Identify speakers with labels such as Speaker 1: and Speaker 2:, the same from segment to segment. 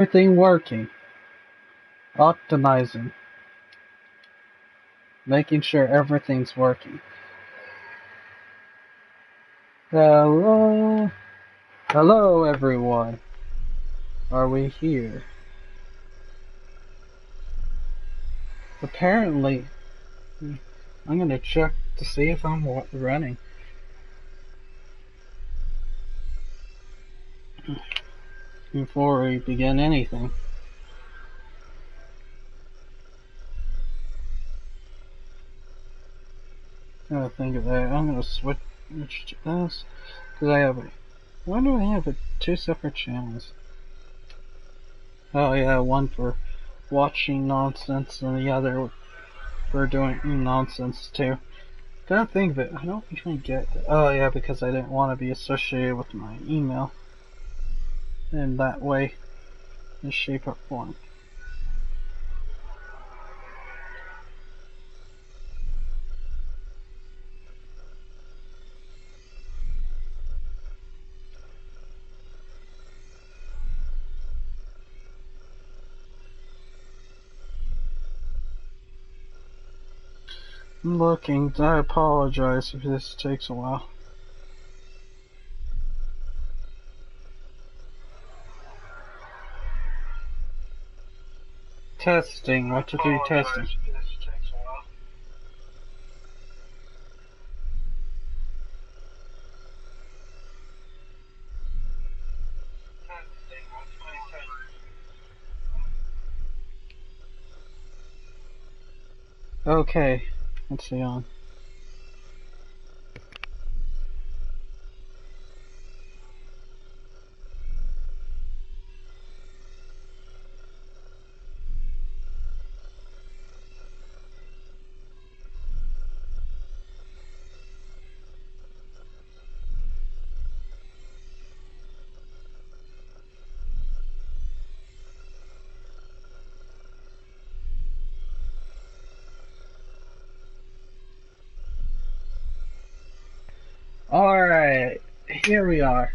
Speaker 1: Everything working, optimizing, making sure everything's working. Hello, hello everyone. Are we here? Apparently, I'm gonna check to see if I'm running. Before we begin anything. I think of that. I'm gonna switch to this because I have a. Why do I have two separate channels? Oh yeah, one for watching nonsense and the other for doing nonsense too. Gotta think of it. I don't even get that. Oh yeah, because I didn't want to be associated with my email in that way, in shape or form. I'm looking. I apologize if this takes a while. Testing. What to do? Testing. Okay. Let's see on. Alright, here we are.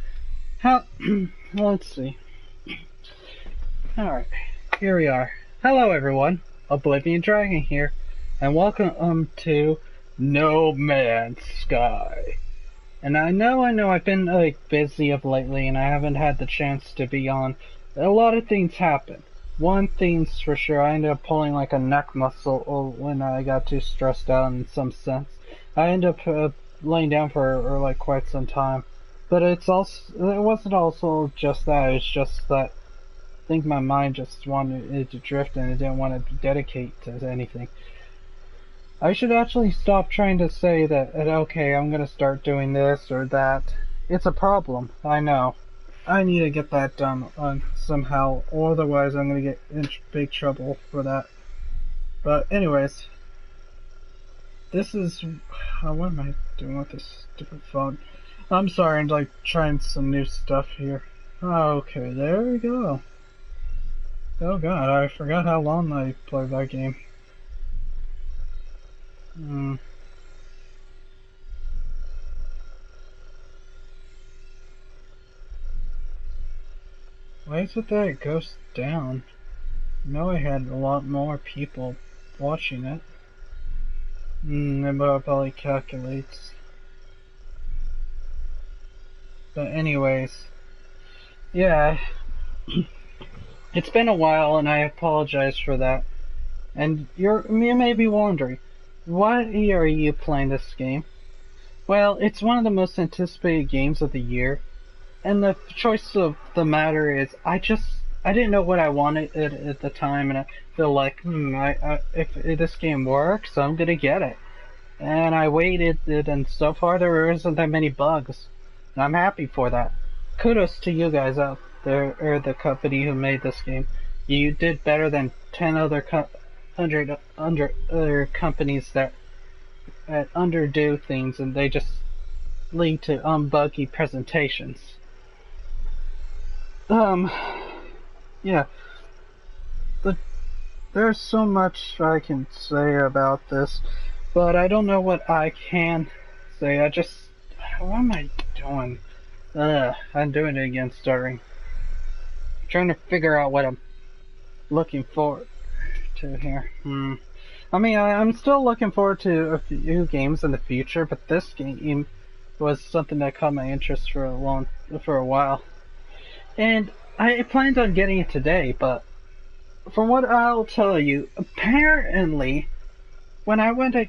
Speaker 1: Let's see. Alright, here we are. Hello everyone, Oblivion Dragon here, and welcome to No Man's Sky. And I know I've been busy of lately and I haven't had the chance to be on. A lot of things happen. One thing's for sure, I ended up pulling like a neck muscle when I got too stressed out in some sense. I ended up laying down for like quite some time. But it wasn't also just that, it's just that I think my mind just wanted it to drift and it didn't want to dedicate to anything. I should actually stop trying to say that, okay, I'm gonna start doing this or that. It's a problem, I know. I need to get that done somehow, or otherwise I'm gonna get in big trouble for that. But anyways, this is... what am I doing with this stupid phone? I'm sorry, I'm like trying some new stuff here. Okay, there we go. Oh god, I forgot how long I played that game. Why is it that it goes down? I know I had a lot more people watching it. It probably calculates. But anyways, yeah, it's been a while and I apologize for that. And you may be wondering, why are you playing this game? Well, it's one of the most anticipated games of the year. And the choice of the matter is, I didn't know what I wanted at the time, and I feel like, if this game works, I'm gonna get it. And I waited, and so far there isn't that many bugs. And I'm happy for that. Kudos to you guys out there, or the company who made this game. You did better than 10 other other companies that underdo things, and they just lead to unbuggy presentations. Yeah. There's so much I can say about this, but I don't know what I can say. What am I doing? I'm doing it again, starting. Trying to figure out what I'm looking forward to here. I mean, I'm still looking forward to a few games in the future, but this game was something that caught my interest for a while. And I planned on getting it today, but from what I'll tell you, apparently, when I went to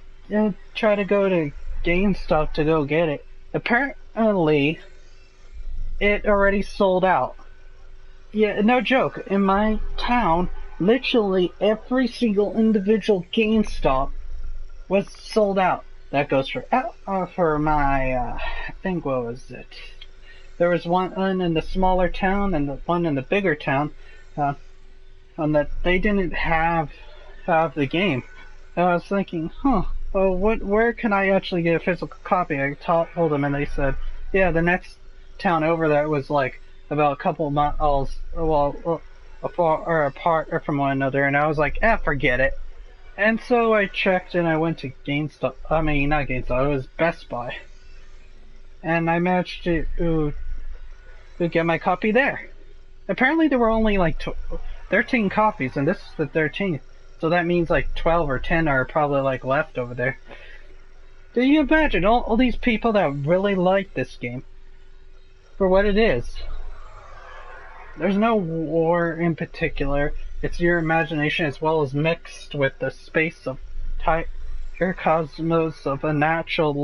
Speaker 1: try to go to GameStop to go get it, apparently it already sold out. Yeah, no joke. In my town, literally every single individual GameStop was sold out. That goes for my, I think, what was it? There was one in the smaller town and the one in the bigger town, on that they didn't have the game. And I was thinking, well, where can I actually get a physical copy? I told them, and they said, yeah, the next town over that was like about a couple miles, apart from one another, and I was like, forget it. And so I checked, and I went to GameStop. I mean, not GameStop. It was Best Buy, and I managed to get my copy there. Apparently, there were only like 13 copies, and this is the 13th. So that means like 12 or 10 are probably like left over there. Do you imagine all these people that really like this game for what it is? There's no war in particular. It's your imagination as well as mixed with the space of entire cosmos of a natural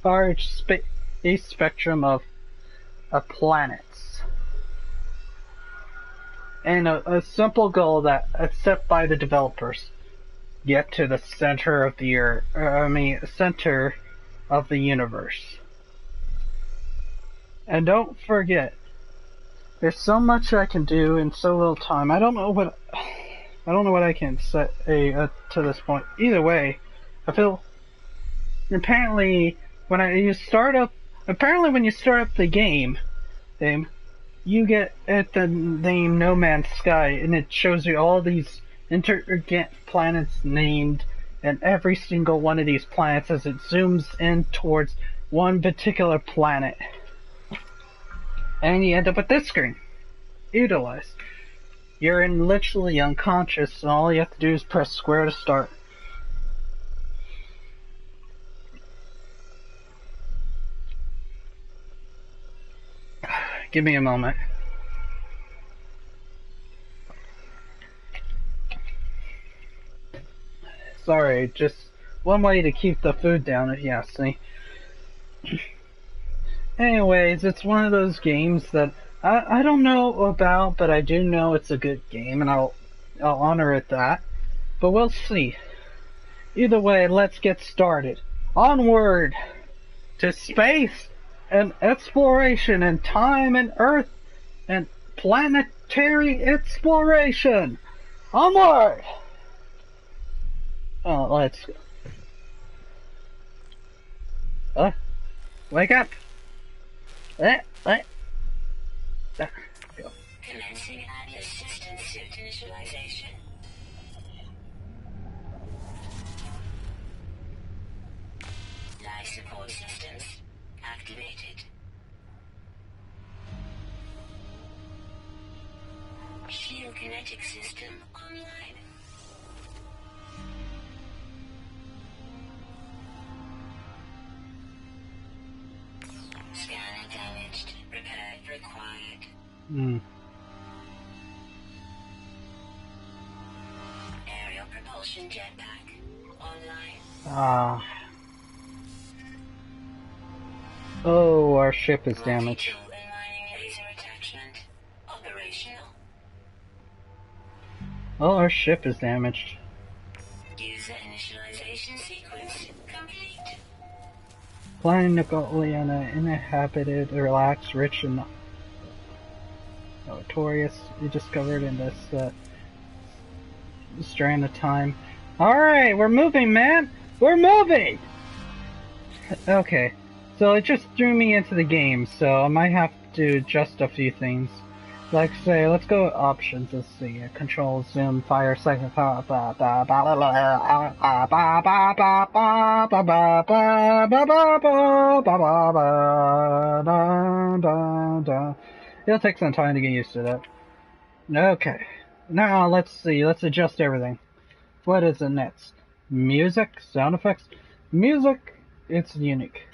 Speaker 1: large space spectrum of planets. And a simple goal that is set by the developers: get to the center of the center of the universe. And don't forget, there's so much I can do in so little time. I don't know what I can say to this point. Either way, I feel apparently when you start up the game, you get at the name No Man's Sky, and it shows you all these intricate planets named, and every single one of these planets as it zooms in towards one particular planet. And you end up with this screen. Utilize. You're literally unconscious, and all you have to do is press square to start. Give me a moment. Sorry, just one way to keep the food down, if you ask me. Anyways, it's one of those games that I don't know about, but I do know it's a good game, and I'll honor it that. But we'll see. Either way, let's get started. Onward to space and exploration and time and Earth and planetary exploration. Onward! Oh, let's go. Wake up! Go.
Speaker 2: Commencing assistant suit initialization. Life support systems activated. Shield kinetic system online. Scanner damaged. Repair required. Aerial propulsion jetpack online.
Speaker 1: Oh, our ship is damaged.
Speaker 2: Multi-tool and mining laser attachment operational.
Speaker 1: Oh, our ship is damaged.
Speaker 2: User initialization sequence complete.
Speaker 1: Planet Napoleon, uninhabited, relaxed, rich, and notorious. We discovered in this strand of time. Alright, we're moving, man! We're moving! Okay, so it just threw me into the game, so I might have to adjust a few things. Like say, let's go with options. Let's see. Control, zoom, fire, second, It'll take some time to get used to that. Okay. Now let's see. Let's adjust everything. What is it next? Music? Sound effects? Music, it's unique.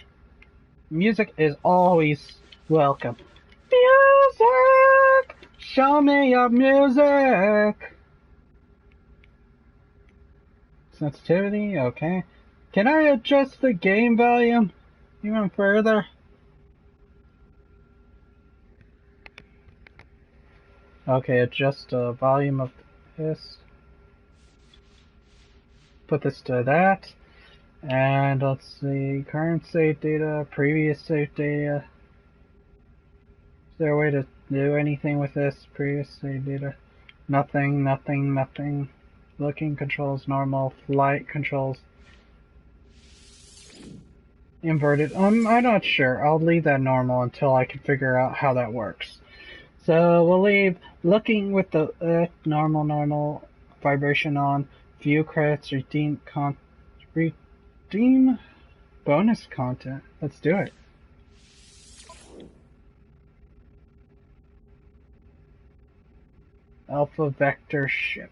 Speaker 1: Music is always welcome. Music! Show me your music! Sensitivity, okay. Can I adjust the game volume even further? Okay, adjust the volume of this. Put this to that. And let's see, current save data, previous save data. Is there a way to do anything with this? Previous save data. Nothing, nothing, nothing. Looking controls normal, flight controls inverted. I'm not sure. I'll leave that normal until I can figure out how that works. So we'll leave looking with the normal vibration on. View credits, redeem bonus content. Let's do it. Alpha Vector Ship.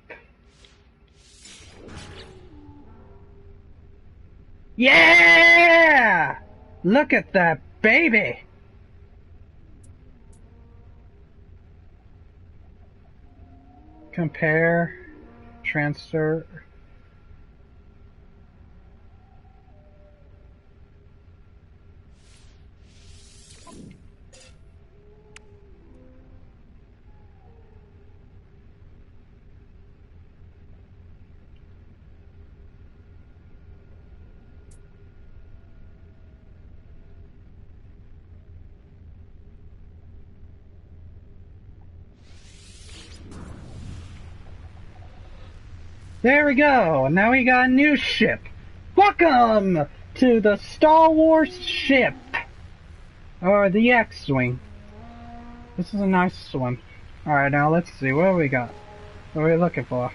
Speaker 1: Yeah! Look at that baby! Compare, transfer. There we go. Now we got a new ship. Welcome to the Star Wars ship. Or the X-Wing. This is a nice one. Alright, now let's see. What do we got? What are we looking for?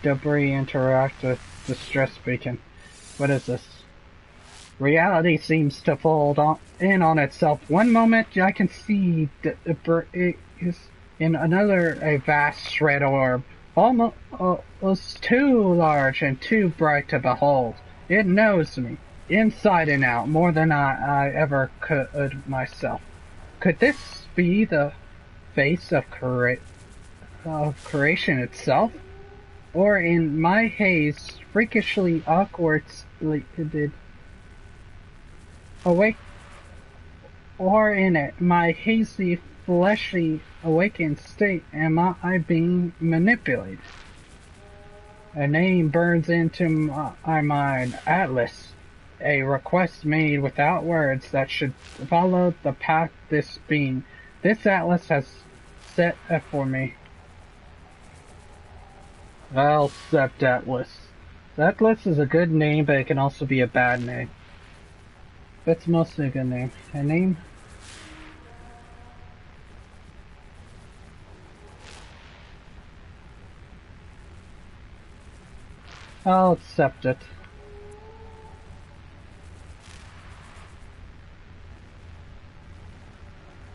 Speaker 1: Debris interact with distress beacon. What is this? Reality seems to fold in on itself. One moment I can see it is in another a vast red orb, almost too large and too bright to behold. It knows me, inside and out, more than I ever could myself. Could this be the face of creation itself? Or in my haze, freakishly awkwardly did awake, or in it, my hazy, fleshly, awakened state, am I being manipulated? A name burns into my mind, Atlas, a request made without words that should follow the path this being. This Atlas has set for me. I'll accept Atlas. Atlas is a good name, but it can also be a bad name. It's mostly a good name. A name? I'll accept it.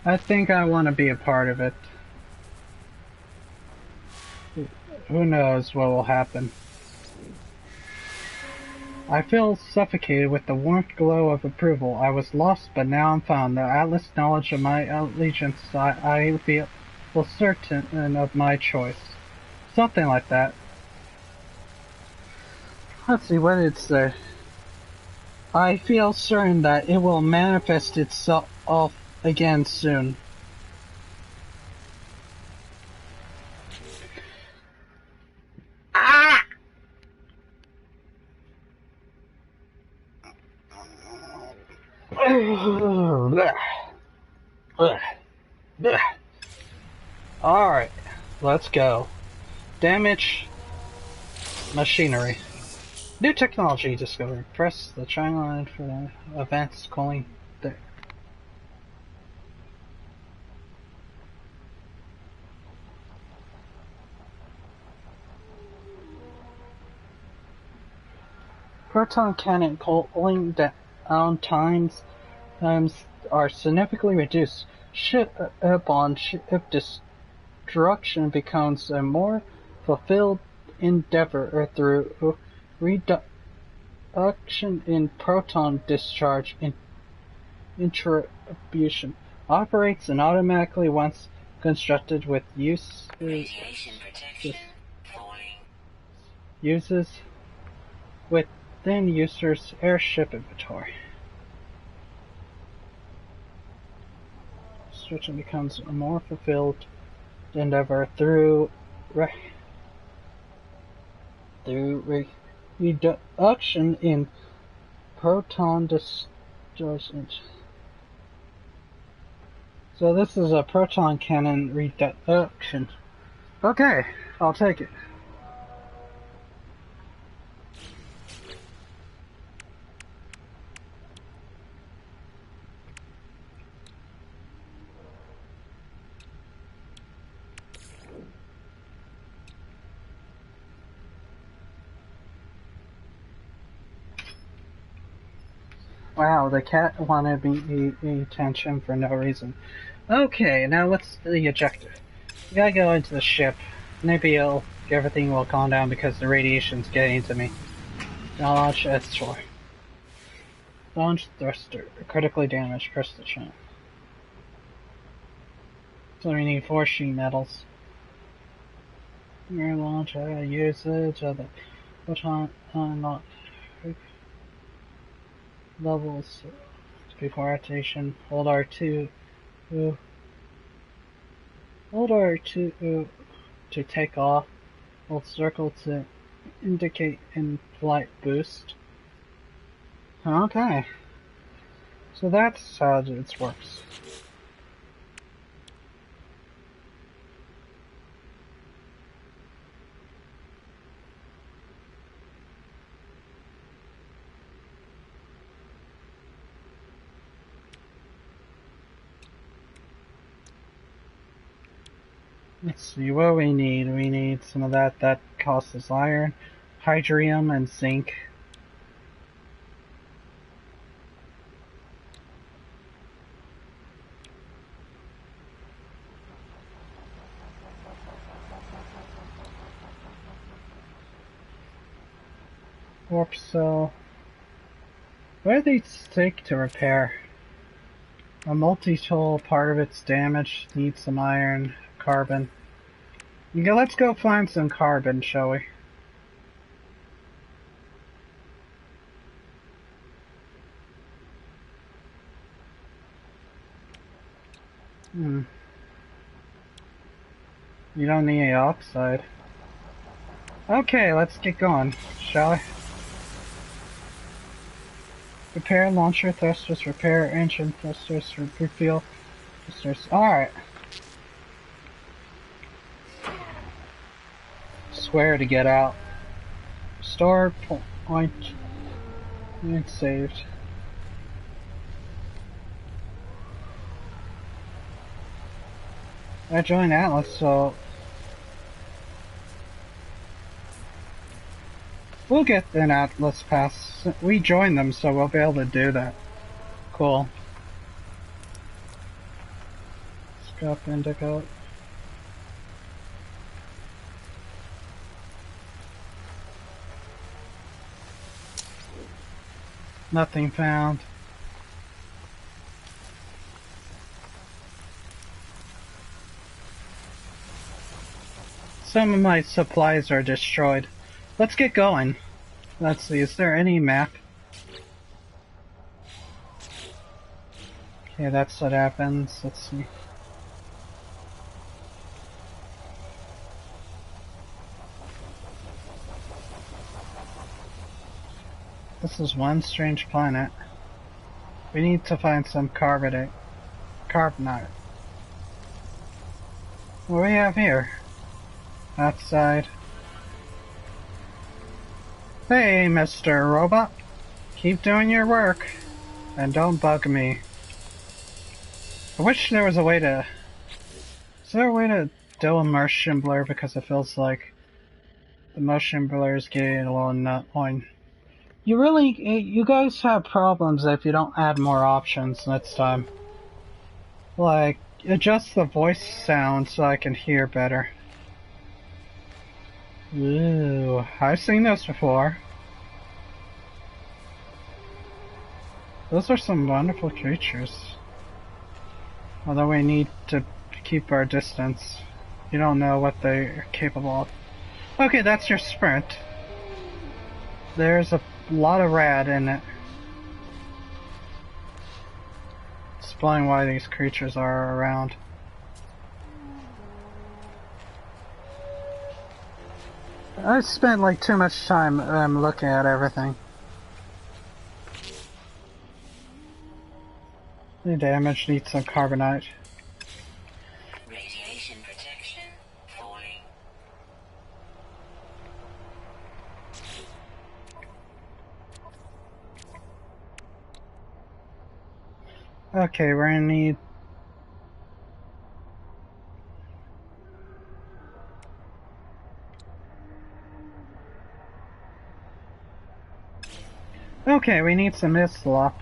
Speaker 1: I think I want to be a part of it. Who knows what will happen. I feel suffocated with the warmth glow of approval. I was lost, but now I'm found. The Atlas knowledge of my allegiance, I feel certain of my choice. Something like that. Let's see, what did it say? I feel certain that it will manifest itself again soon. Ah! Alright, let's go. Damage machinery. New technology discovered. Press the triangle line for the advanced cooling. There. Proton cannon cooling down times are significantly reduced. Ship upon ship destruction becomes a more fulfilled endeavor through reduction in proton discharge in intribution. Operates and automatically once constructed with
Speaker 2: Radiation protection falling.
Speaker 1: uses within user's airship inventory. Destruction becomes a more fulfilled endeavor through reduction in proton discharge. So this is a proton cannon reduction. Okay, I'll take it. Wow, the cat wanted me attention for no reason. Okay, now what's the objective? We gotta go into the ship. Maybe everything will calm down because the radiation's getting to me. Launch S4. Launch thruster. Critically damaged. Press the channel. So we need 4 sheet metals. Air launch usage of the photon unlock levels before activation. Hold R2. Hold R2 to take off. Hold circle to indicate in-flight boost. Okay. So that's how it works. Let's see what we need. We need some of that. That costs us iron, hydrium, and zinc. Warp cell. What do these take to repair? A multi-tool, part of it's damaged, needs some iron, carbon. Okay, let's go find some carbon, shall we? You don't need any oxide. Okay, let's get going, shall we? Repair launcher thrusters, repair engine thrusters, refuel thrusters. Alright. Swear to get out. Store point. It's saved. I joined Atlas, so we'll get an Atlas pass. We joined them, so we'll be able to do that. Cool. Scope indigo. Nothing found. Some of my supplies are destroyed. Let's get going. Let's see, is there any map? Okay, that's what happens. Let's see. This is one strange planet. We need to find some carbonite. What do we have here? Outside. Hey, Mr. Robot. Keep doing your work. And don't bug me. I wish there was a way to... Is there a way to do a motion blur, because it feels like the motion blur is getting a little annoying. You guys have problems if you don't add more options next time. like, adjust the voice sound so I can hear better. Ooh, I've seen those before. Those are some wonderful creatures. Although we need to keep our distance. You don't know what they're capable of. Okay, that's your sprint. There's a lot of rad in it. Explain why these creatures are around. I spent like too much time looking at everything. The damage needs some carbonite.
Speaker 2: Radiation protection falling.
Speaker 1: Okay, we're gonna need... Okay, we need some Islop.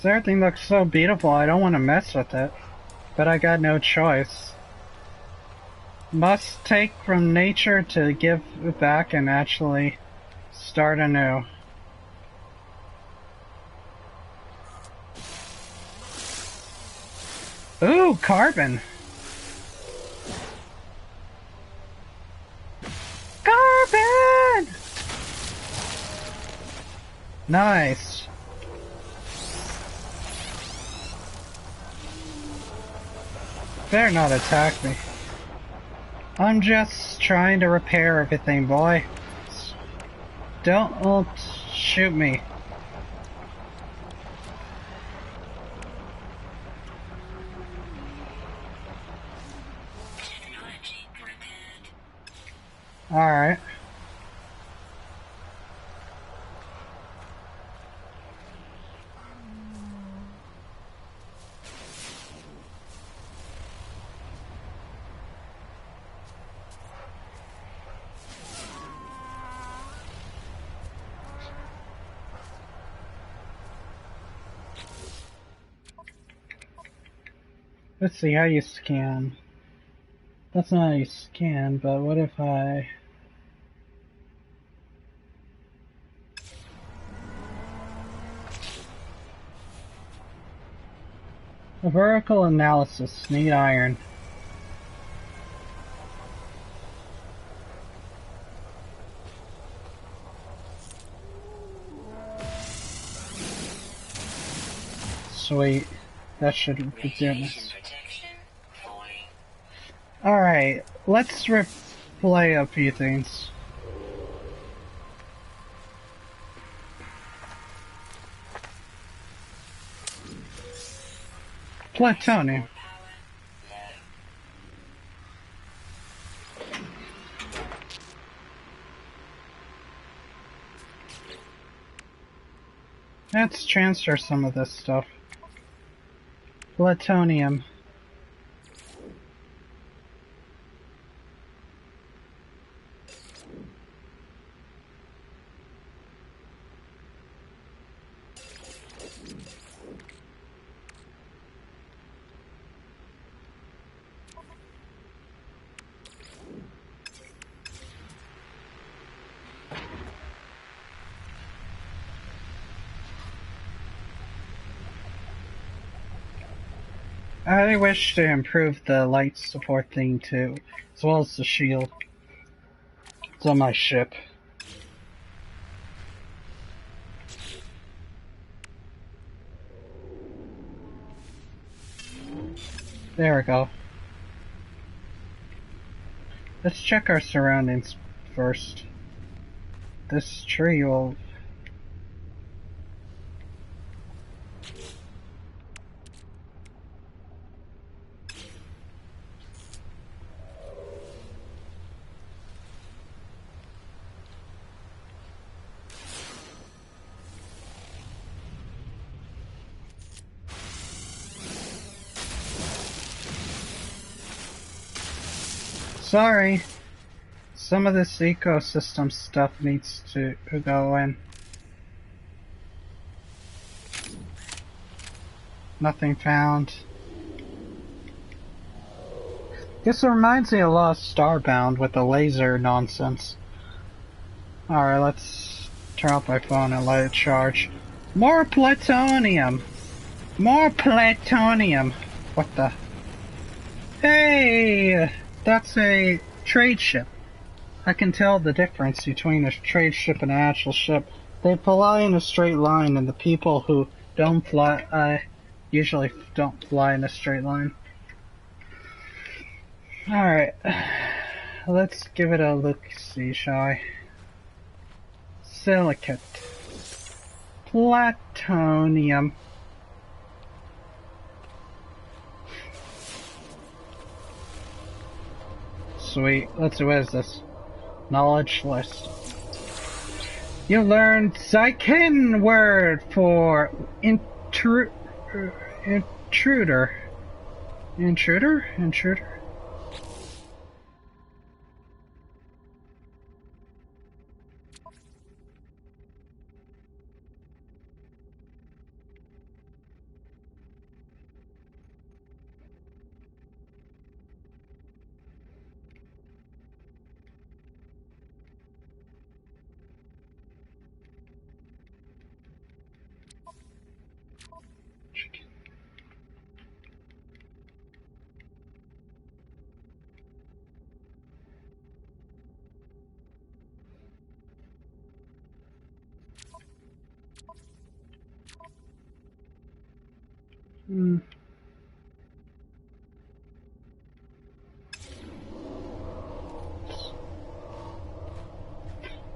Speaker 1: So everything looks so beautiful, I don't want to mess with it. But I got no choice. Must take from nature to give back and actually start anew. Ooh, carbon! Carbon! Nice. Better not attack me. I'm just trying to repair everything, boy. Don't shoot me.
Speaker 2: Technology repaired.
Speaker 1: Alright. Let's see how you scan. That's not how you scan, but what if I... A vertical analysis, need iron. Sweet. That should be doing
Speaker 2: Radiation
Speaker 1: this.
Speaker 2: protection falling.
Speaker 1: Alright, let's replay a few things. Plutonium.
Speaker 2: Power low.
Speaker 1: Let's transfer some of this stuff. Plutonium. I wish to improve the light support thing too, as well as the shield. It's on my ship. There we go. Let's check our surroundings first. This tree will... Sorry. Some of this ecosystem stuff needs to go in. Nothing found. This reminds me a lot of Starbound with the laser nonsense. Alright, let's turn off my phone and let it charge. More plutonium! More plutonium! What the? Hey! That's a trade ship. I can tell the difference between a trade ship and an actual ship. They fly in a straight line, and the people who don't fly, usually don't fly in a straight line. Alright, let's give it a look-see, shall I? Silicate. Plutonium. Sweet. Let's see, what is this? Knowledge list. You learned Zykin word for intruder. Intruder? Intruder?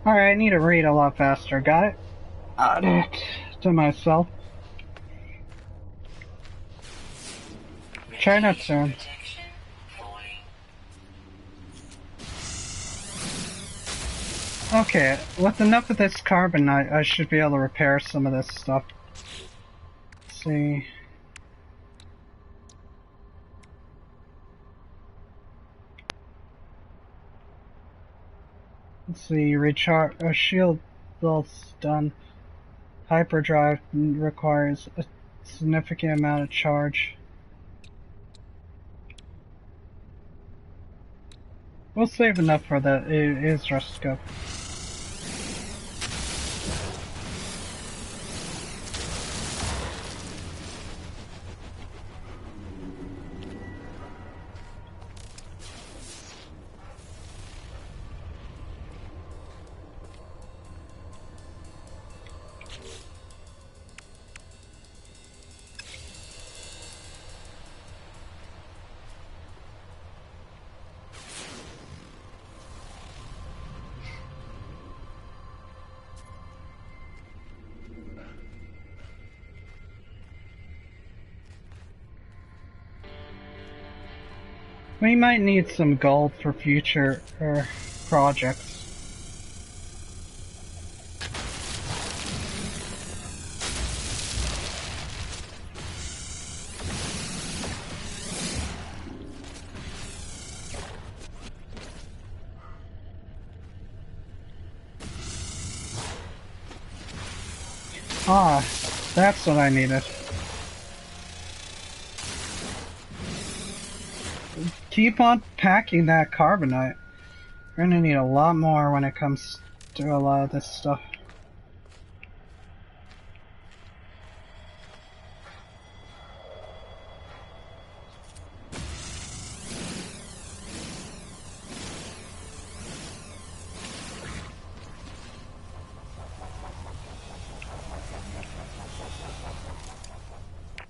Speaker 1: Alright, I need to read a lot faster. Got it? Got it. To myself. Try not to. Okay, with enough of this carbonite, I should be able to repair some of this stuff. Let's see. Let's see, recharge a shield build's done. Hyperdrive requires a significant amount of charge. We'll save enough for the Isra-scope. We might need some gold for future projects. Ah, that's what I needed. Keep on packing that carbonite. We're gonna need a lot more when it comes to a lot of this stuff.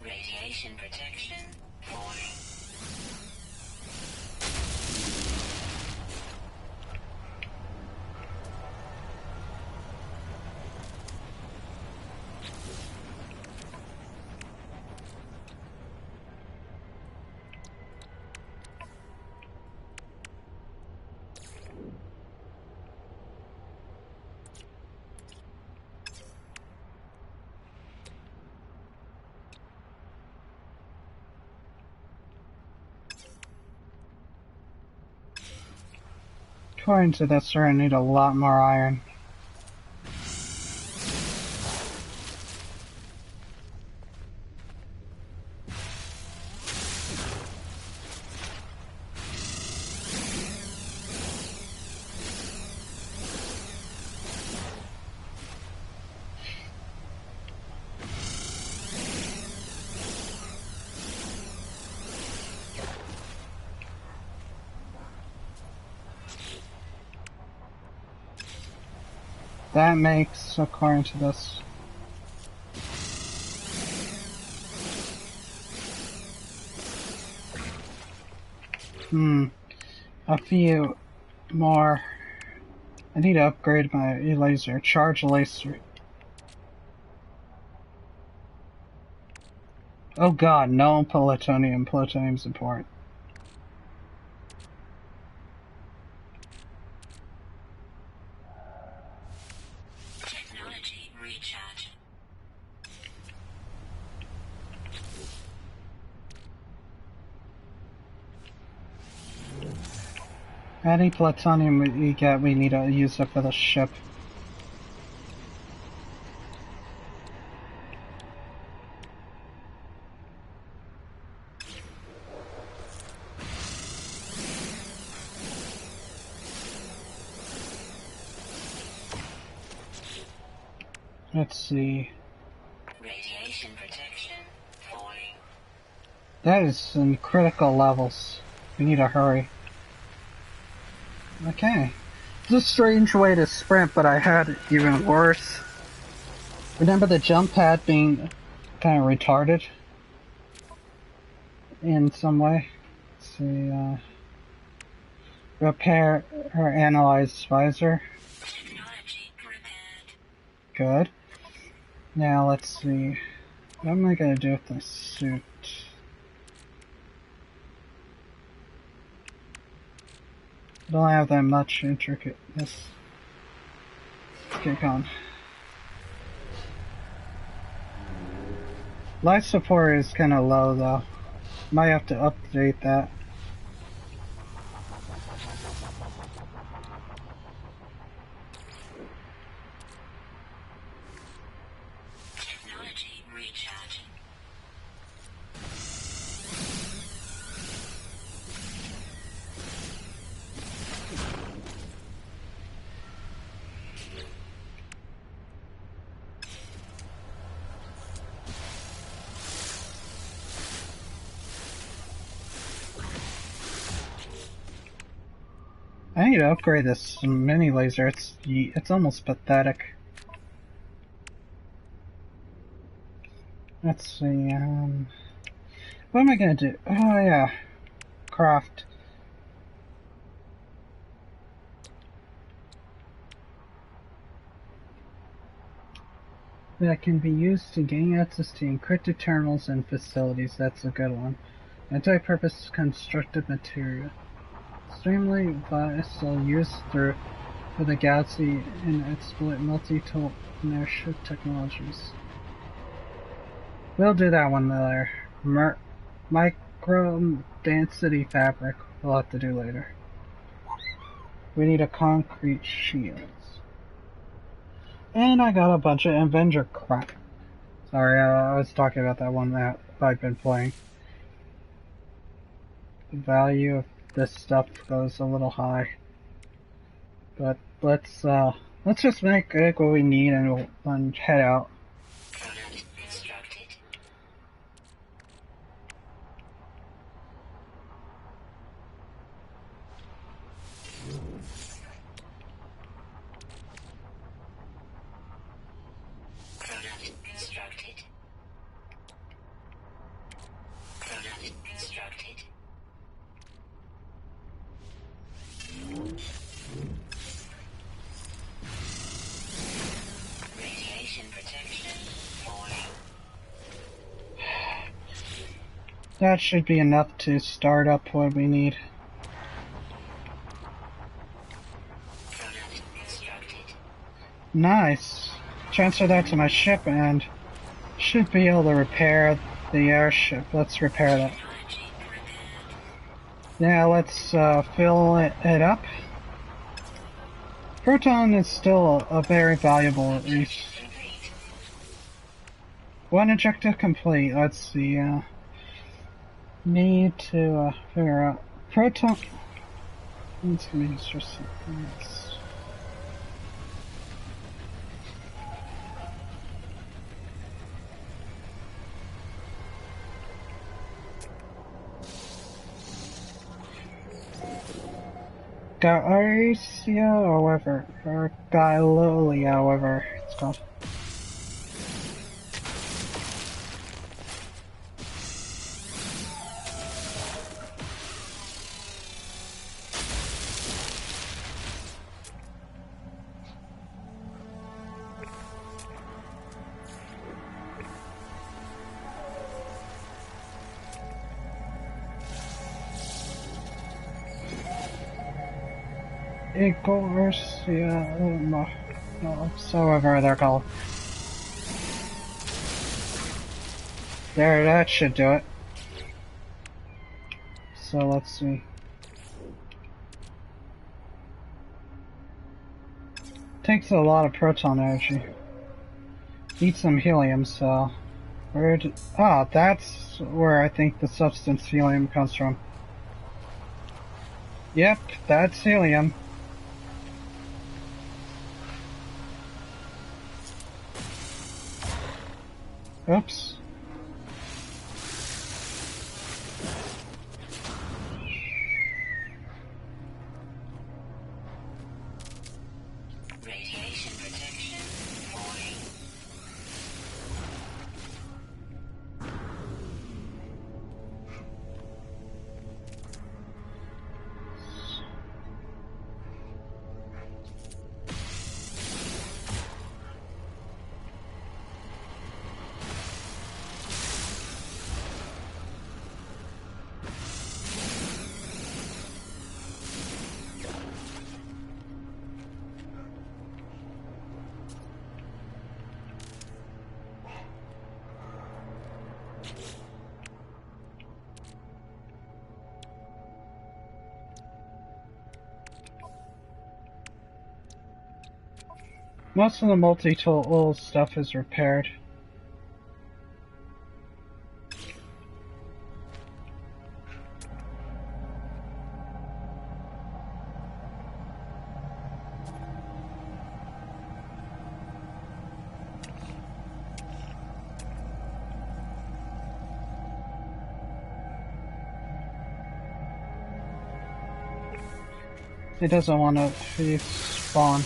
Speaker 2: Radiation protection falling.
Speaker 1: According to this, we're gonna need a lot more iron. That makes, according to this, a few more. I need to upgrade my laser, charge laser. Oh god, no plutonium. Plutonium's important.
Speaker 2: Technology recharge.
Speaker 1: Any plutonium we get, we need to use it for the ship. Let's see.
Speaker 2: Radiation protection falling.
Speaker 1: That is in critical levels. We need to hurry. Okay. It's a strange way to sprint, but I had it even worse. Remember the jump pad being kind of retarded? In some way? Let's see, repair or analyze visor.
Speaker 2: Technology repaired.
Speaker 1: Good. Now let's see. What am I gonna do with this suit? I don't have that much intricateness. Let's get going. Life support is kinda low though. Might have to update that.
Speaker 2: Technology recharging.
Speaker 1: I need to upgrade this mini laser. It's almost pathetic. Let's see. What am I gonna do? Oh yeah, craft. That can be used to gain access to encrypted terminals and facilities. That's a good one. Multi-purpose constructed material. Extremely vital used through for the galaxy and exploit multi-tool inertia technologies. We'll do that one later. Micro density fabric we'll have to do later. We need a concrete shield. And I got a bunch of Avenger crap. Sorry, I was talking about that one that I've been playing. The value of this stuff goes a little high. But let's just make what we need and we'll head out.
Speaker 2: Product constructed. Product constructed. Product constructed. Radiation protection falling.
Speaker 1: That should be enough to start up what we need.
Speaker 2: Product constructed.
Speaker 1: Nice. Transfer that to my ship and should be able to repair the airship. Let's repair that.
Speaker 2: Technology prepared.
Speaker 1: Now let's fill it up. Proton is still a very valuable resource.
Speaker 2: Complete.
Speaker 1: One objective complete. Let's see. Need to figure out proton. Let's be interesting. Gaiacia, however, or Gailolia, however it's called. Igorcia, no, however they're called. There, that should do it. So let's see. Takes a lot of proton energy. Need some helium, so that's where I think the substance helium comes from. Yep, that's helium. Oops.
Speaker 2: Radiation protection falling.
Speaker 1: Most of the multi-tool stuff is repaired. It doesn't want to respawn.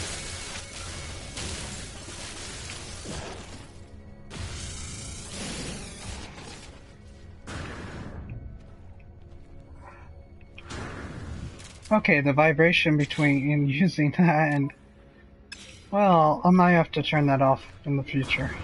Speaker 1: Okay, the vibration between using that and... Well, I might have to turn that off in the future.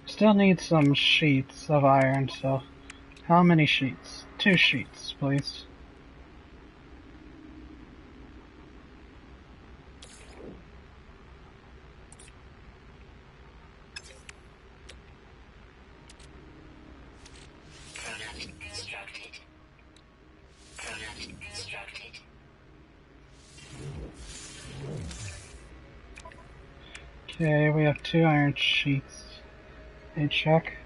Speaker 1: Still need some sheets of iron, so... How many sheets? 2 sheets, please.
Speaker 2: Product constructed. Product constructed.
Speaker 1: Okay, we have 2 iron sheets. A check.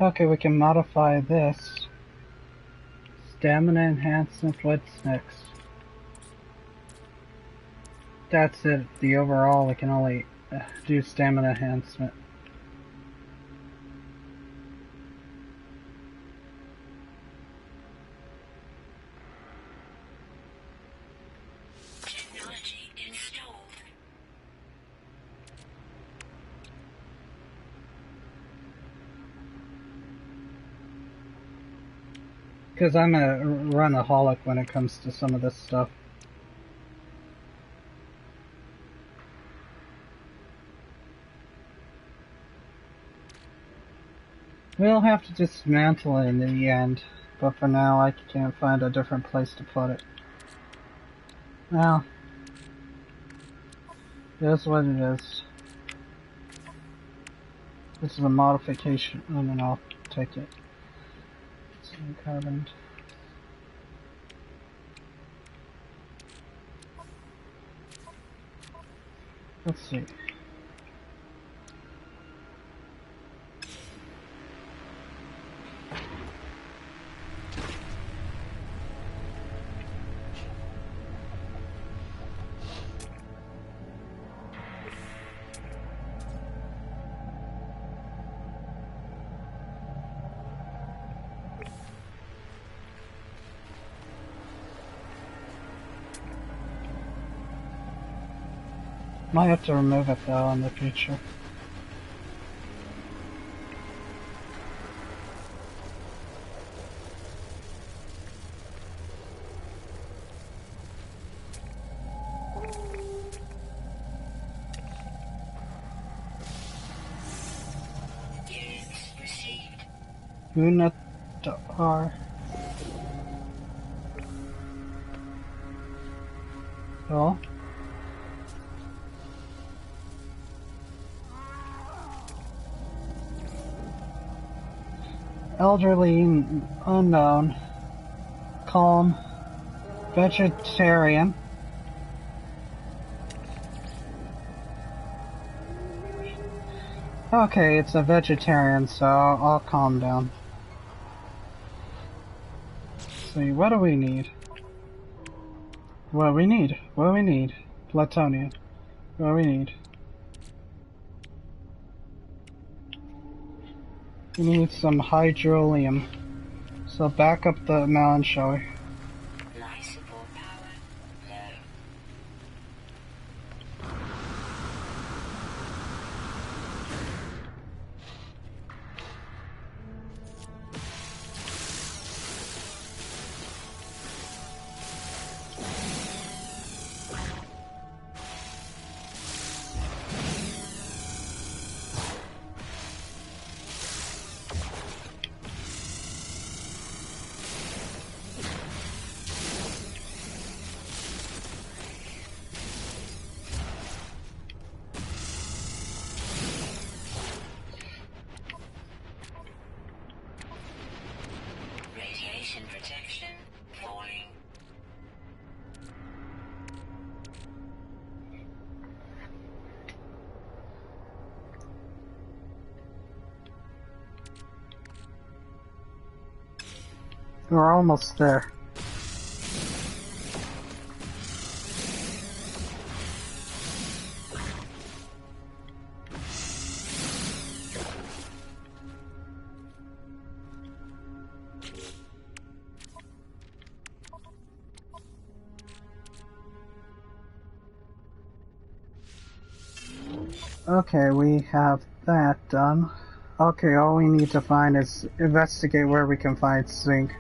Speaker 1: Okay, we can modify this. Stamina enhancement, what's next? That's it, the overall, we can only do stamina enhancement.
Speaker 2: Technology installed.
Speaker 1: Because I'm a runaholic when it comes to some of this stuff. We'll have to dismantle it in the end, but for now I can't find a different place to put it. Well, it is what it is. This is a modification, and I'll take it. Some carbon. Let's see. Might have to remove it though in the future. Unit R. Cool. Elderly unknown. Calm. Vegetarian. Okay, it's a vegetarian, so I'll calm down. Let's see, what do we need? What do we need? What do we need? Plutonium. What do we need? We need some hydrolium. So back up the mountain, shall we?
Speaker 2: Life support power low. Radiation protection falling.
Speaker 1: We're almost there. Okay, we have that done. Okay, all we need to find is investigate where we can find zinc.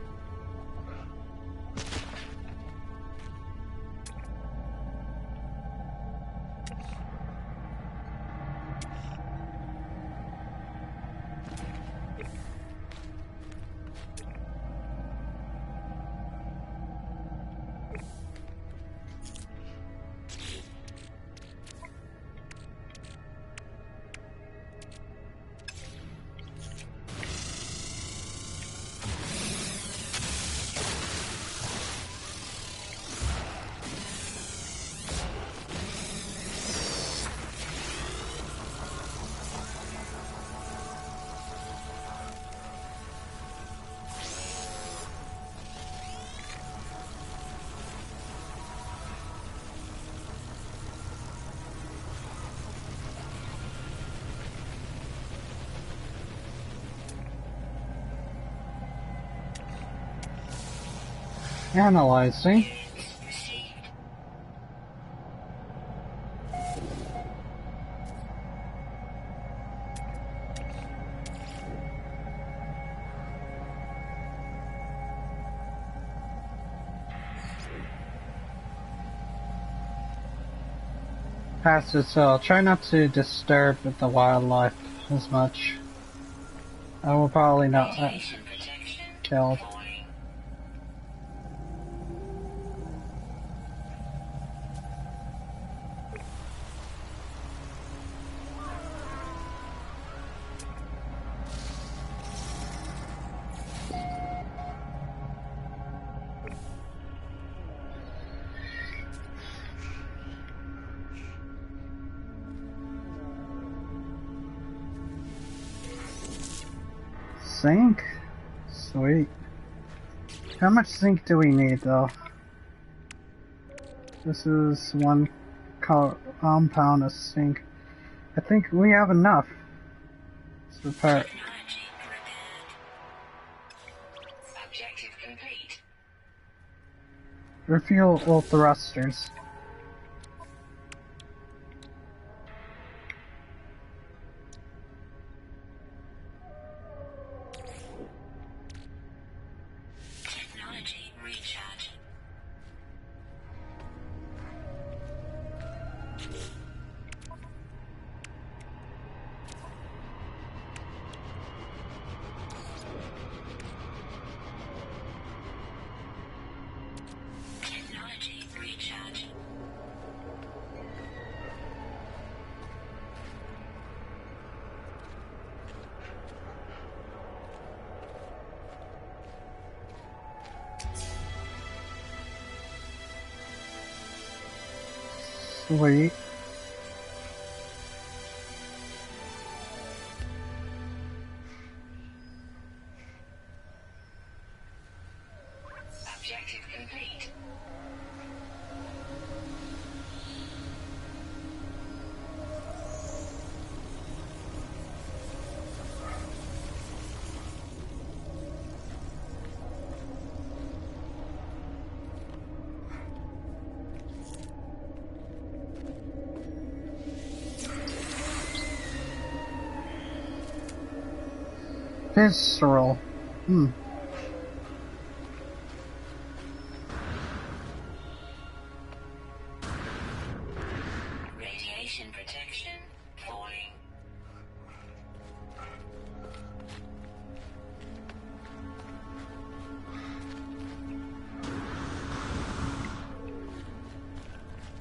Speaker 1: Analyzing. Past it, so try not to disturb the wildlife as much. I will probably not
Speaker 2: Radiation protection
Speaker 1: killed.
Speaker 2: falling.
Speaker 1: Zinc? Sweet. How much zinc do we need though? This is one compound of zinc. I think we have enough. Let's repair it.
Speaker 2: Technology repaired. Objective complete.
Speaker 1: Refuel all thrusters.
Speaker 2: Technology recharge. Technology recharge.
Speaker 1: Sweet.
Speaker 2: Objective complete.
Speaker 1: Visceral.
Speaker 2: Radiation protection falling.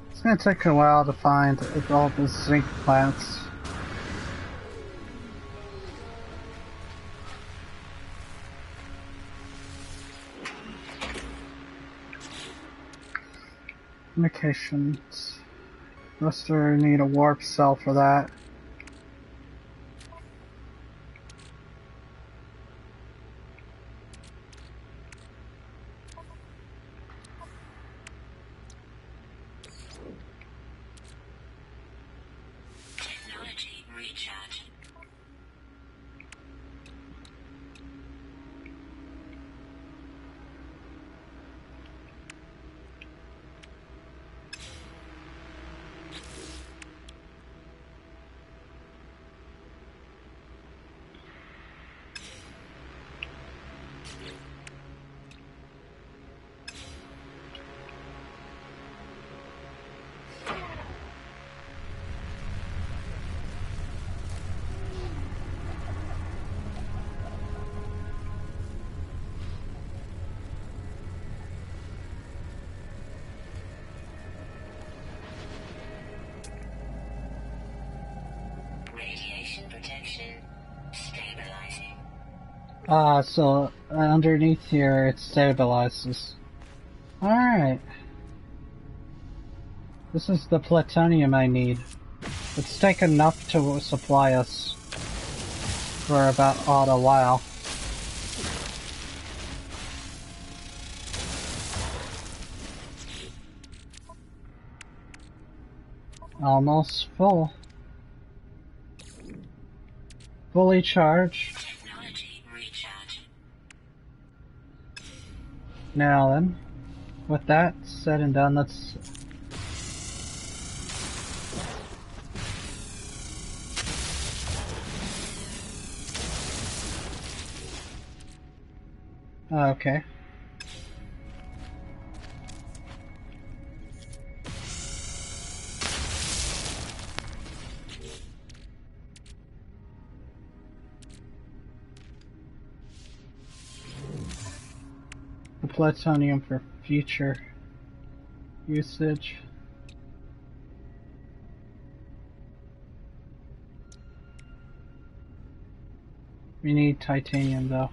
Speaker 1: It's gonna take a while to find all the zinc plants. Communications. Must need a warp cell for that.
Speaker 2: Technology recharge. Radiation protection stabilizing.
Speaker 1: So underneath here it stabilizes. Alright. This is the plutonium I need. Let's take enough to supply us for about a while. Almost full. Fully charged.
Speaker 2: Technology recharge.
Speaker 1: Now then, with that said and done, let's... Okay. plutonium for future usage. We need titanium though.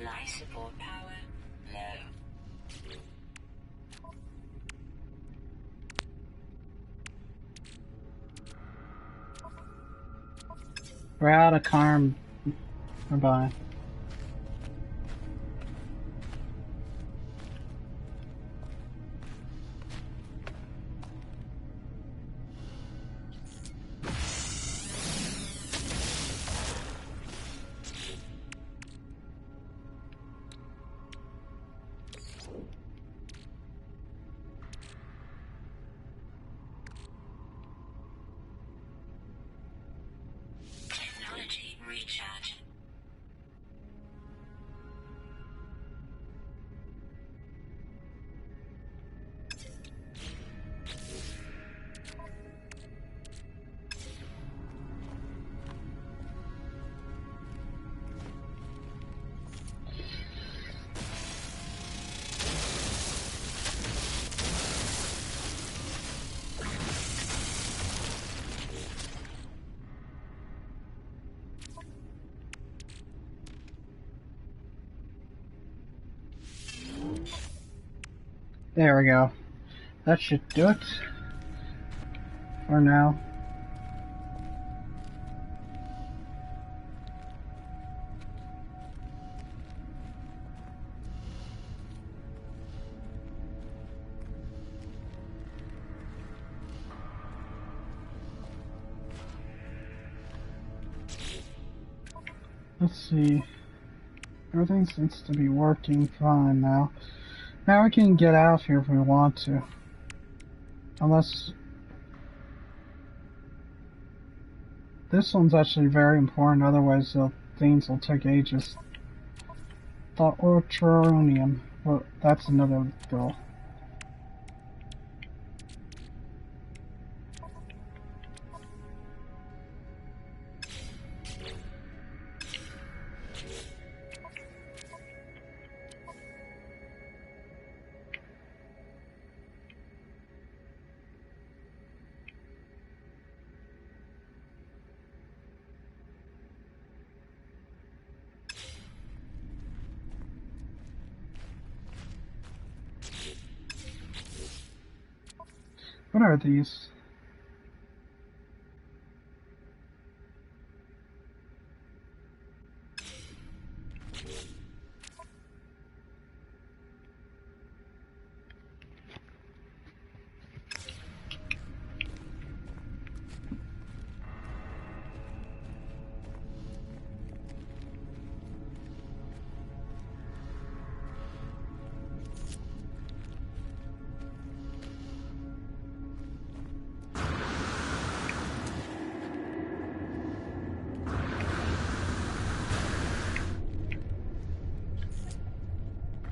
Speaker 2: Life support power low.
Speaker 1: We're out of carbon. Bye.
Speaker 2: Technology recharge.
Speaker 1: There we go. That should do it for now. Let's see. Everything seems to be working fine now. Now we can get out of here if we want to. Unless... This one's actually very important, otherwise the things will take ages. The ultronium. Well, that's another bill. What are these?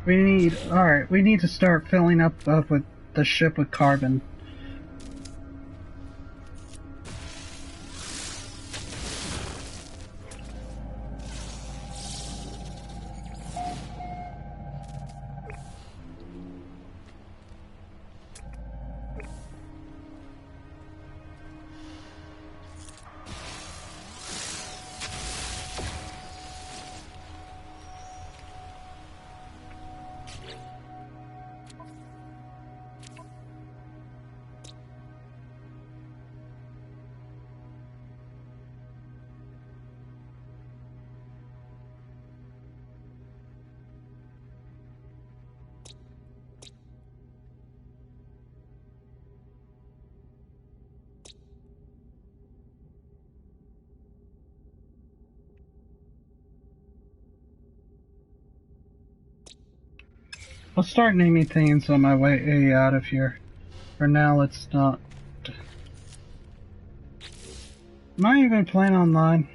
Speaker 1: We need to start filling up with the ship with carbon. I'll start naming things on my way out of here. For now, let's not. Am I even playing online?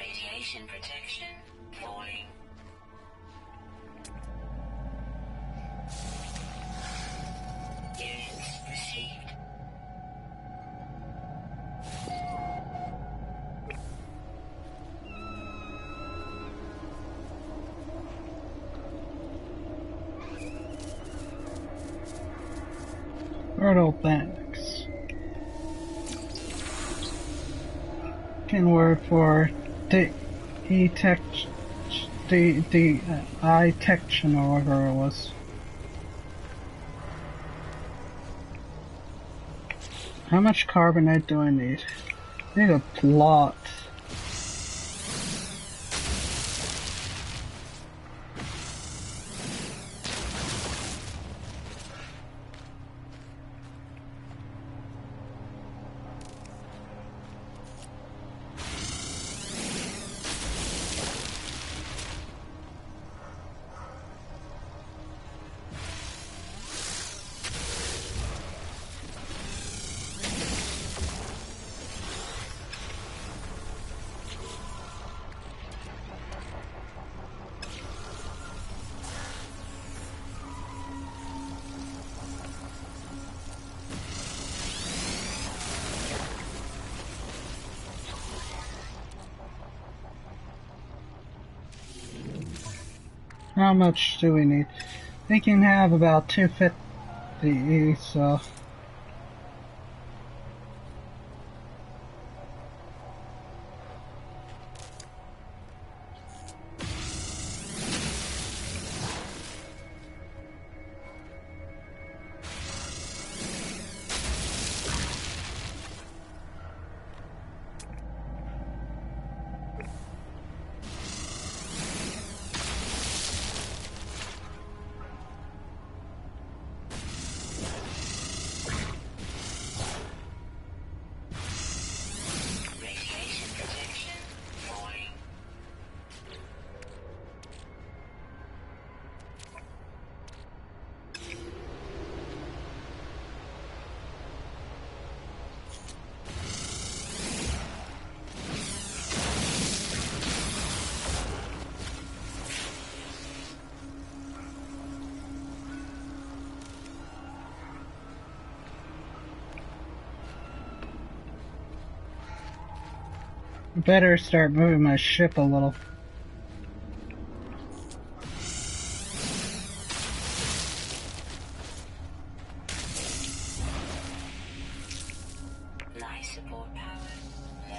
Speaker 2: Radiation protection falling. Units received.
Speaker 1: Fertile thanks. Can word for detection or whatever it was. How much carbonate do I need? I need a lot. How much do we need? We can have about 250, so...
Speaker 2: Radiation protection falling.
Speaker 1: Better start moving my ship a little.
Speaker 2: Life support power low.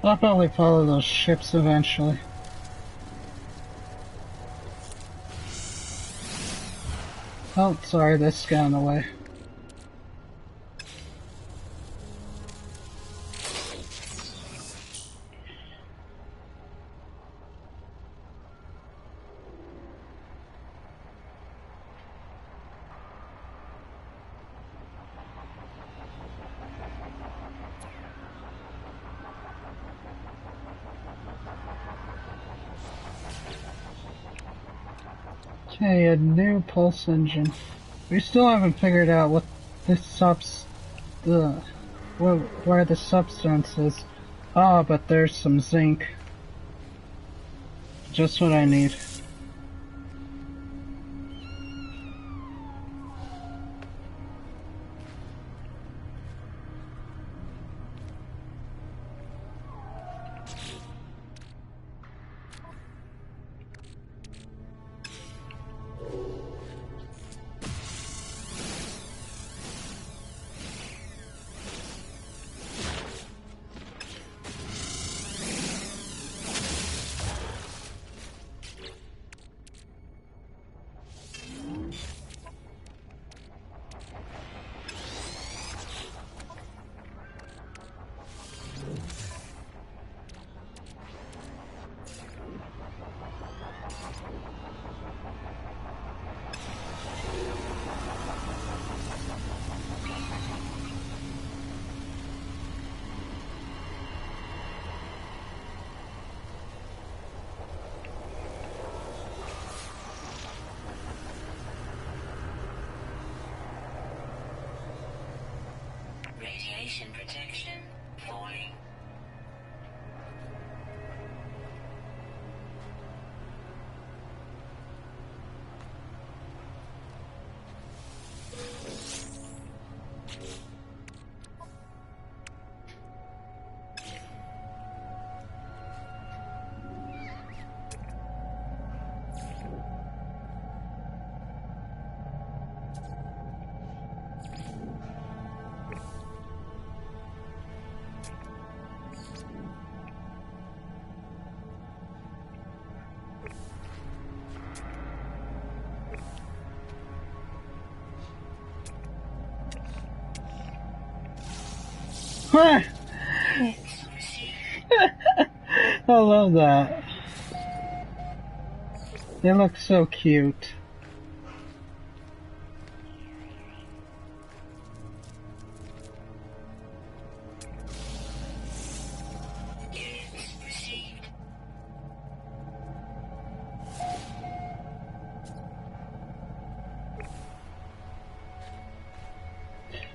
Speaker 1: I'll probably follow those ships eventually. Oh, sorry, this got in the way. Okay, a new pulse engine. We still haven't figured out what this the where the substance is. Ah, but there's some zinc. Just what I need.
Speaker 2: Radiation protection falling.
Speaker 1: I
Speaker 2: Units received.
Speaker 1: love that. They look so cute.
Speaker 2: Units received.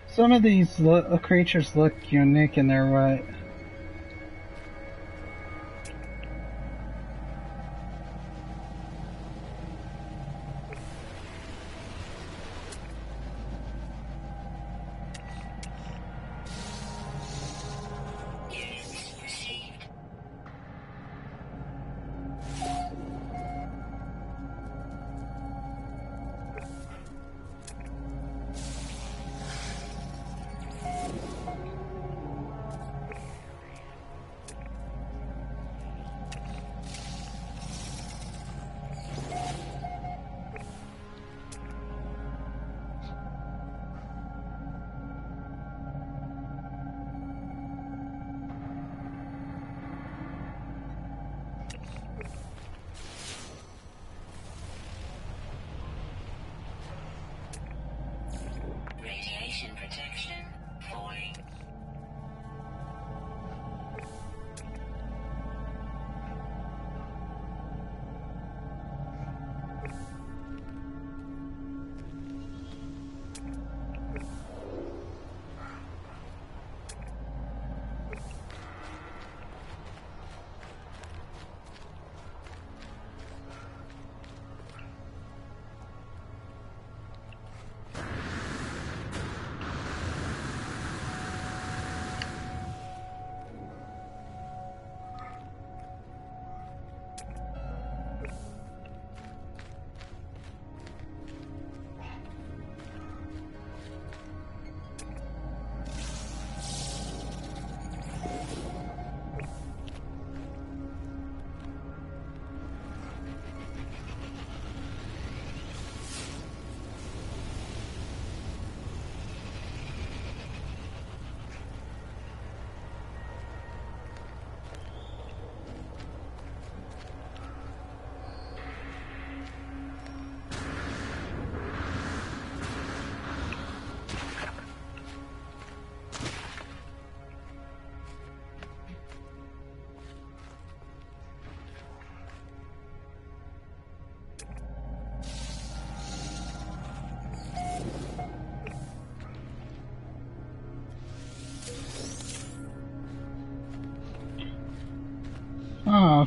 Speaker 1: Some of these creatures look unique in their way.
Speaker 2: Units received.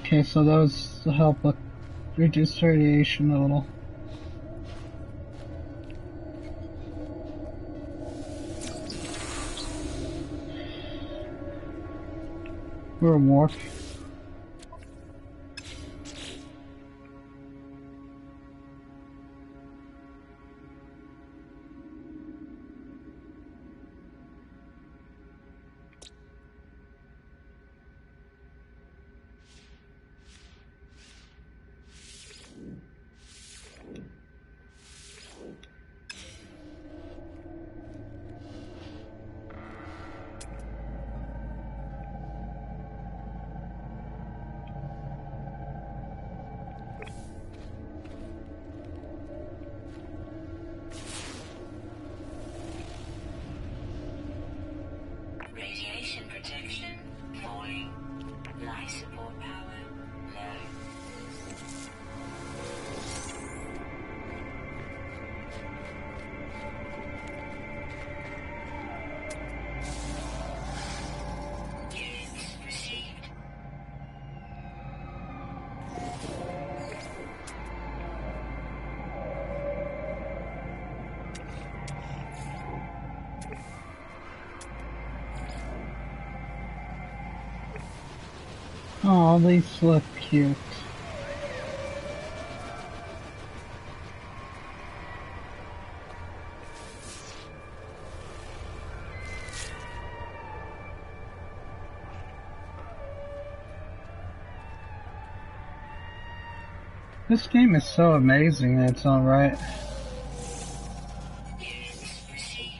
Speaker 1: Okay, so those help with reduce radiation a little. We're warp.
Speaker 2: Radiation protection falling. Life support power low. Units received.
Speaker 1: Oh, these look cute. This game is so amazing in its own right.
Speaker 2: Units received.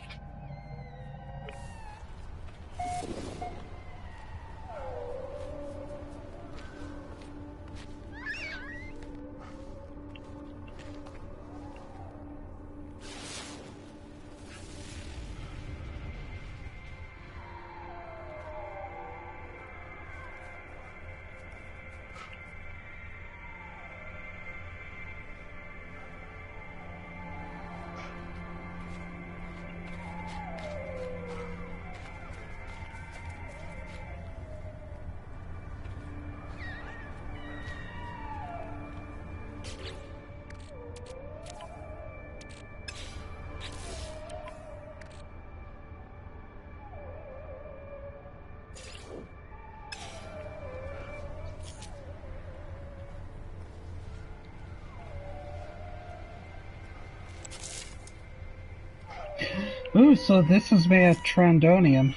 Speaker 1: Ooh, so this is made of trandonium.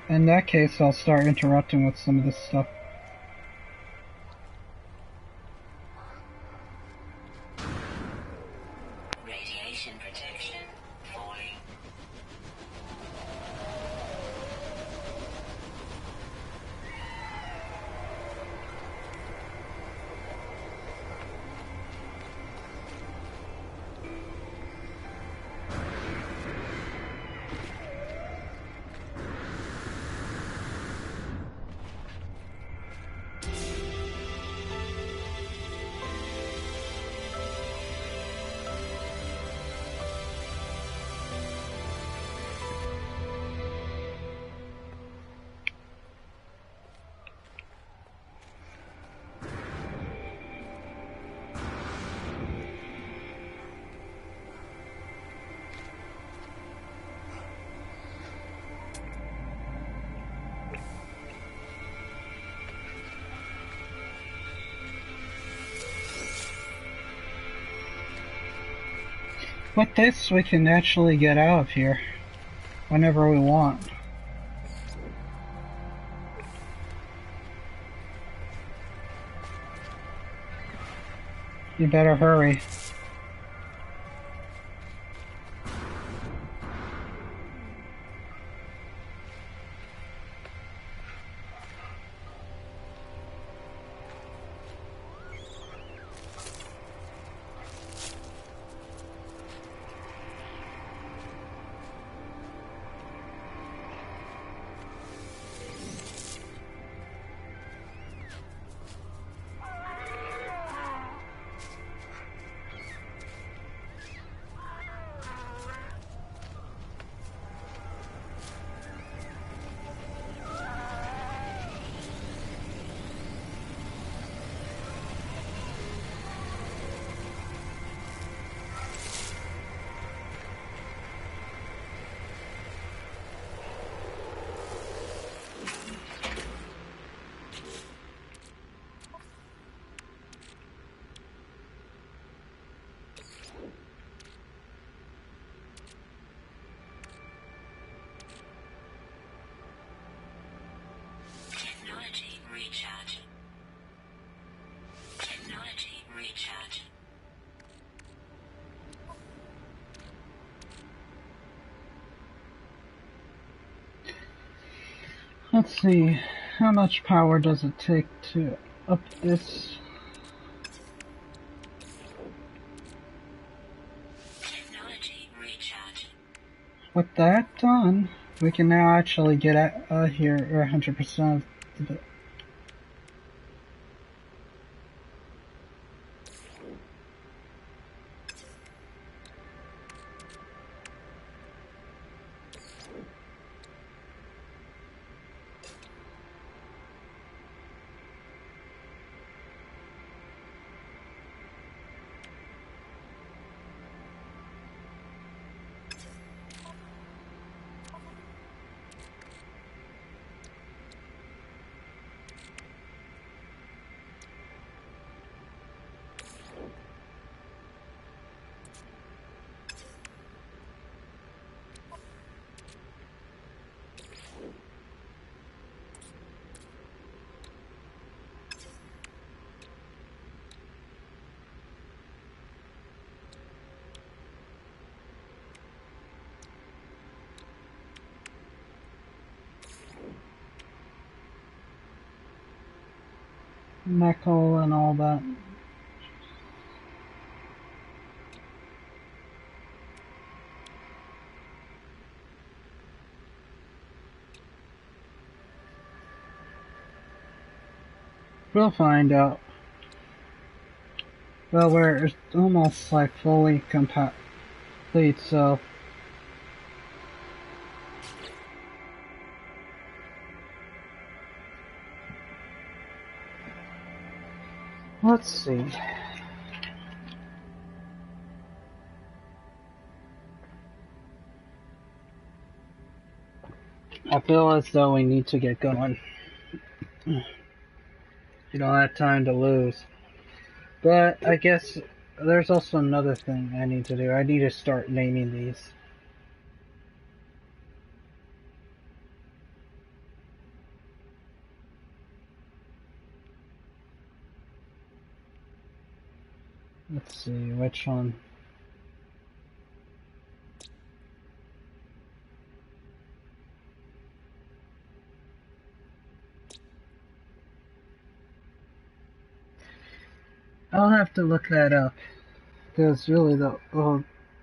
Speaker 1: In that case, I'll start interrupting with some of this stuff.
Speaker 2: Radiation protection falling.
Speaker 1: With this, we can actually get out of here whenever we want. You better hurry. Let's see, how much power does it take to up this?
Speaker 2: Technology recharge.
Speaker 1: With that done, we can now actually get out here 100% of the... nickel and all that. We'll find out. Well, we're almost like fully complete, so... Let's see. I feel as though we need to get going. You don't have time to lose. But I guess there's also another thing I need to do. I need to start naming these. Let's see, which one? I'll have to look that up. Because really,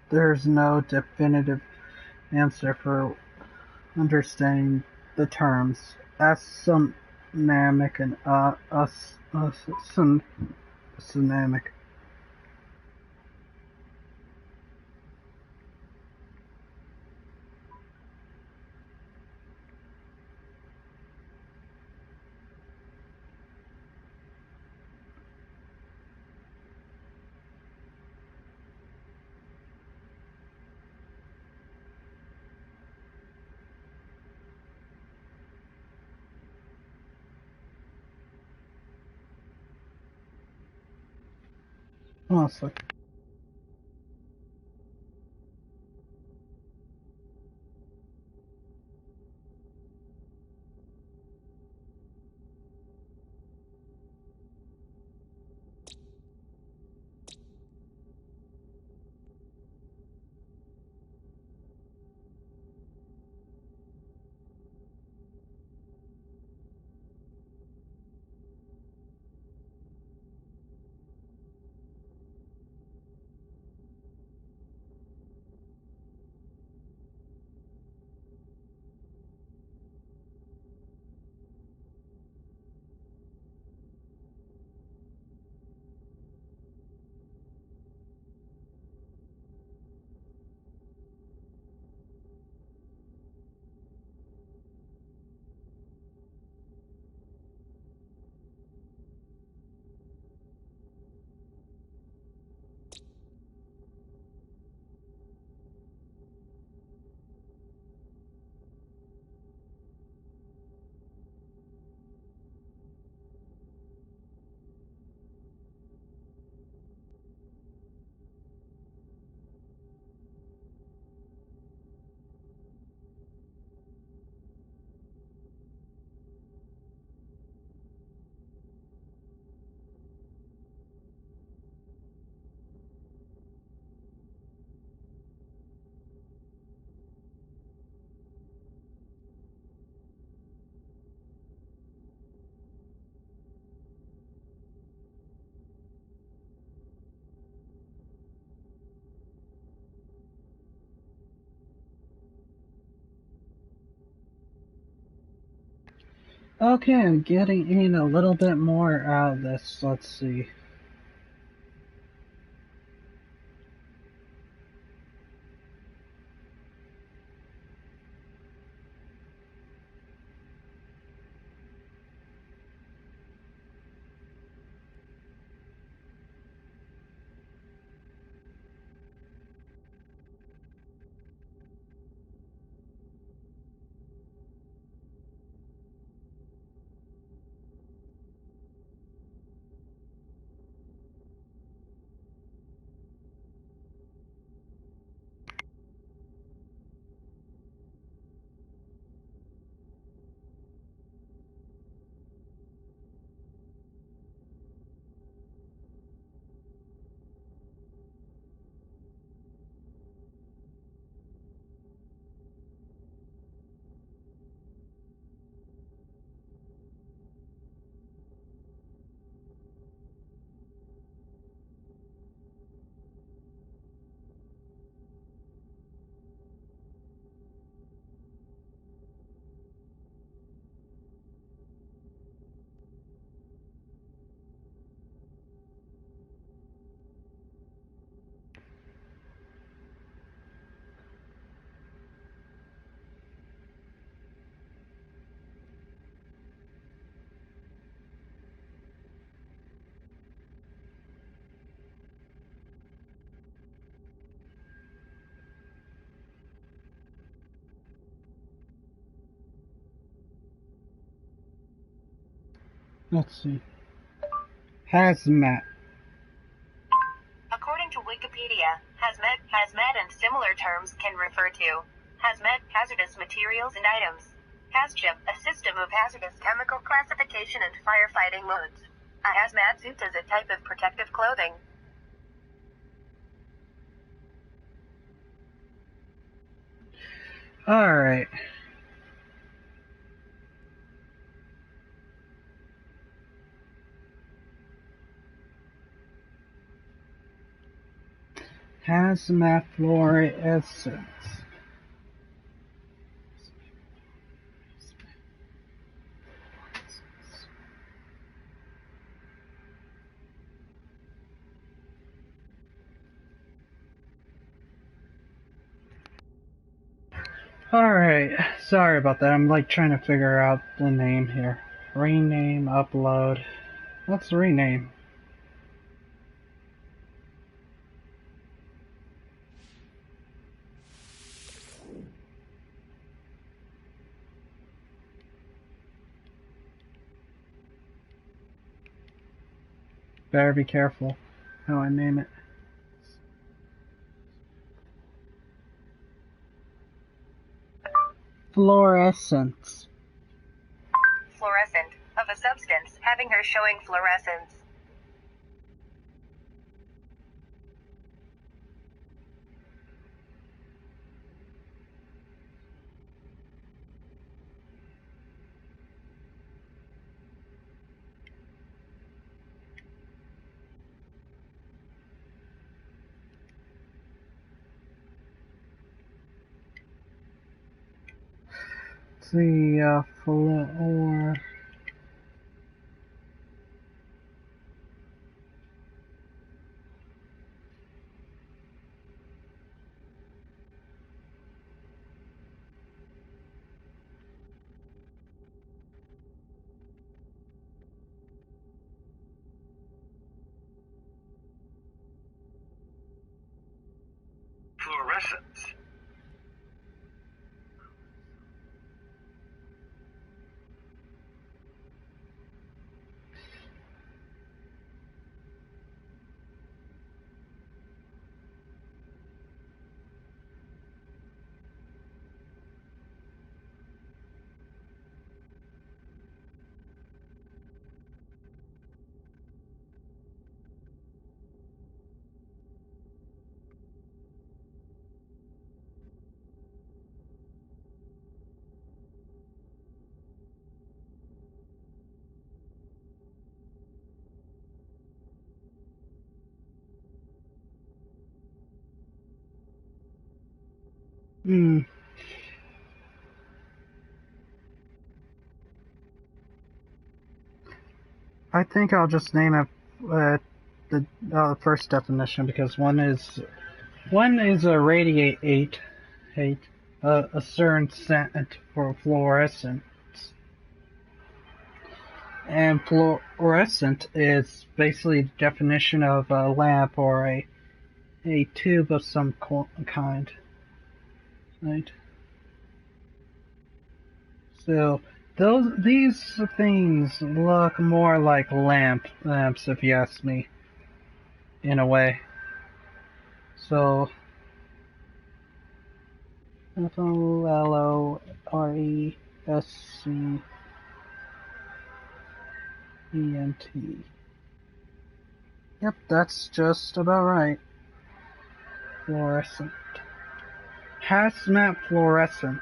Speaker 1: there's no definitive answer for understanding the terms asynamic and synamic. Honestly. Okay, I'm getting in a little bit more out of this. Let's see. Let's see. Hazmat.
Speaker 2: According to Wikipedia, hazmat and similar terms can refer to hazmat, hazardous materials and items. HazCHIM, a system of hazardous chemical classification and firefighting modes. A hazmat suit is a type of protective clothing.
Speaker 1: Alright. Hazmat fluorescence. Alright, sorry about that. I'm like trying to figure out the name here. Rename, upload. Let's rename. Better be careful how I name it. Fluorescence.
Speaker 2: Fluorescent, of a substance having or showing fluorescence.
Speaker 1: Let's see,
Speaker 3: Fluorescence.
Speaker 1: hmm. I think I'll just name it the first definition because one is a radiate a certain scent for fluorescent, and fluorescent is basically the definition of a lamp or a tube of some kind, right? So these things look more like lamps if you ask me, in a way. So fluorescent. Yep, that's just about right. Fluorescent. Hazmat fluorescent.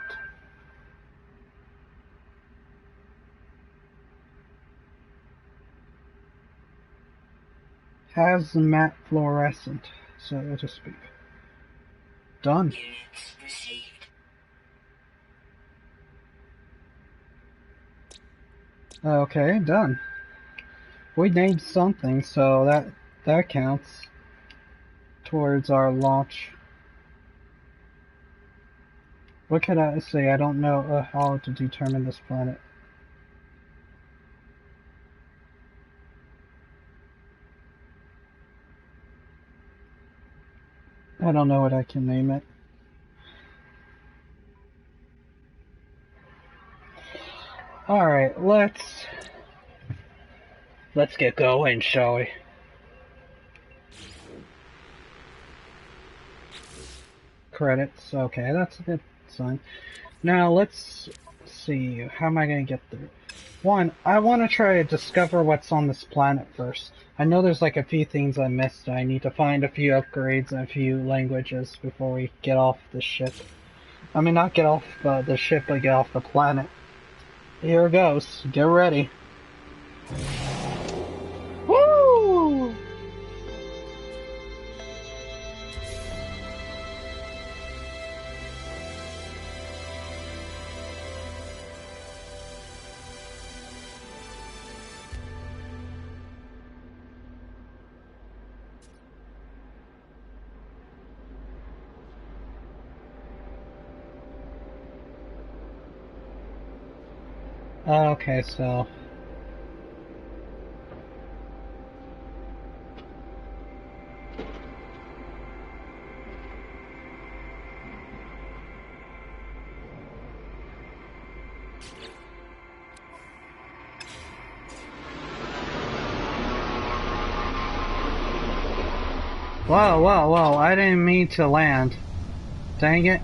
Speaker 1: Hazmat fluorescent, so to speak. Done. Okay, done. We named something, so that counts towards our launch. What could I say? I don't know how to determine this planet. I don't know what I can name it. Alright, let's get going, shall we? Credits, okay, that's a good sign. Now let's see, how am I going to get through? One, I want to try to discover what's on this planet first. I know there's like a few things I missed. I need to find a few upgrades and a few languages before we get off the ship. I mean, not get off the ship, but get off the planet. Here it goes. Get ready. Woo! Okay, so... Whoa, I didn't mean to land. Dang it.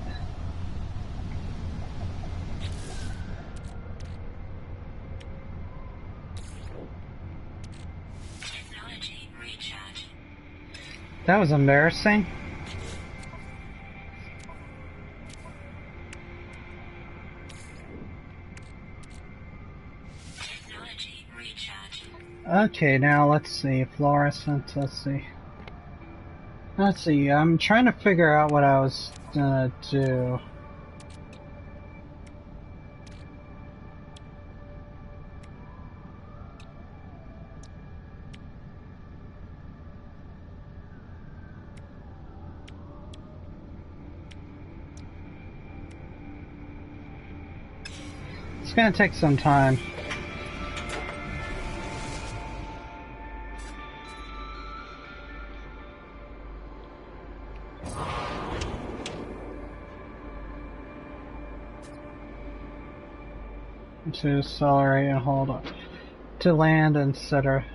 Speaker 1: That was embarrassing. Okay, now let's see. Fluorescent, let's see. I'm trying to figure out what I was gonna do. It's gonna take some time. To accelerate and hold on. To land, etc.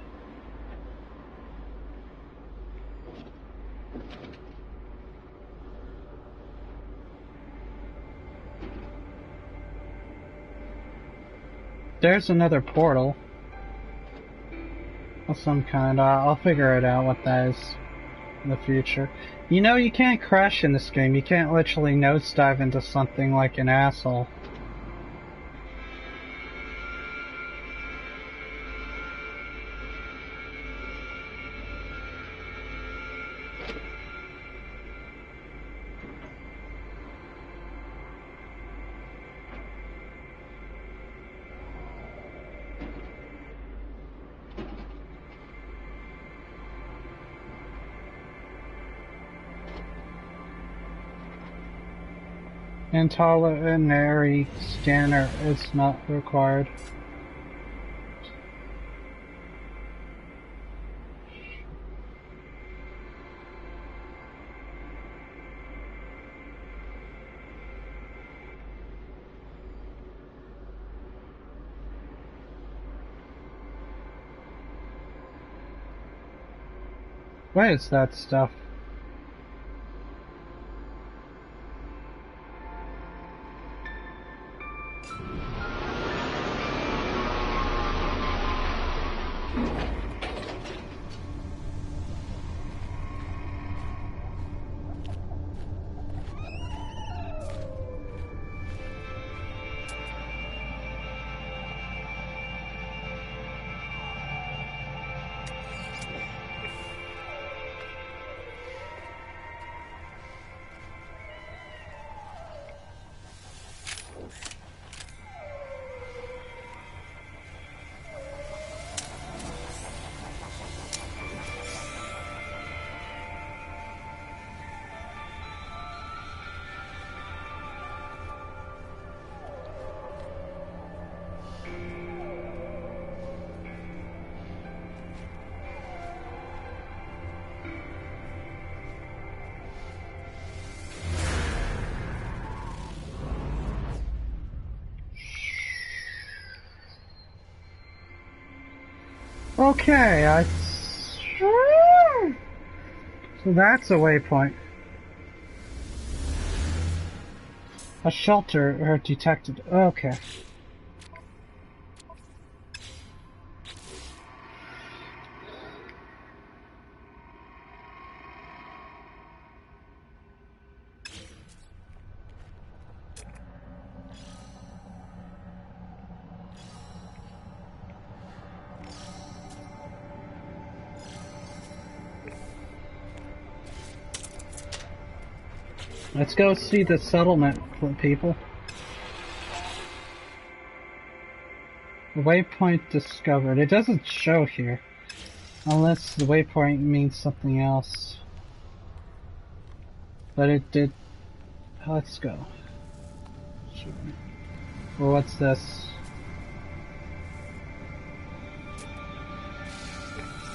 Speaker 1: There's another portal of some kind. I'll figure it out what that is in the future. You know, you can't crash in this game. You can't literally nosedive into something like an asshole. Intolerary scanner is not required. What is that stuff? Okay, so that's a waypoint. A shelter detected. Okay. Let's go see the settlement, people. Waypoint discovered. It doesn't show here. Unless the waypoint means something else. But it did. Let's go. Sure. Well, what's this?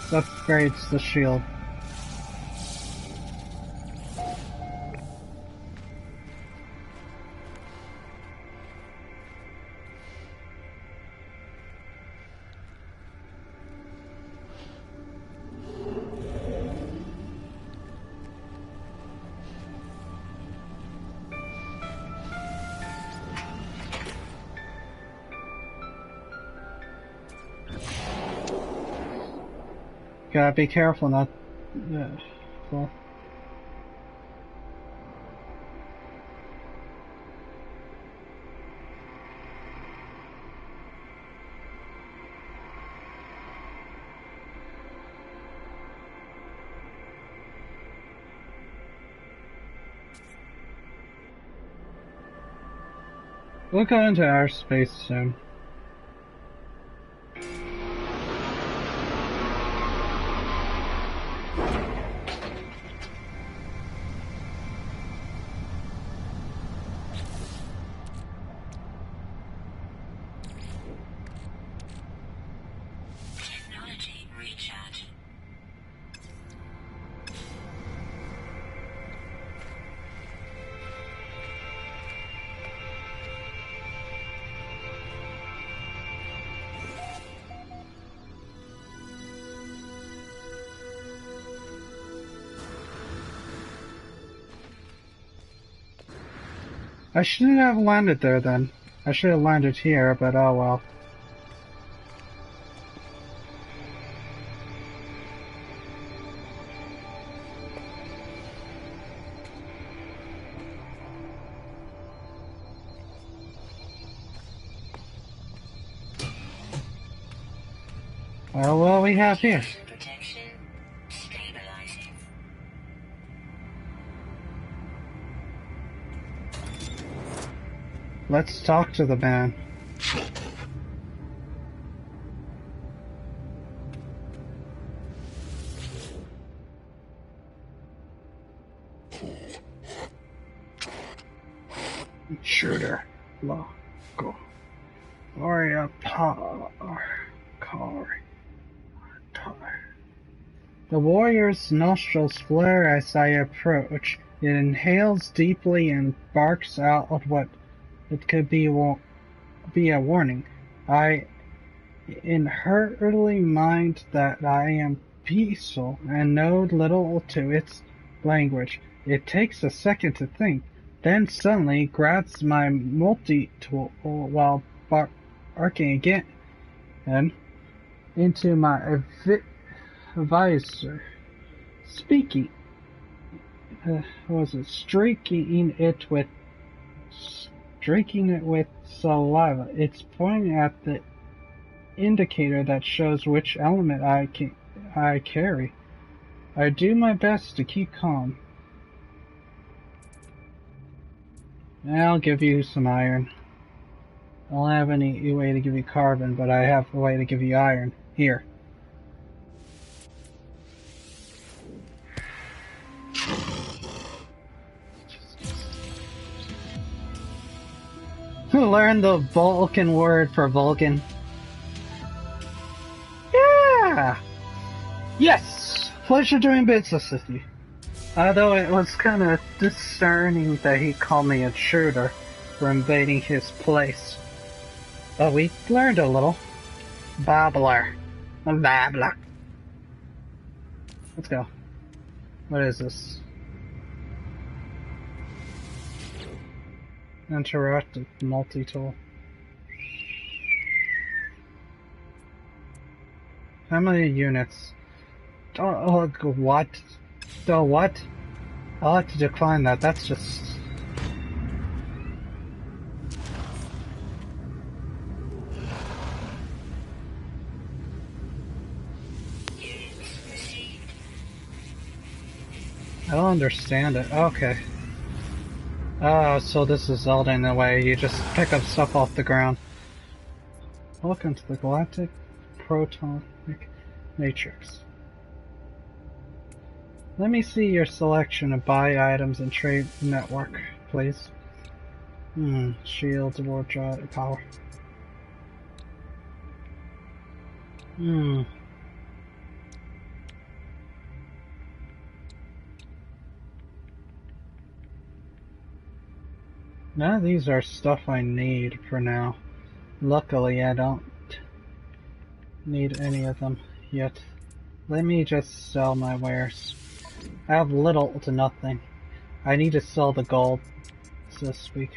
Speaker 1: Upgrades the shield. Gotta be careful not... well. We'll go into outer space soon. I shouldn't have landed there then. I should have landed here, but oh well. Well, what do we have here? Let's talk to the man. Intruder. Local. Gloria Par. Car. The warrior's nostrils flare as I approach. It inhales deeply and barks out what it could be a warning. I inherently mind that I am peaceful and know little to its language. It takes a second to think, then suddenly grabs my multi-tool while barking again and into my visor, speaking. Streaking it with saliva. It's pointing at the indicator that shows which element I carry. I do my best to keep calm. I'll give you some iron. I don't have any way to give you carbon, but I have a way to give you iron. Here. Learn the Vulcan word for Vulcan. Yeah! Yes! Pleasure doing business with you. Although it was kind of discerning that he called me a intruder for invading his place. But we learned a little. Babbler. A babbler. Let's go. What is this? Interactive multi-tool. How many units? Oh, what? Oh, what? I'll have to decline that. That's just... I don't understand it. Okay. Oh, so this is Zelda in a way. You just pick up stuff off the ground. Welcome to the Galactic Protonic Matrix. Let me see your selection of buy items and trade network, please. Shields, warp drive, power. None of these are stuff I need for now. Luckily, I don't need any of them yet. Let me just sell my wares. I have little to nothing. I need to sell the gold, so to speak.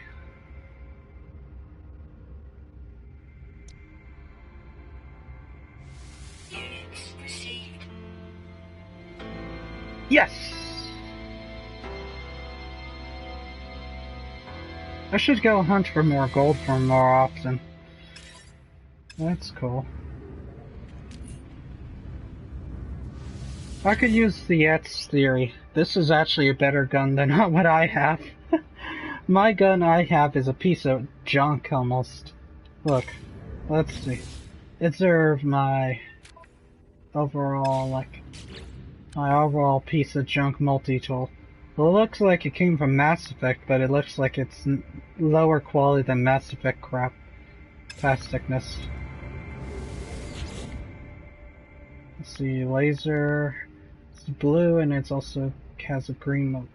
Speaker 1: Yes! I should go hunt for more gold for more often. That's cool. I could use the Yet's theory. This is actually a better gun than what I have. My gun I have is a piece of junk almost. Look, let's see. Observe my overall, piece of junk multi-tool. It looks like it came from Mass Effect, but it looks like it's lower quality than Mass Effect crap. Plasticness. Let's see, laser. It's blue and it's also has a green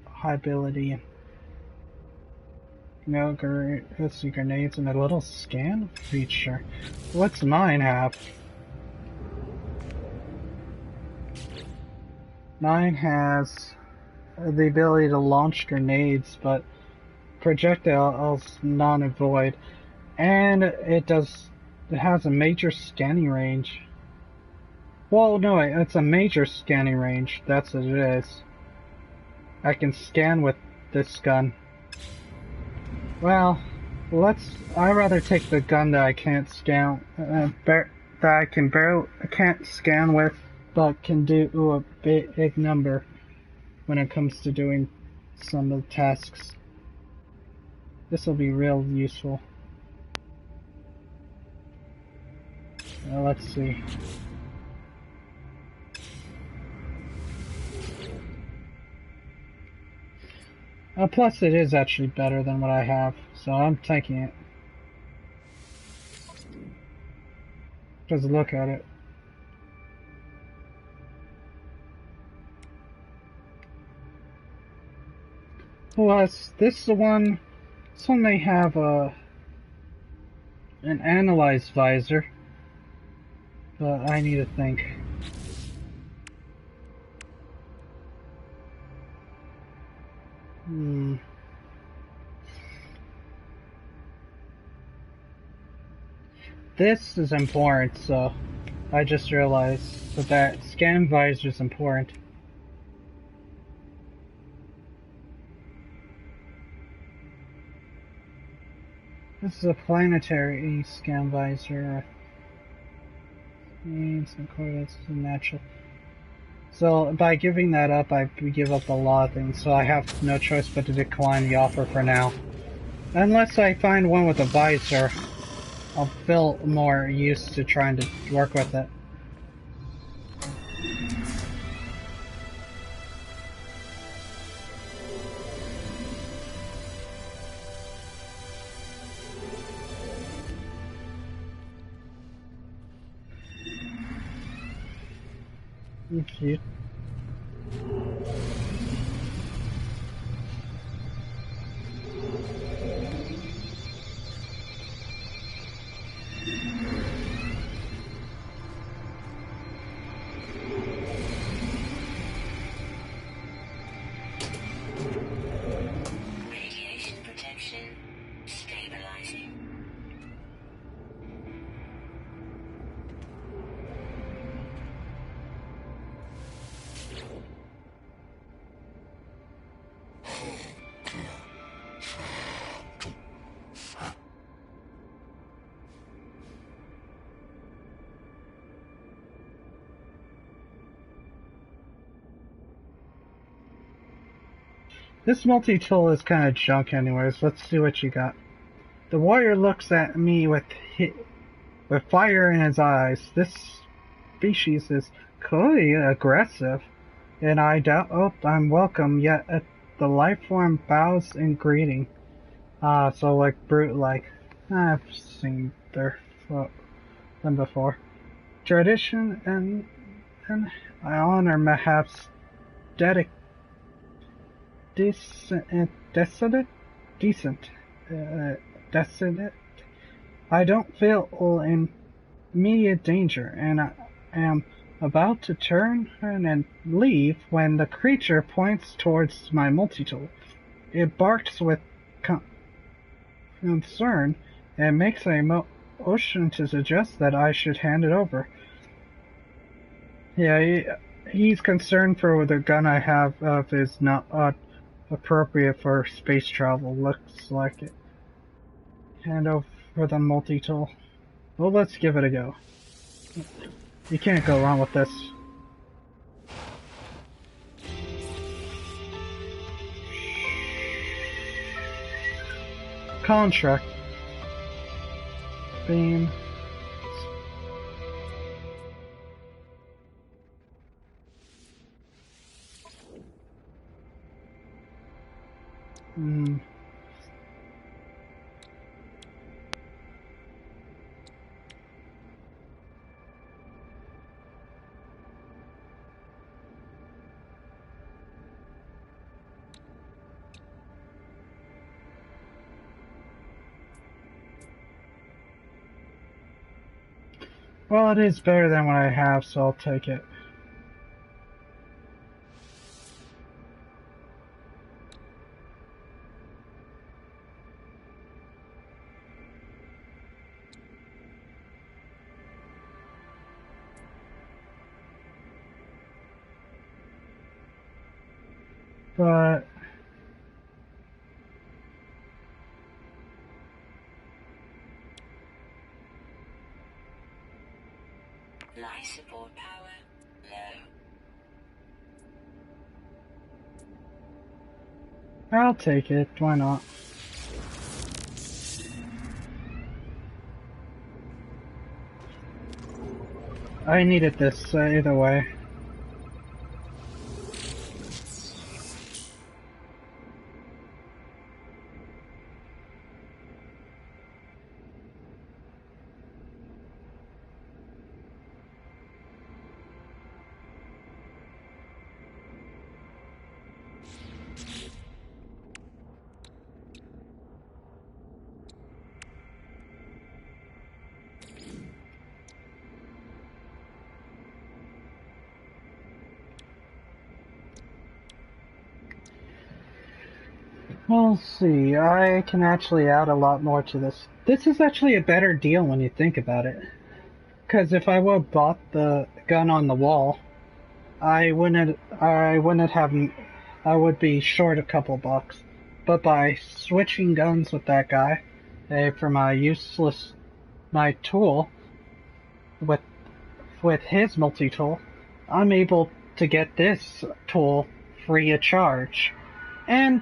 Speaker 1: high ability. No, let's see, grenades and a little scan feature. What's mine have? Mine has the ability to launch grenades, but projectiles non-avoid, and it has a major scanning range. Well, no, it's a major scanning range. That's what it is. I can scan with this gun. Well, I'd rather take the gun that I can't scan, that I can't scan with, but can do a big number when it comes to doing some of the tasks. This will be real useful. Let's see. Plus, it is actually better than what I have, so I'm taking it. Just look at it. Plus, this one may have an analyze visor, but I need to think. This is important, so I just realized that scan visor is important. This is a planetary scan visor. Some coordinates is natural. So by giving that up, I give up a lot of things. So I have no choice but to decline the offer for now. Unless I find one with a visor, I'll feel more used to trying to work with it. Thank you.
Speaker 4: Radiation protection stabilizing.
Speaker 1: This multi-tool is kind of junk anyways. Let's see what you got. The warrior looks at me with fire in his eyes. This species is clearly aggressive, and I doubt I'm welcome, yet the life form bows in greeting. So like brute-like. I've seen them before. Tradition and I honor perhaps dedic decent, decent, decent. I don't feel in immediate danger, and I am about to turn and leave when the creature points towards my multi-tool. It barks with concern and makes a motion to suggest that I should hand it over. Yeah, he's concerned for the gun I have is not appropriate for space travel. Looks like it. Hand over the multi-tool. Well, let's give it a go. You can't go wrong with this. Contract. Beam. Well, it is better than what I have, so I'll take it. But
Speaker 4: Life support power low.
Speaker 1: I'll take it. Why not? I needed this either way. We'll see. I can actually add a lot more to this. This is actually a better deal when you think about it. Because if I would have bought the gun on the wall, I would be short a couple bucks. But by switching guns with that guy, for my tool, with his multi-tool, I'm able to get this tool free of charge. And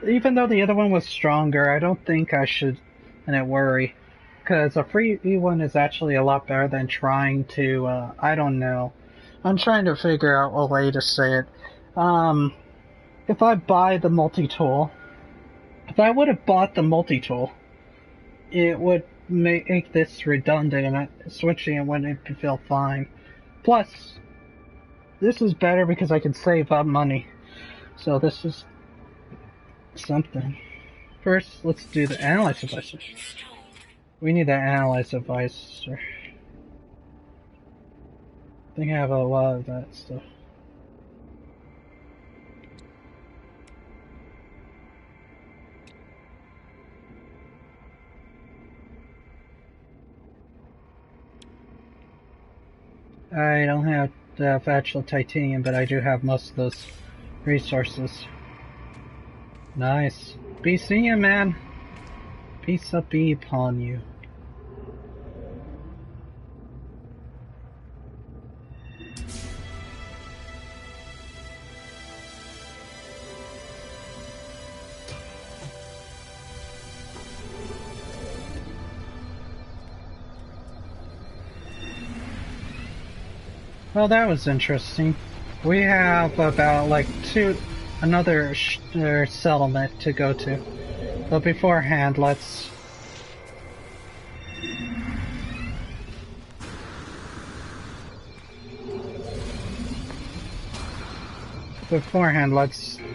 Speaker 1: even though the other one was stronger, I don't think I should worry. Because a free one is actually a lot better than trying to, I don't know. I'm trying to figure out a way to say it. If I buy the multi-tool, if I would have bought the multi-tool, it would make this redundant and switching it wouldn't feel fine. Plus, this is better because I can save up money. So this is something. First, let's do the analyze device. We need to analyze device. I think I have a lot of that stuff. I don't have the actual titanium, but I do have most of those resources. Nice. Be seeing you, man. Peace be upon you. Well, that was interesting. We have about like another settlement to go to. But beforehand, let's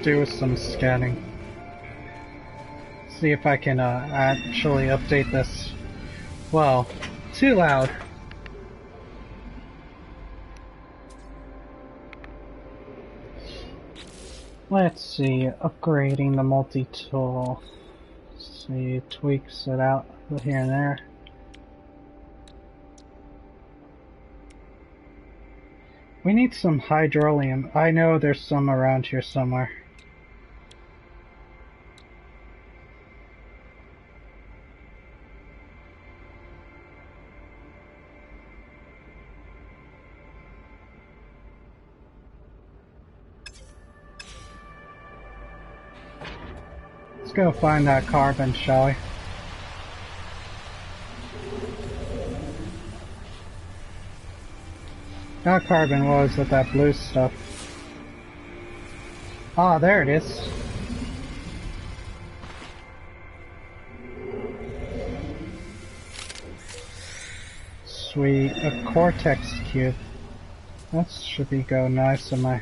Speaker 1: do some scanning. See if I can actually update this. Well, too loud. Let's see, upgrading the multi-tool. See, it tweaks it out here and there. We need some hydrolium. I know there's some around here somewhere. Let's go find that carbon, shall we? Not carbon, what was it, that blue stuff? Ah, there it is. Sweet, a cortex cube. That should be go nice in my...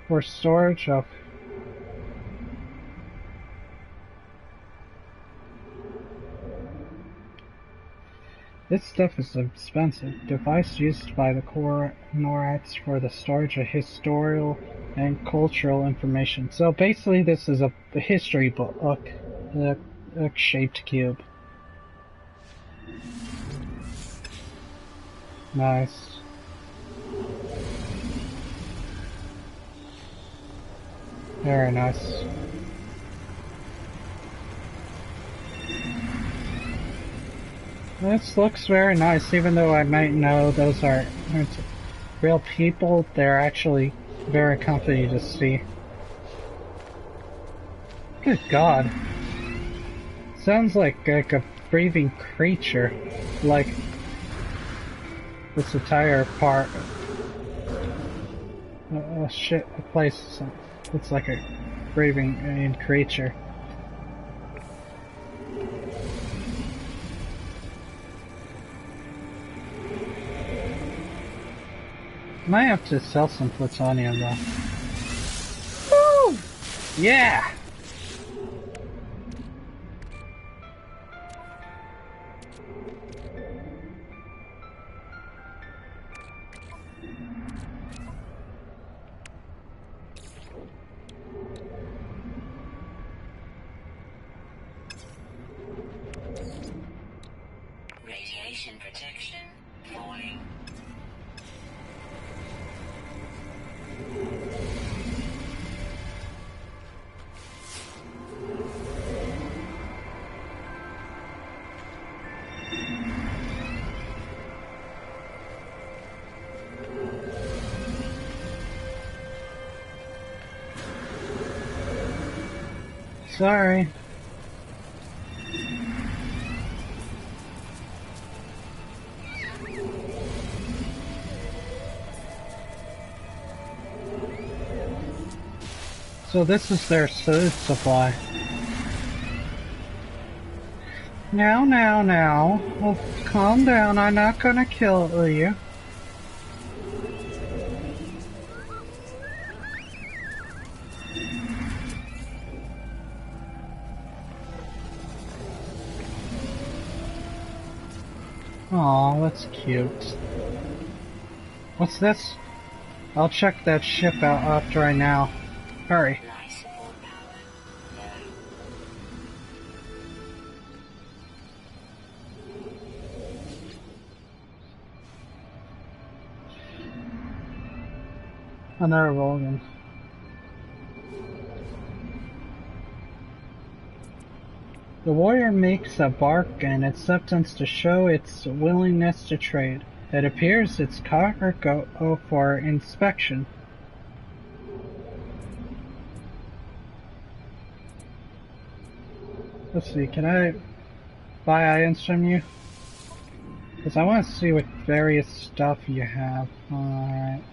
Speaker 1: For storage of... This stuff is expensive. Device used by the core NORADs for the storage of historical and cultural information. So basically this is a history book, a shaped cube. Nice. Very nice. This looks very nice, even though I might know those aren't real people. They're actually very comfy to see. Good God. Sounds like a breathing creature. Like this entire part. Oh shit, the place looks like a breathing creature. Might have to sell some plutonium though. Woo! Yeah!
Speaker 4: Radiation protection falling.
Speaker 1: Sorry. So this is their food supply. Now. Well, calm down. I'm not gonna kill you. Aw, that's cute. What's this? I'll check that ship out after right now. Hurry.
Speaker 4: Life support power low.
Speaker 1: Another Rogan. The warrior makes a bargain acceptance to show its willingness to trade. It appears its cargo for inspection. Let's see, can I buy items from you? Because I want to see what various stuff you have. Alright.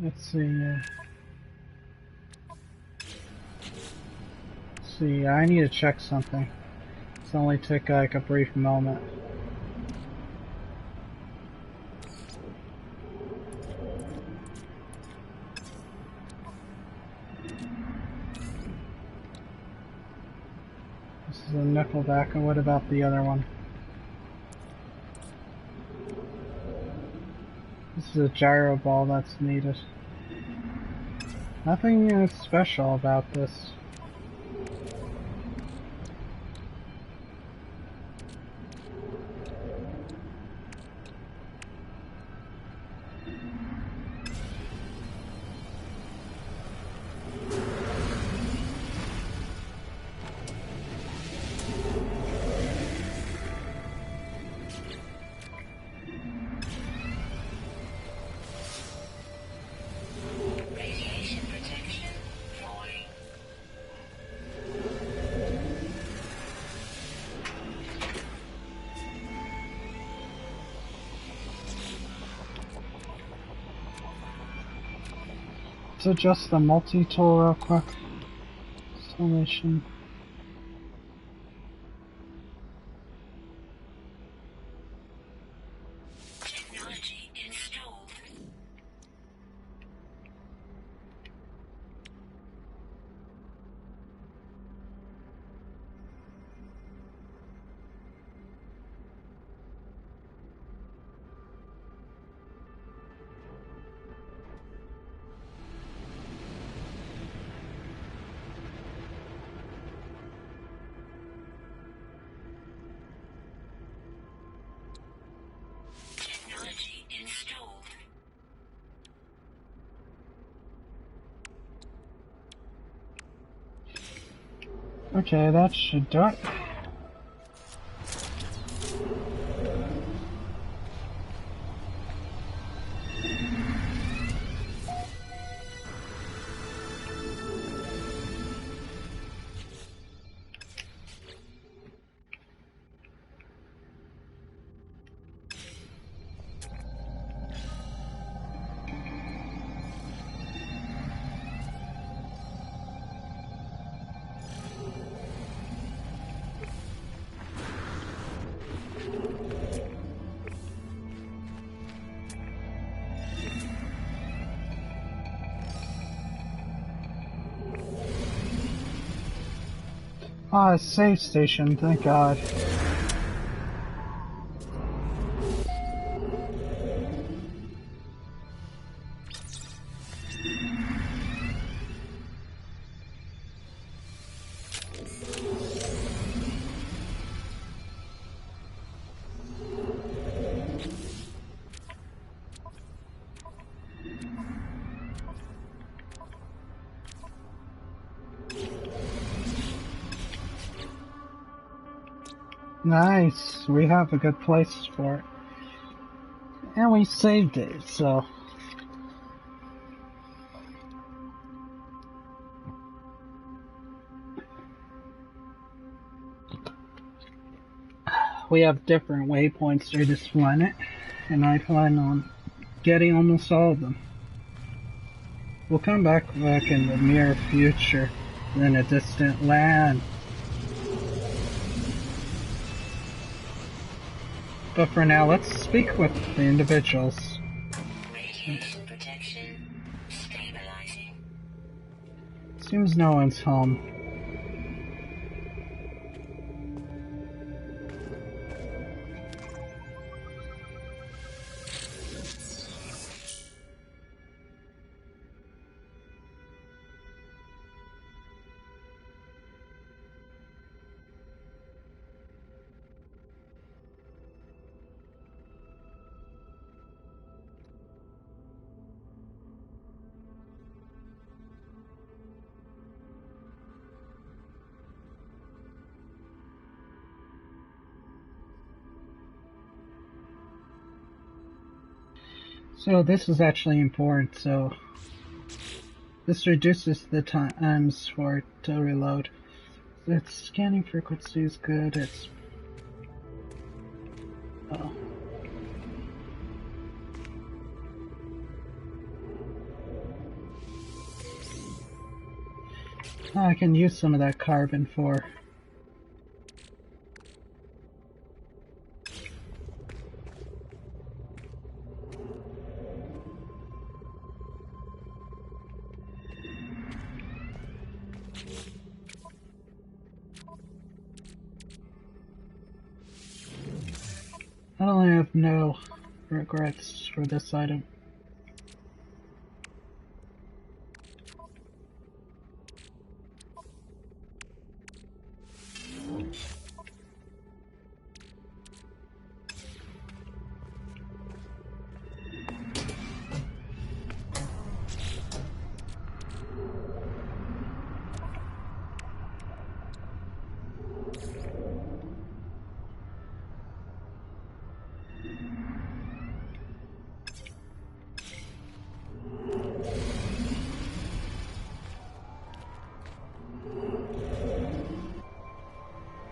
Speaker 1: Let's see. See, I need to check something. It's only took like a brief moment. This is a nickelback, and what about the other one? This is a gyro ball that's needed. Nothing special about this.
Speaker 4: Radiation protection falling.
Speaker 1: Let's adjust the multi-tool real quick. Summation.
Speaker 4: Technology installed. Technology installed.
Speaker 1: Okay, that should do it. Ah, a safe station, thank God. Nice, we have a good place for it. And we saved it, so... We have different waypoints through this planet, and I plan on getting almost all of them. We'll come back in the near future, in a distant land. But for now, let's speak with the individuals.
Speaker 4: Radiation protection stabilizing.
Speaker 1: Seems no one's home. So this is actually important, so this reduces the times for it to reload. Its scanning frequency is good, it's... Oh. I can use some of that carbon for... I don't have no regrets for this item.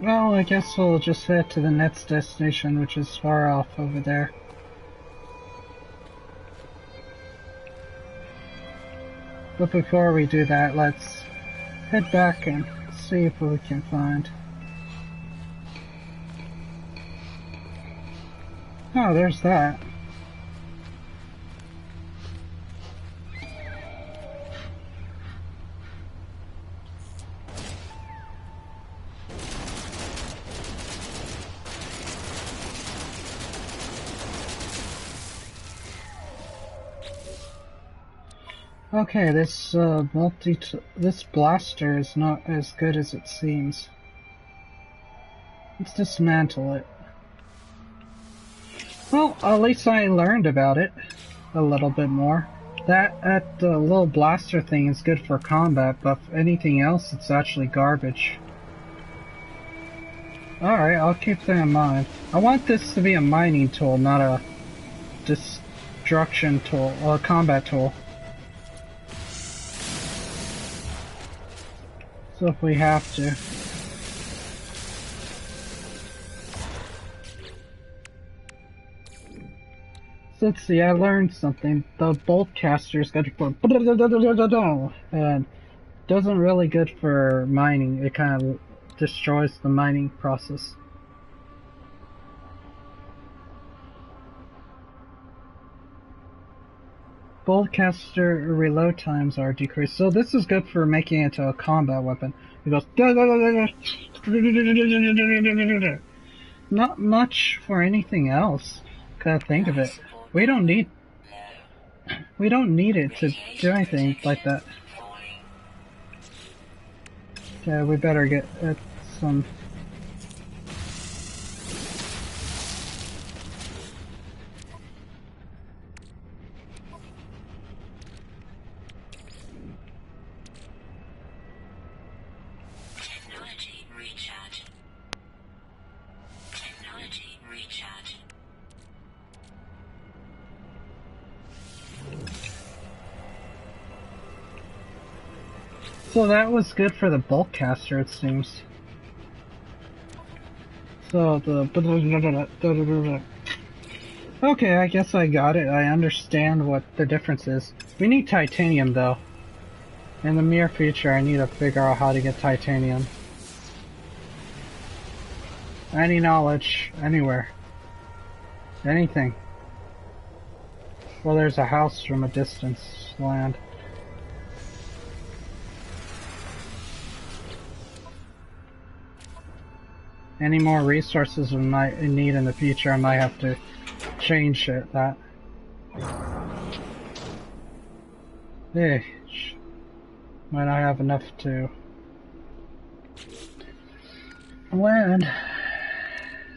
Speaker 1: Well, I guess we'll just head to the next destination, which is far off over there. But before we do that, let's head back and see if we can find... Oh, there's that. Okay, this this blaster is not as good as it seems. Let's dismantle it. Well, at least I learned about it a little bit more. That little blaster thing is good for combat, but for anything else, it's actually garbage. Alright, I'll keep that in mind. I want this to be a mining tool, not a destruction tool, or a combat tool. So if we have to. So let's see, I learned something. The bolt caster is good for and doesn't really good for mining. It kind of destroys the mining process. Boltcaster reload times are decreased. So this is good for making it into a combat weapon. It goes. Not much for anything else. Gotta think of it. We don't need it to do anything like that. Yeah, we better get some.
Speaker 4: Technology recharge. Technology recharge.
Speaker 1: So that was good for the Boltcaster, it seems. So the. Okay, I guess I got it. I understand what the difference is. We need titanium, though. In the near future, I need to figure out how to get titanium. Any knowledge, anywhere. Anything. Well, there's a house from a distance land. Any more resources we might need in the future, I might have to change that. Hey, might not have enough to land,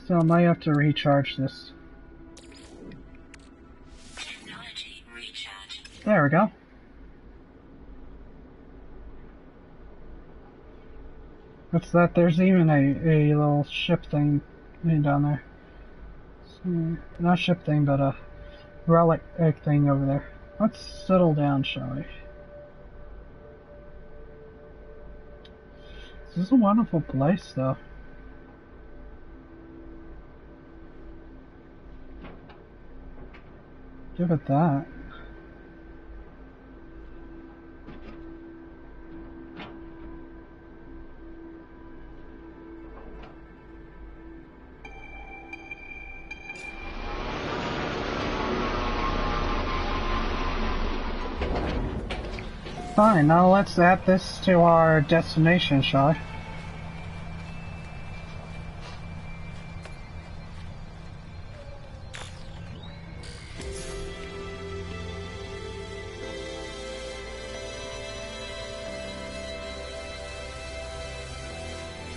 Speaker 1: so I might have to recharge this.
Speaker 4: Technology recharge.
Speaker 1: There we go. What's that? There's even a little ship thing down there. So, not ship thing, but a relic egg thing over there. Let's settle down, shall we? This is a wonderful place, though. Give it that. Fine, now let's add this to our destination, shall we?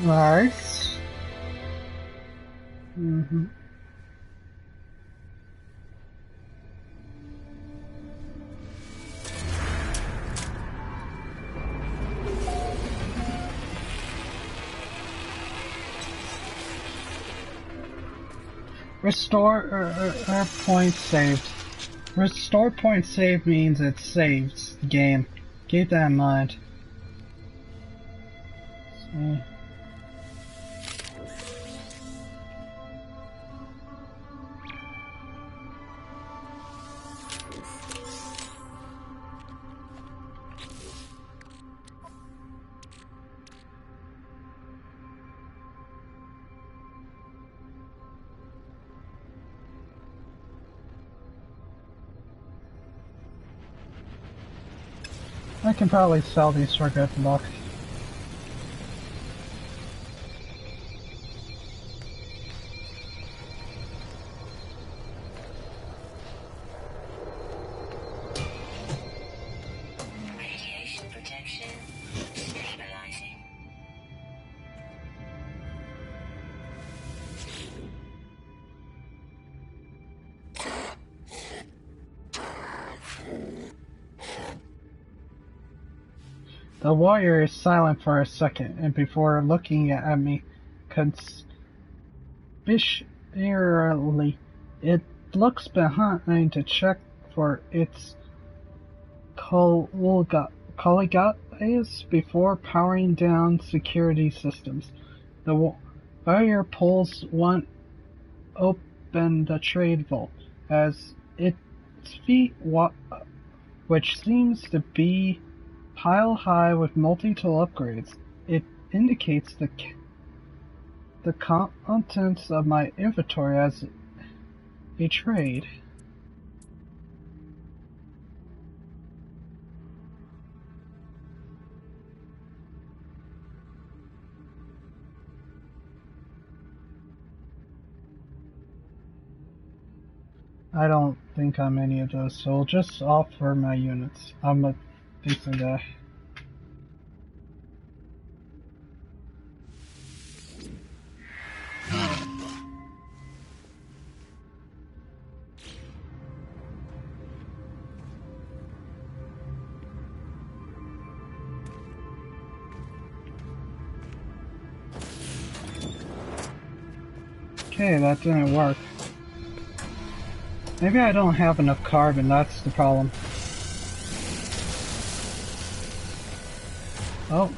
Speaker 1: Nice. Restore points saved. Restore points saved means it saves the game. Keep that in mind. So. I can probably sell these for good luck.
Speaker 4: Radiation protection stabilizing.
Speaker 1: The warrior is silent for a second, and before looking at me conspicuously, it looks behind to check for its collegates before powering down security systems. The warrior pulls one open the trade vault as its feet, which seems to be pile high with multi-tool upgrades. It indicates the contents of my inventory as a trade. I don't think I'm any of those, so I'll just offer my units. I'm a decent guy. Okay, that didn't work. Maybe I don't have enough carbon, that's the problem. Oh.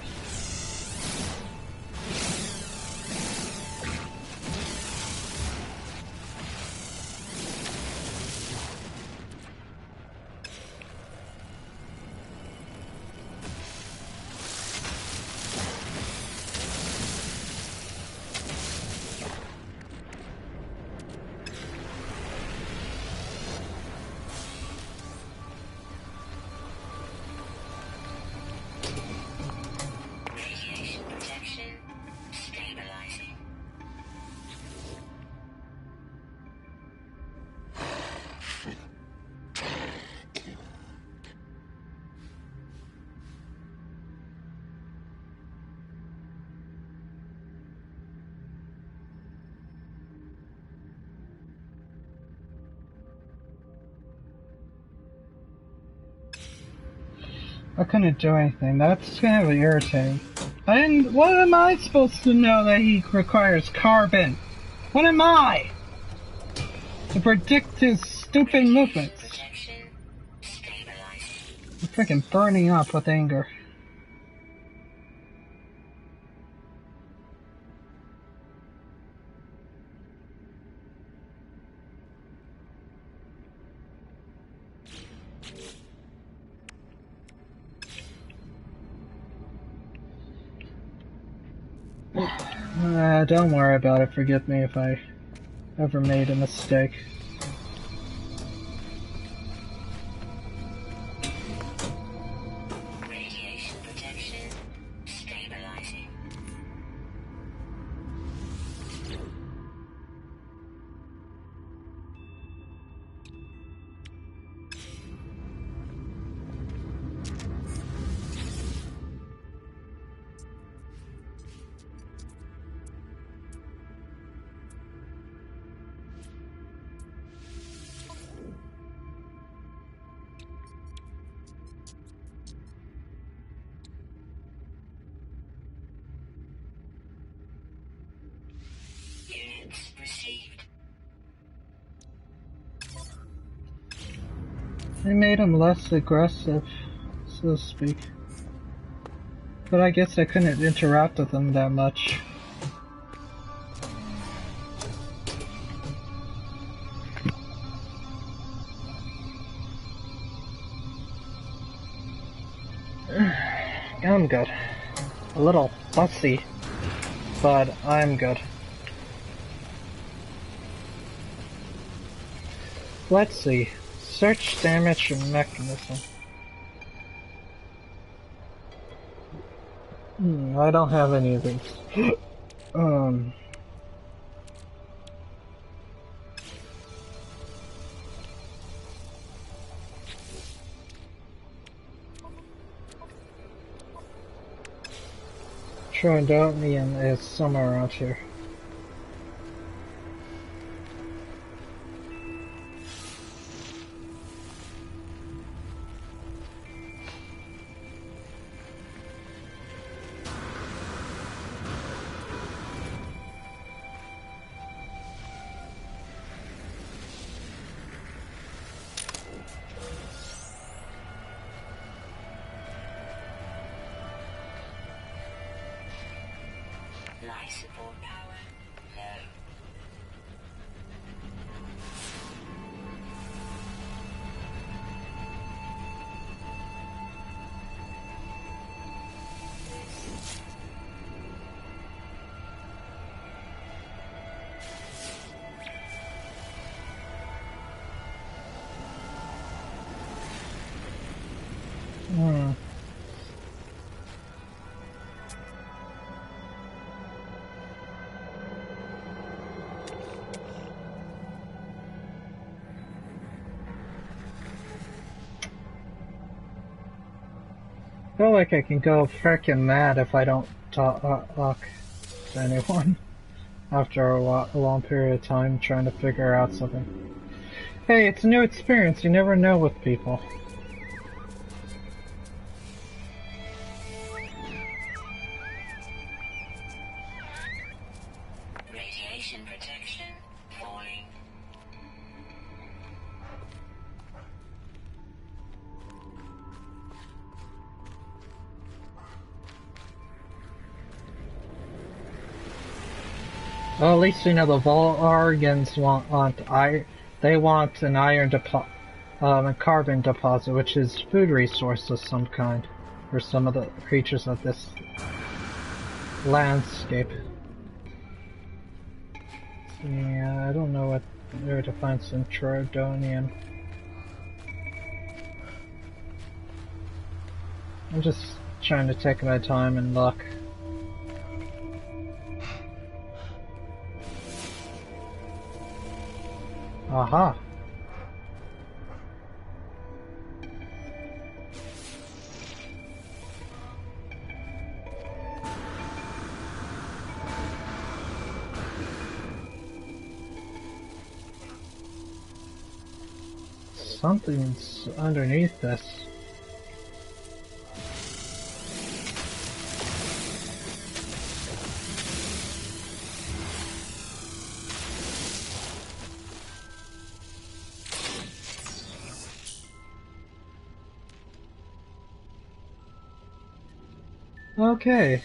Speaker 4: Radiation protection stabilizing.
Speaker 1: I couldn't do anything. That's kind of irritating. And what am I supposed to know that he requires carbon? What am I? To predict his stupid movements.
Speaker 4: Protection stabilizing.
Speaker 1: I'm freaking burning up with anger. Don't worry about it. Forgive me if I ever made a mistake.
Speaker 4: Radiation protection stabilizing. Units received.
Speaker 1: I made him less aggressive, so to speak. But I guess I couldn't interact with him that much. I'm good. A little fussy, but I'm good. Let's see. Search damage mechanism. I don't have any of these. Tridonium is somewhere around here.
Speaker 4: Life support power low.
Speaker 1: feel like I can go frickin' mad if I don't talk to anyone after a long period of time trying to figure out something. Hey, it's a new experience. You never know with people.
Speaker 4: Radiation protection falling.
Speaker 1: Well, at least you know the Volarians they want an iron a carbon deposit, which is food resource of some kind, for some of the creatures of this landscape. Yeah, I don't know where to find some Trodonium. I'm just trying to take my time and look. Aha! Something's underneath this. Okay.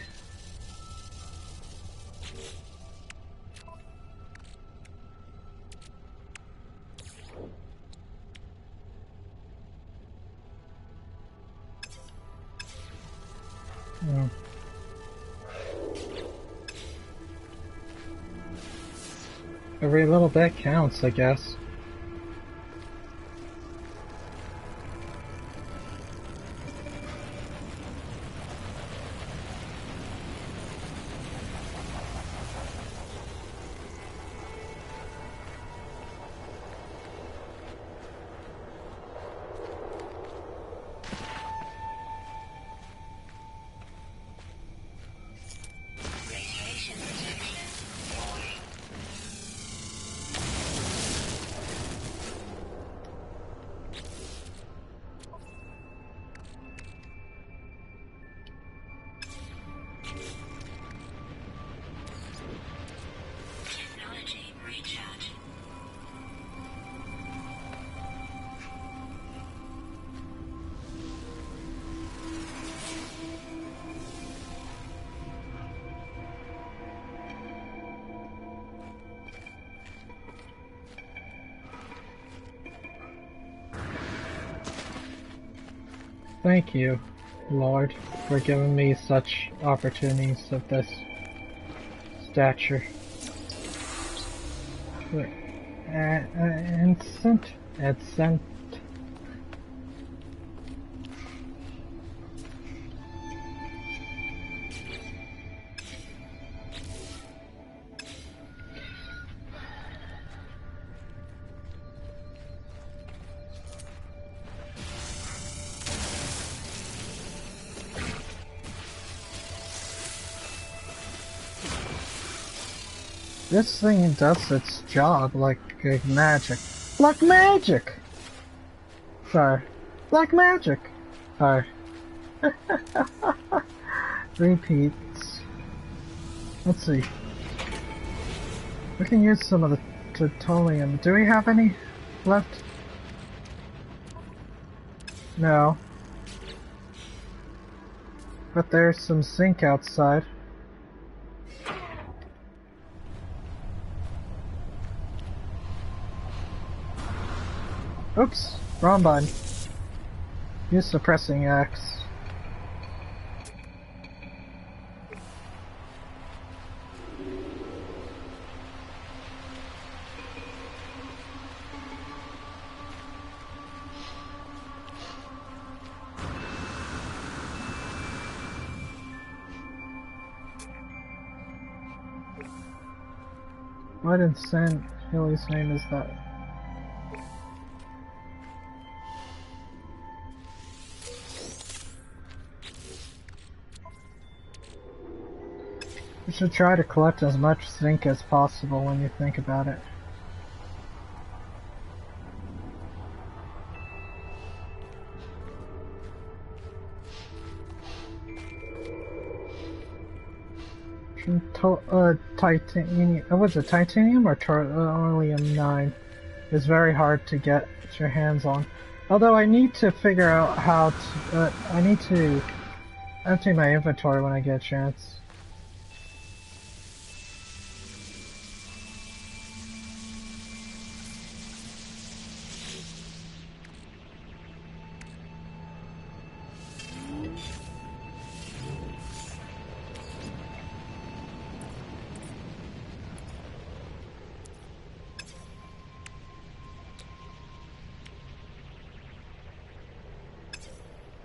Speaker 1: Hmm. Every little bit counts, I guess.
Speaker 4: Radiation protection falling. Technology recharge.
Speaker 1: Thank you, Lord, for giving me such opportunities of this stature. Instant. This thing does its job like magic. Like magic! Sorry. Like magic! Sorry. Repeats. Let's see. We can use some of the plutonium. Do we have any left? No. But there's some zinc outside. Oops, wrong button. Use suppressing X. What in San Hilly's name is that? You should try to collect as much zinc as possible when you think about it. Titanium, was it titanium or thorium 9? Is very hard to get your hands on. Although I need to figure out how to, I need to empty my inventory when I get a chance.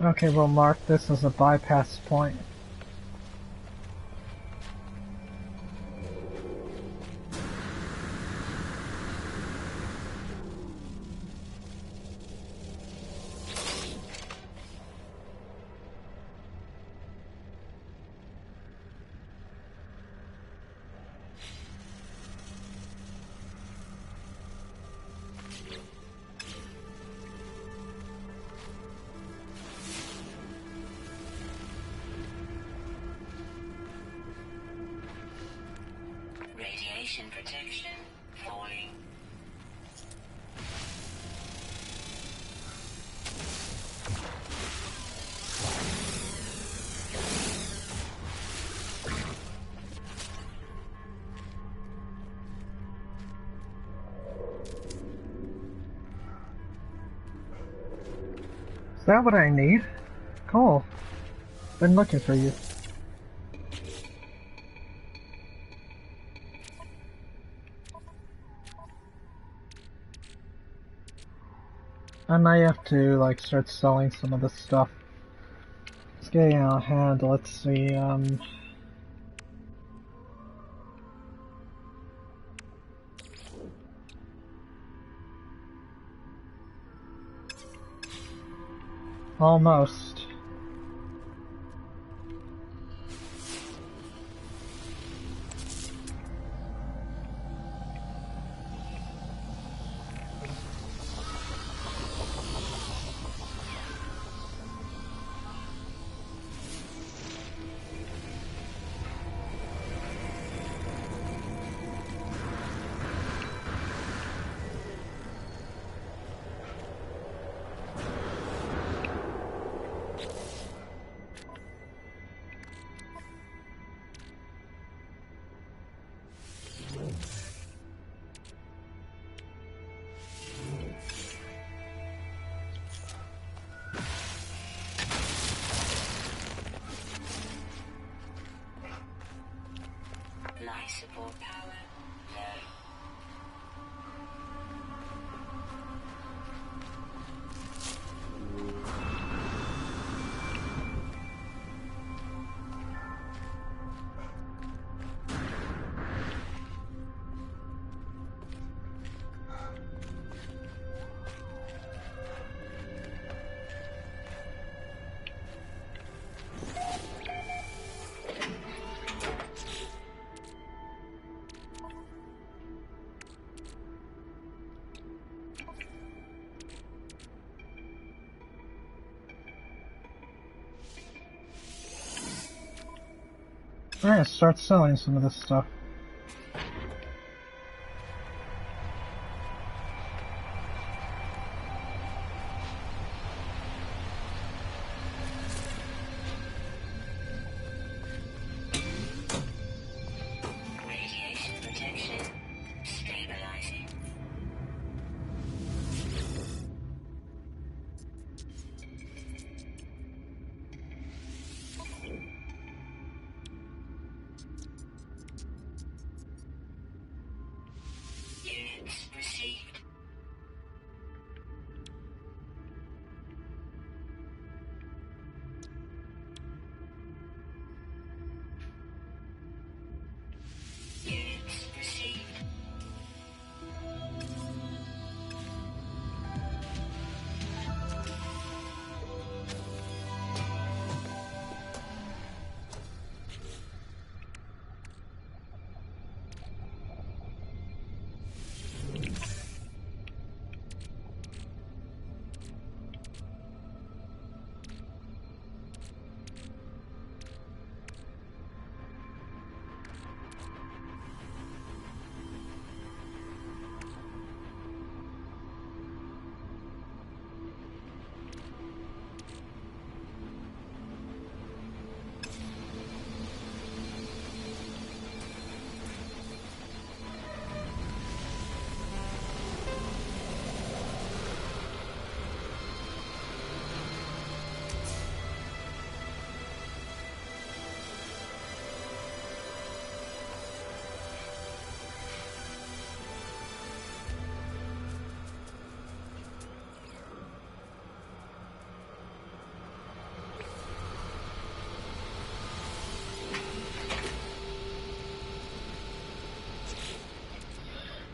Speaker 1: Okay, we'll mark this as a bypass point.
Speaker 4: Radiation protection falling.
Speaker 1: Is that what I need? Cool. Been looking for you. I might have to like start selling some of this stuff. It's getting out of hand. Let's see, almost.
Speaker 4: Life support power low.
Speaker 1: I'm gonna start selling some of this stuff.
Speaker 4: Radiation protection stabilizing.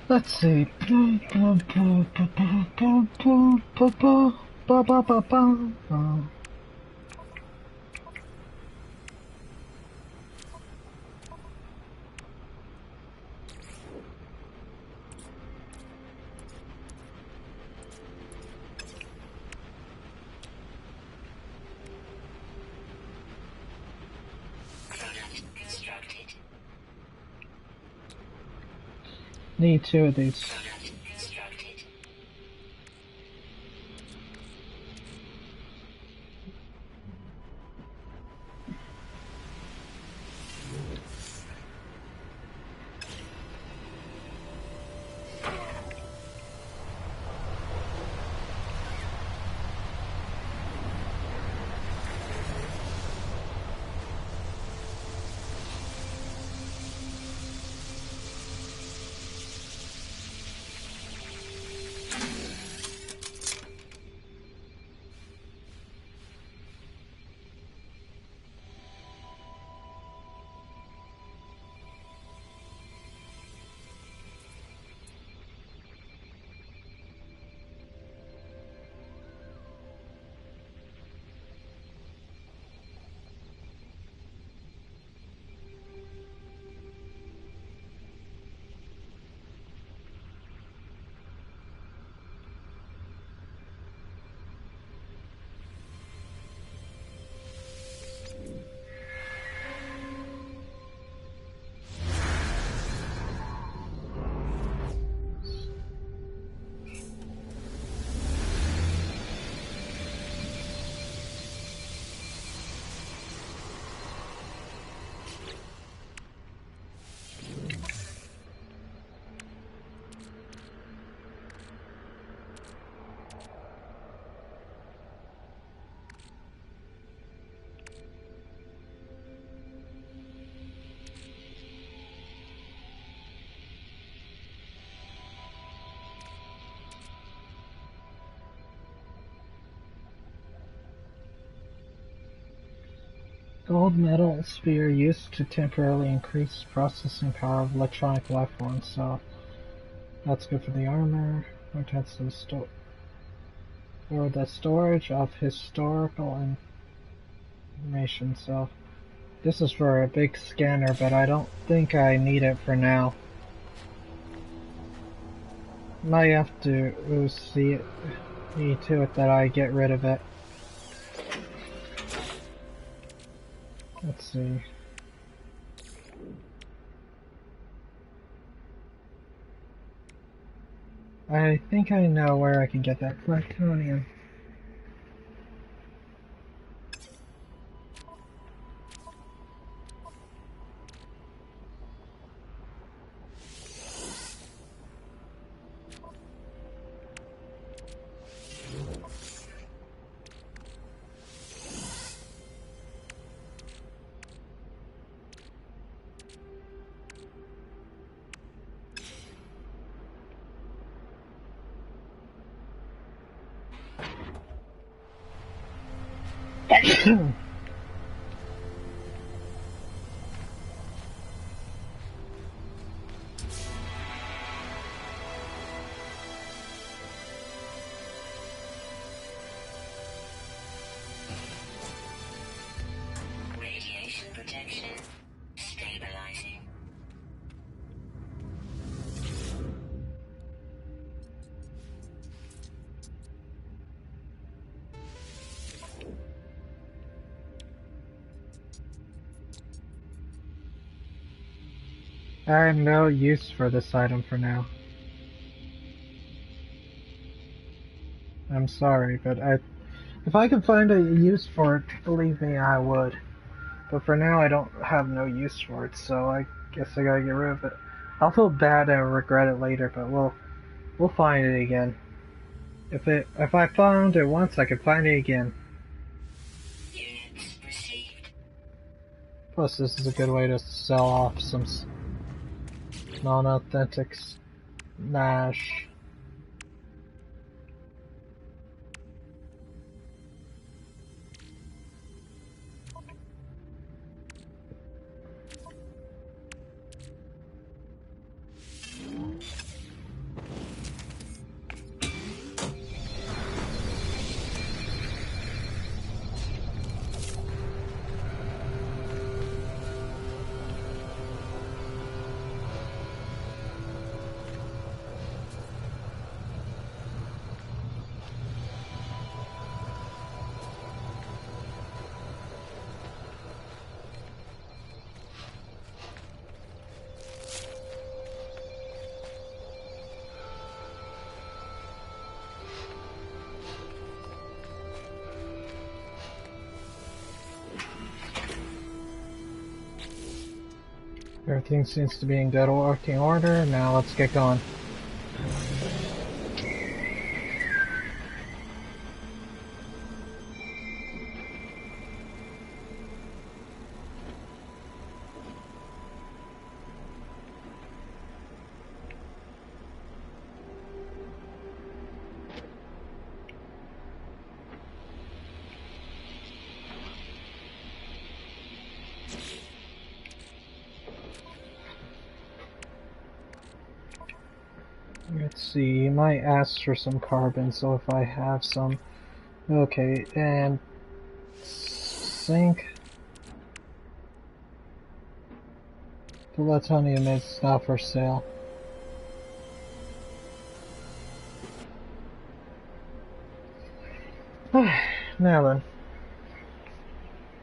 Speaker 1: Let's see.
Speaker 4: Product constructed.
Speaker 1: Need two of these.
Speaker 4: Product constructed.
Speaker 1: Gold metal sphere used to temporarily increase processing power of electronic life forms, so that's good for the armor. That's the or the storage of historical information, so this is for a big scanner, but I don't think I need it for now. Might have to see to it that I get rid of it. Let's see. I think I know where I can get that plutonium.
Speaker 4: Radiation protection. Stabilizing.
Speaker 1: I have no use for this item for now. I'm sorry, but if I could find a use for it, believe me, I would. But for now, I don't have no use for it, so I guess I gotta get rid of it. I'll feel bad and regret it later, but we'll find it again. If I found it once, I could find it again.
Speaker 4: Units received.
Speaker 1: Plus, this is a good way to sell off some non-authentic Nash. Everything seems to be in good working order. Now let's get going. Let's see, you might ask for some carbon, so if I have some... Okay, and... zinc. Plutonium is not for sale. Now then.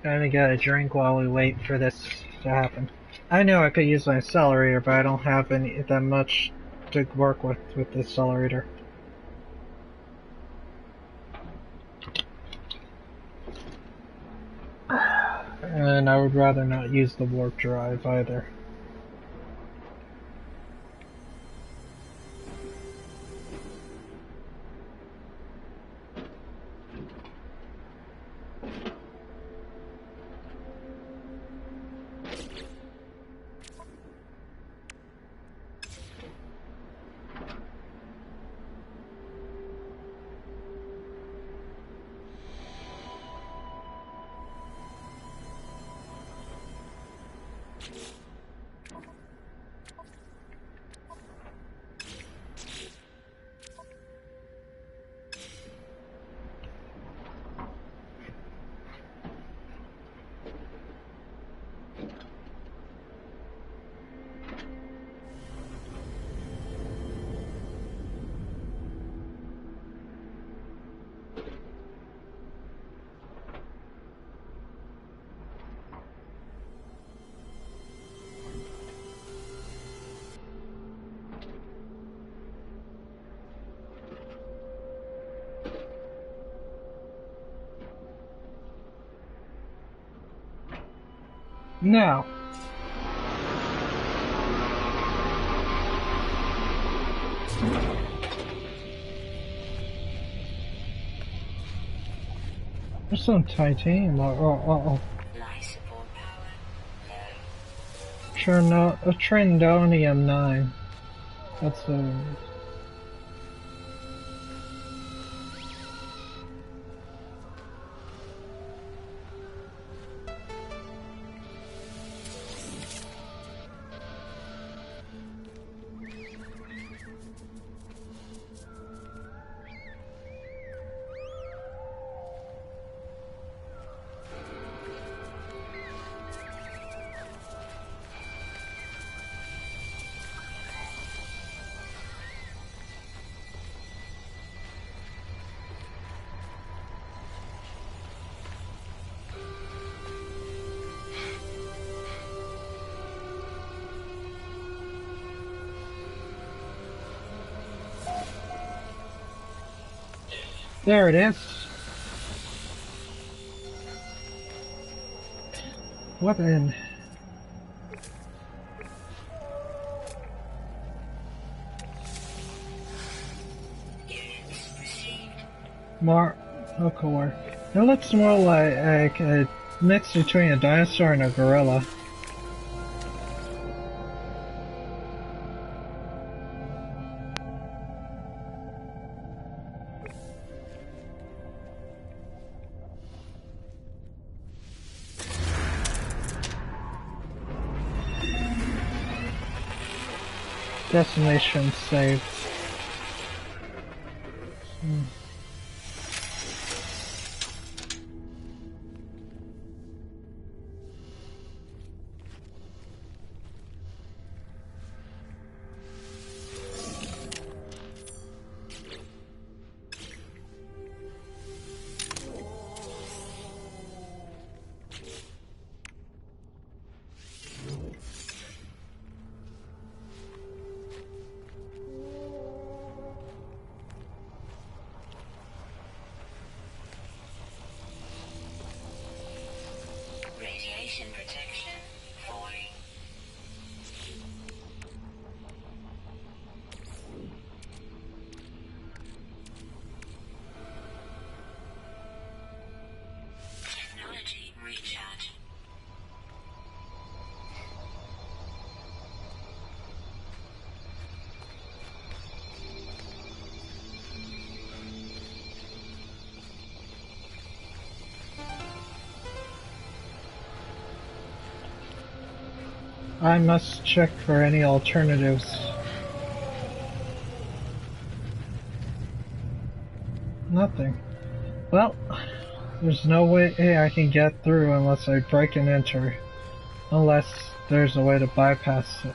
Speaker 1: Kinda gotta drink while we wait for this to happen. I know I could use my accelerator, but I don't have that much to work with the accelerator. And I would rather not use the warp drive either. Now, there's some titanium.
Speaker 4: Life support power low.
Speaker 1: Trindonium 9. That's a... There it is. Weapon.
Speaker 4: Units received.
Speaker 1: More core. It looks more like a mix between a dinosaur and a gorilla. Destination saved. I must check for any alternatives. Nothing. Well, there's no way I can get through unless I break and enter. Unless there's a way to bypass it.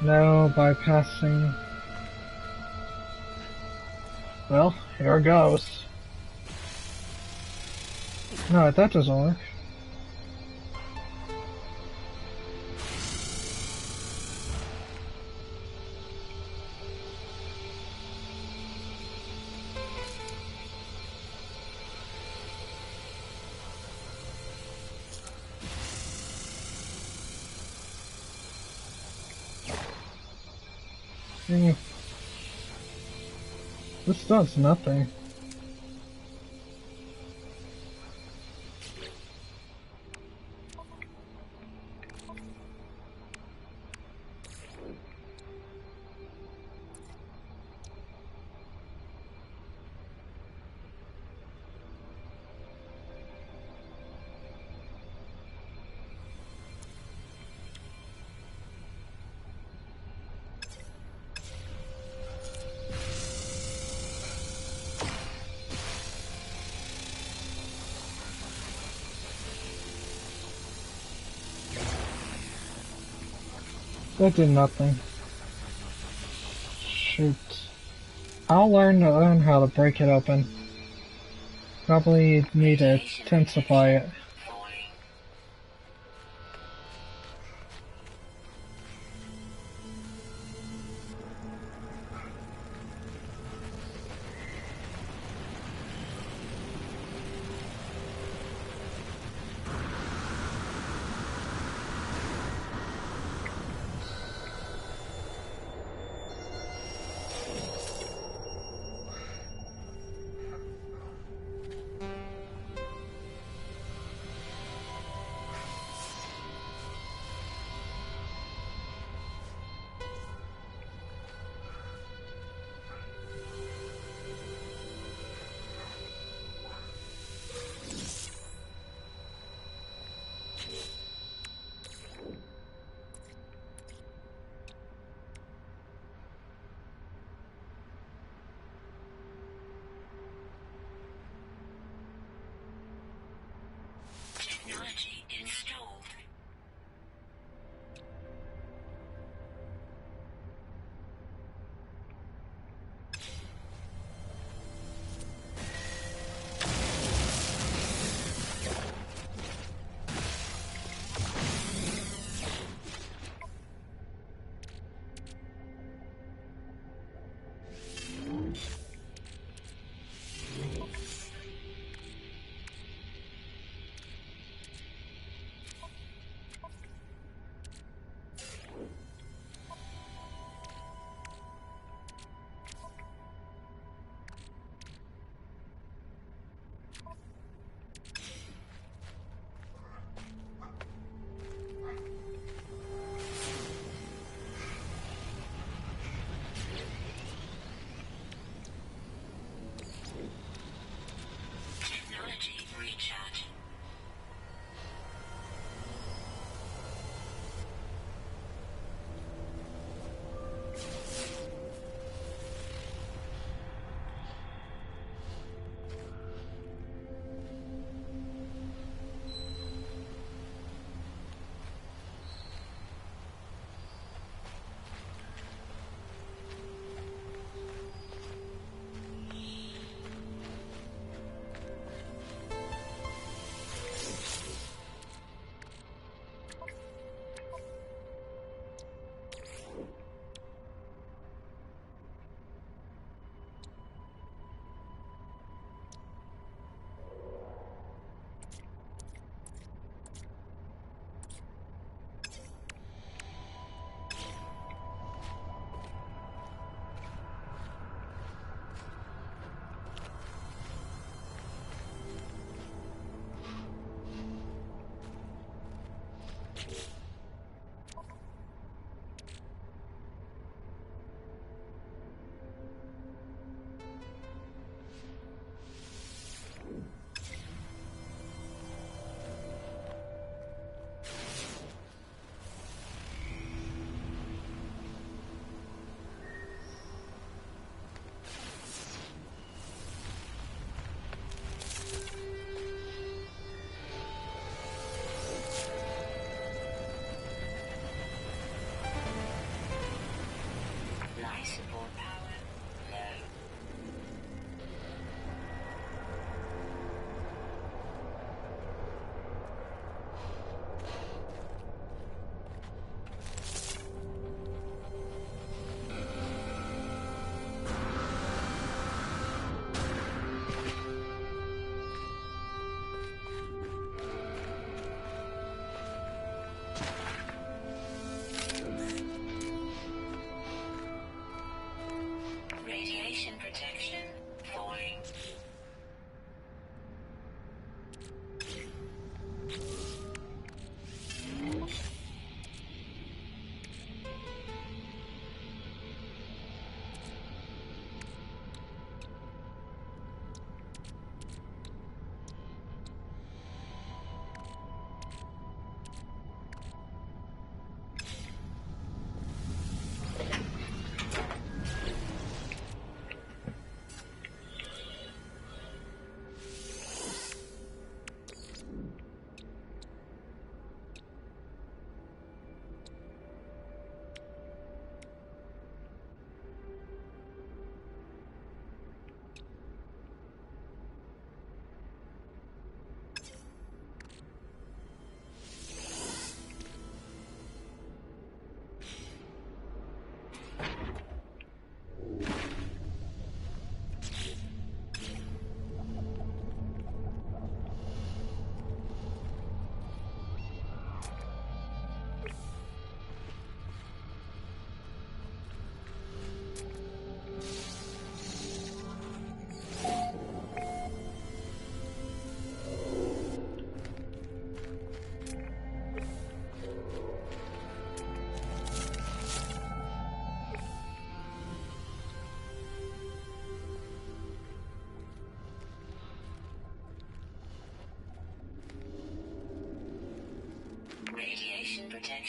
Speaker 1: No bypassing. Well, here goes. No, that doesn't work. This does nothing. That did nothing. Shoot. I'll learn how to break it open. Probably need to intensify it.
Speaker 4: Technology installed. Technology recharge.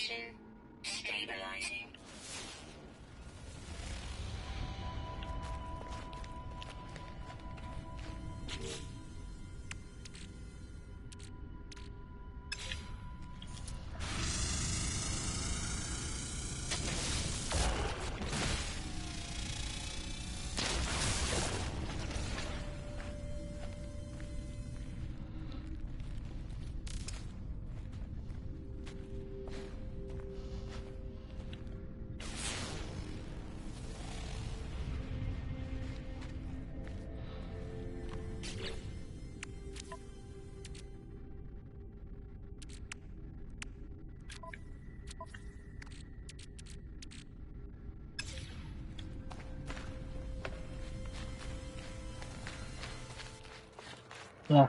Speaker 4: Destination stabilizing.
Speaker 1: Yeah.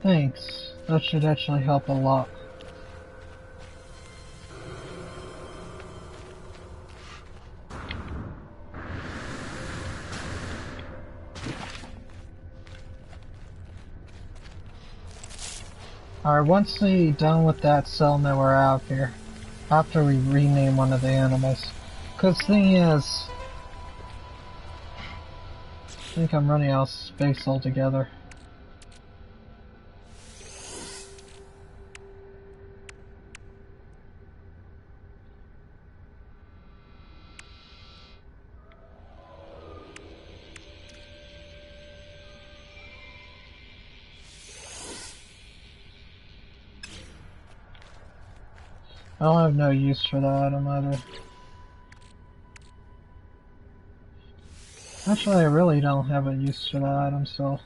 Speaker 1: Thanks. That should actually help a lot. Alright, once we're done with that settlement, we're out here. After we rename one of the animals. Cause thing is, I think I'm running out of space altogether. I don't have no use for that item either. Actually, I really don't have a use for that item, so...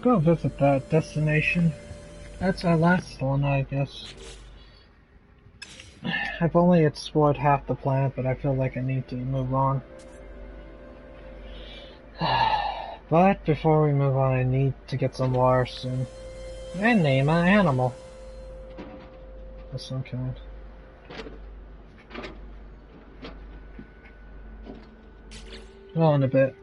Speaker 1: Let's go visit that destination. That's our last one, I guess. I've only explored half the planet, but I feel like I need to move on. But before we move on, I need to get some water soon. And name an animal of some kind. Well, in a bit.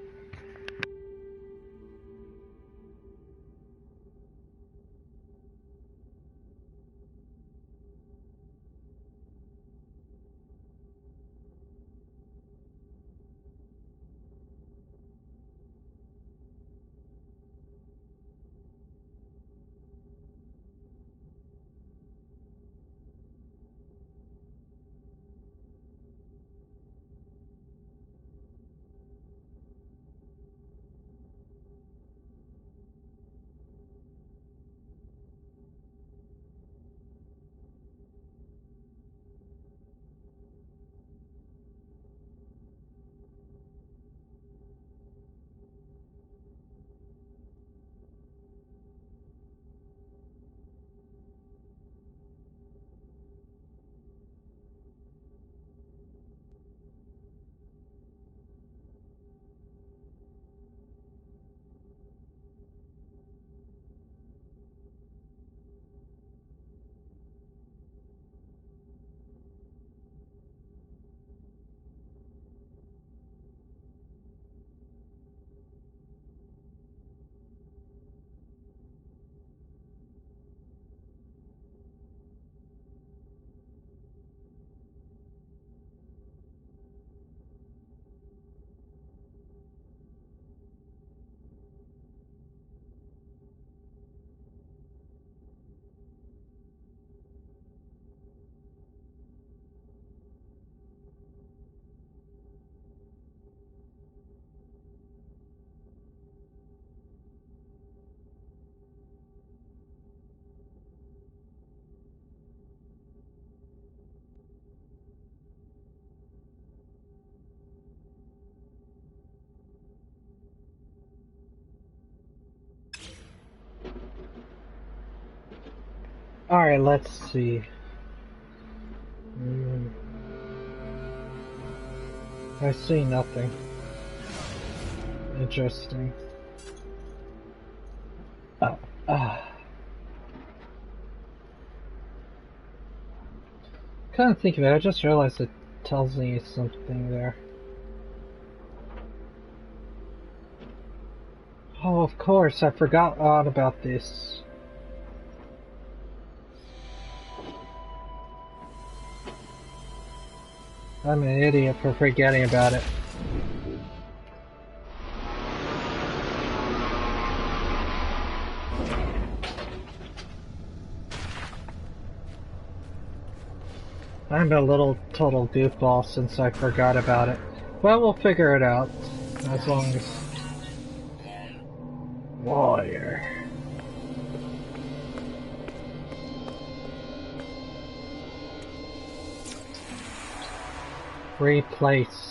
Speaker 1: Alright, let's see. I see nothing. Interesting. Oh, Kind of think of it, I just realized it tells me something there. Oh, of course, I forgot all about this. I'm an idiot for forgetting about it. I'm a little total goofball since I forgot about it. Well, we'll figure it out. As long as... Warrior. Replace.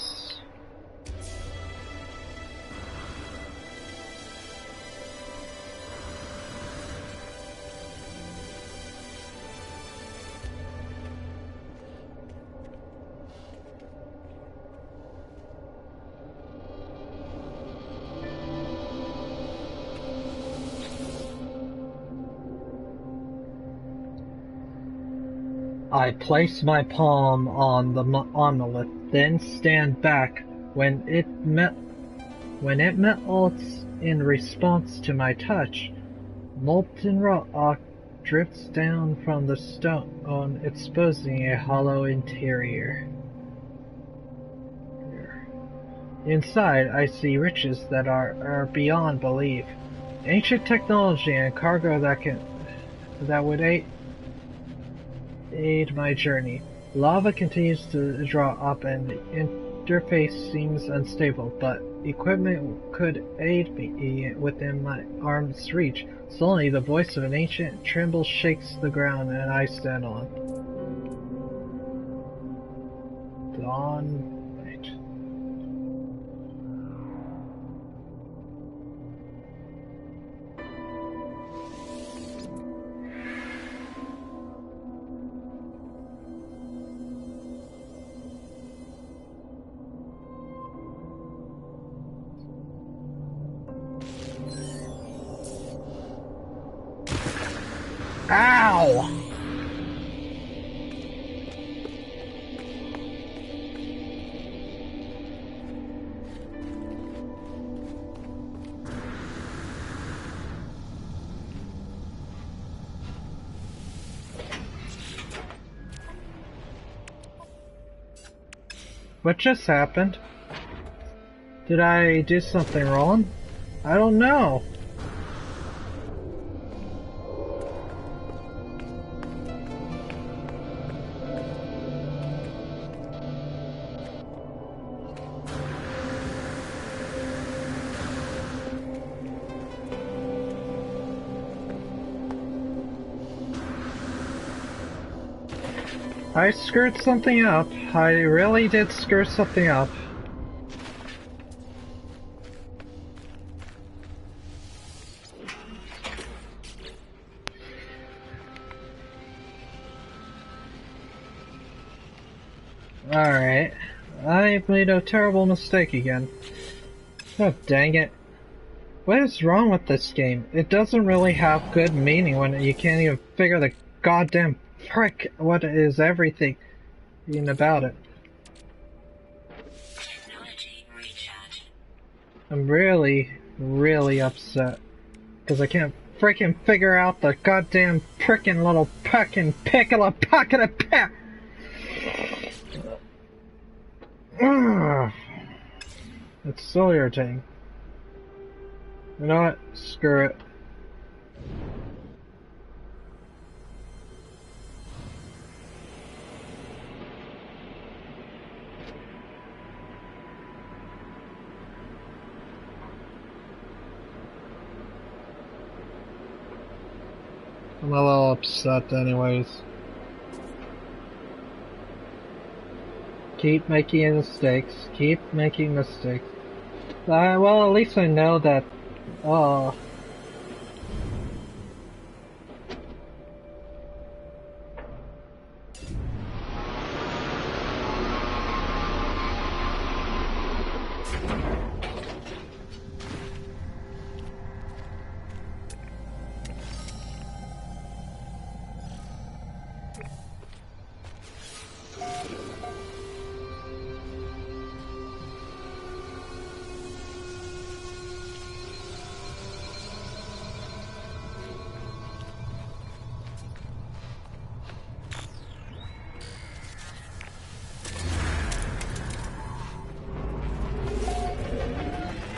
Speaker 1: I place my palm on the monolith, then stand back when it melts in response to my touch. Molten rock drifts down from the stone, exposing a hollow interior. Inside, I see riches that are beyond belief. Ancient technology and cargo that would aid my journey. Lava continues to draw up and the interface seems unstable, but equipment could aid me within my arm's reach. Suddenly, the voice of an ancient tremble shakes the ground and I stand on. Dawn. Wait. Ow! What just happened? Did I do something wrong? I don't know. I screwed something up. I really did screw something up. Alright. I made a terrible mistake again. Oh, dang it. What is wrong with this game? It doesn't really have good meaning when you can't even figure the goddamn frick what is everything about it.
Speaker 4: Technology recharge.
Speaker 1: I'm really, really upset. Because I can't freaking figure out the goddamn frickin' little fucking pickle pocket of pep. It's so irritating. You know what? Screw it. I'm a little upset anyways. Keep making mistakes. Keep making mistakes. Well, at least I know that...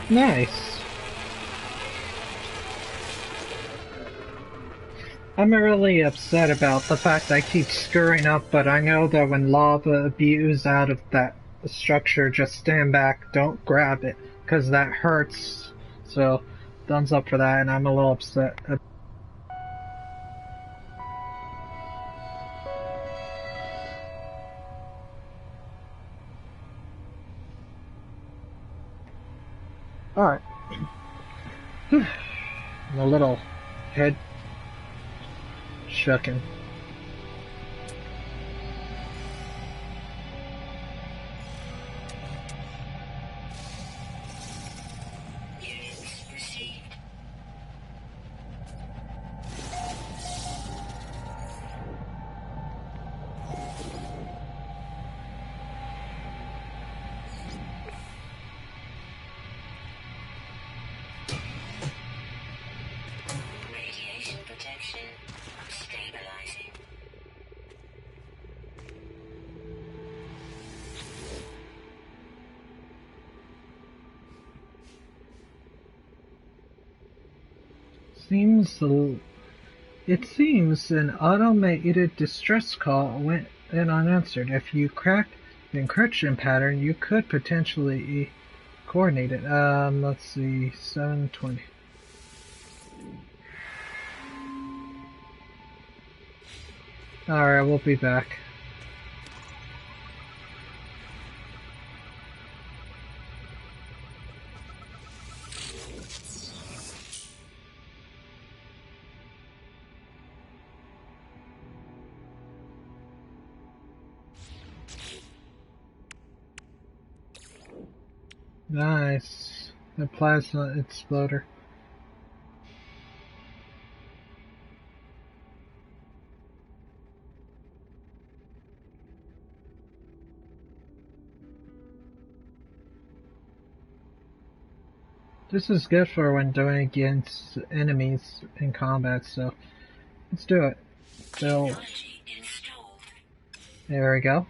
Speaker 1: Nice. I'm really upset about the fact I keep screwing up, but I know that when lava spews out of that structure, just stand back, don't grab it, because that hurts. So, thumbs up for that, and I'm a little upset. Alright. A little head shucking.
Speaker 4: Units received. Radiation protection stabilizing.
Speaker 1: It seems an automated distress call went in unanswered. If you crack the encryption pattern, you could potentially coordinate it. Let's see, 720. Alright, we'll be back. Nice. The plasma exploder. This is good for when doing against enemies in combat, so let's do it. So,
Speaker 4: Technology installed.
Speaker 1: there we go.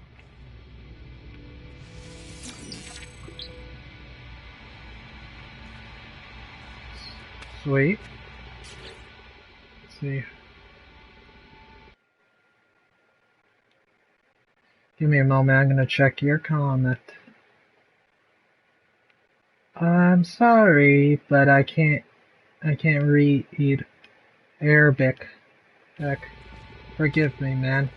Speaker 1: Sweet. Let's see. Give me a moment, I'm gonna check your comment. I'm sorry, but I can't read Arabic. Heck, forgive me, man.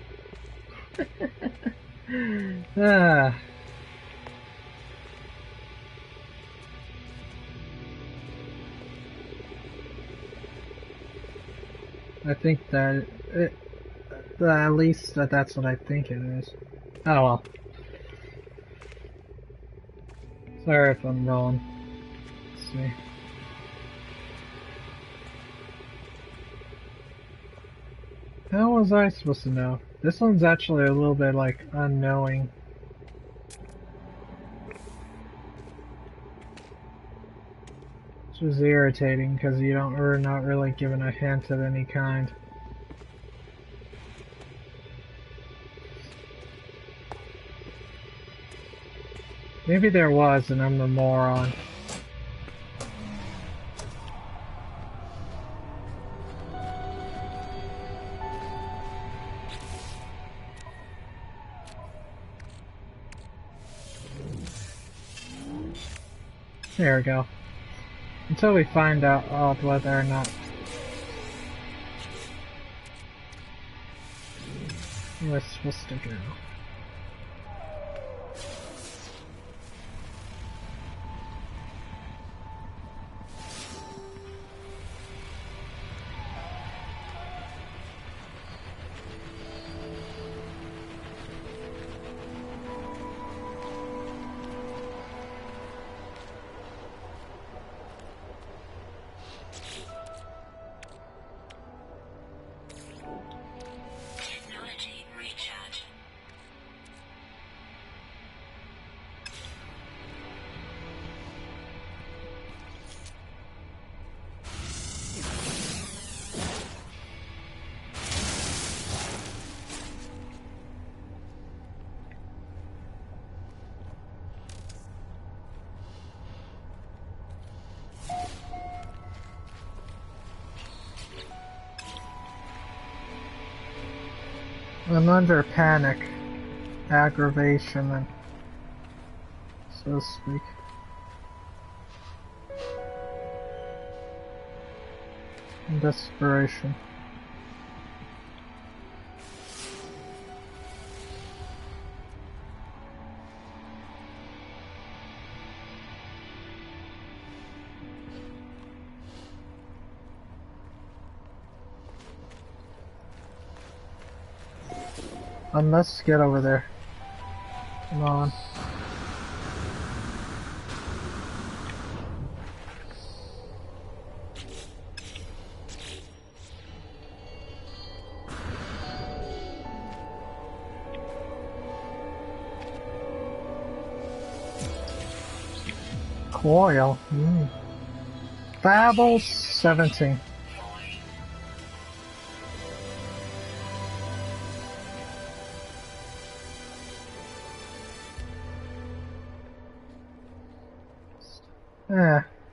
Speaker 1: Ah. I think that at least that's what I think it is. Oh well. Sorry if I'm wrong. Let's see. How was I supposed to know? This one's actually a little bit like unknowing. Which is irritating because you're not really given a hint of any kind. Maybe there was and I'm a moron. There we go. Until we find out whether or not we're supposed to go.
Speaker 4: Technology recharging.
Speaker 1: I'm under panic, aggravation, and so to speak. And desperation. Let's get over there. Come on. Coil. Babel 17.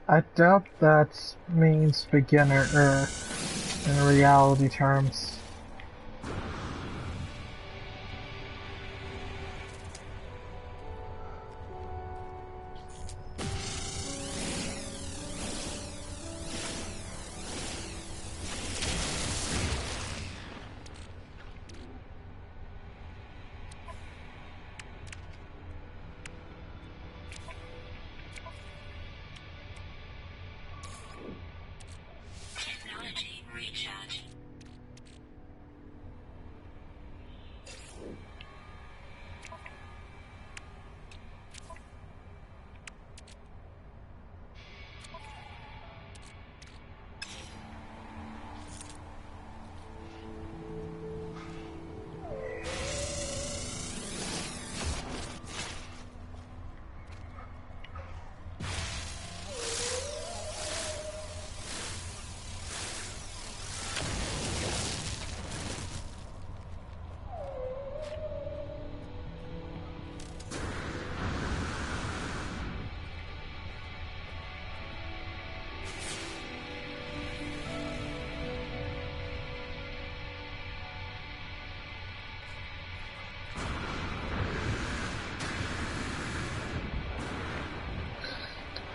Speaker 1: I doubt that means beginner, in reality terms.
Speaker 4: Technology recharge.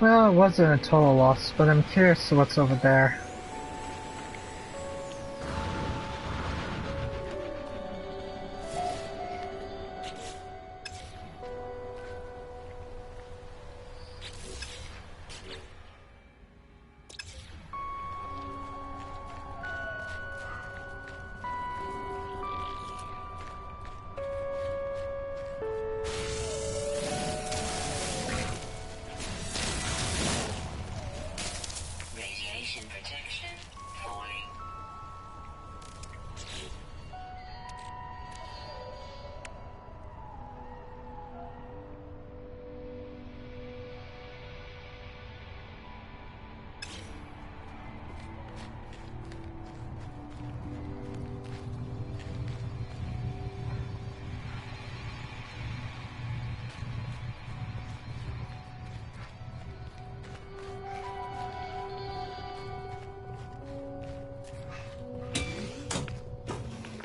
Speaker 1: Well, it wasn't a total loss, but I'm curious what's over there.
Speaker 4: Radiation protection falling.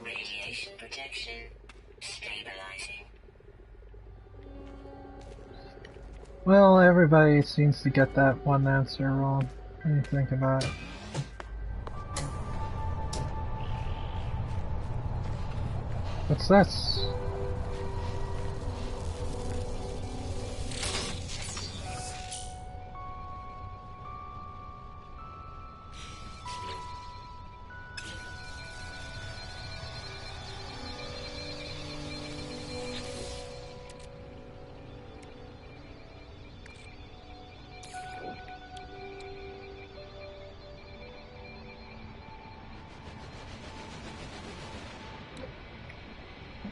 Speaker 4: Radiation protection stabilizing.
Speaker 1: Well, everybody seems to get that one answer wrong when you think about it. What's this?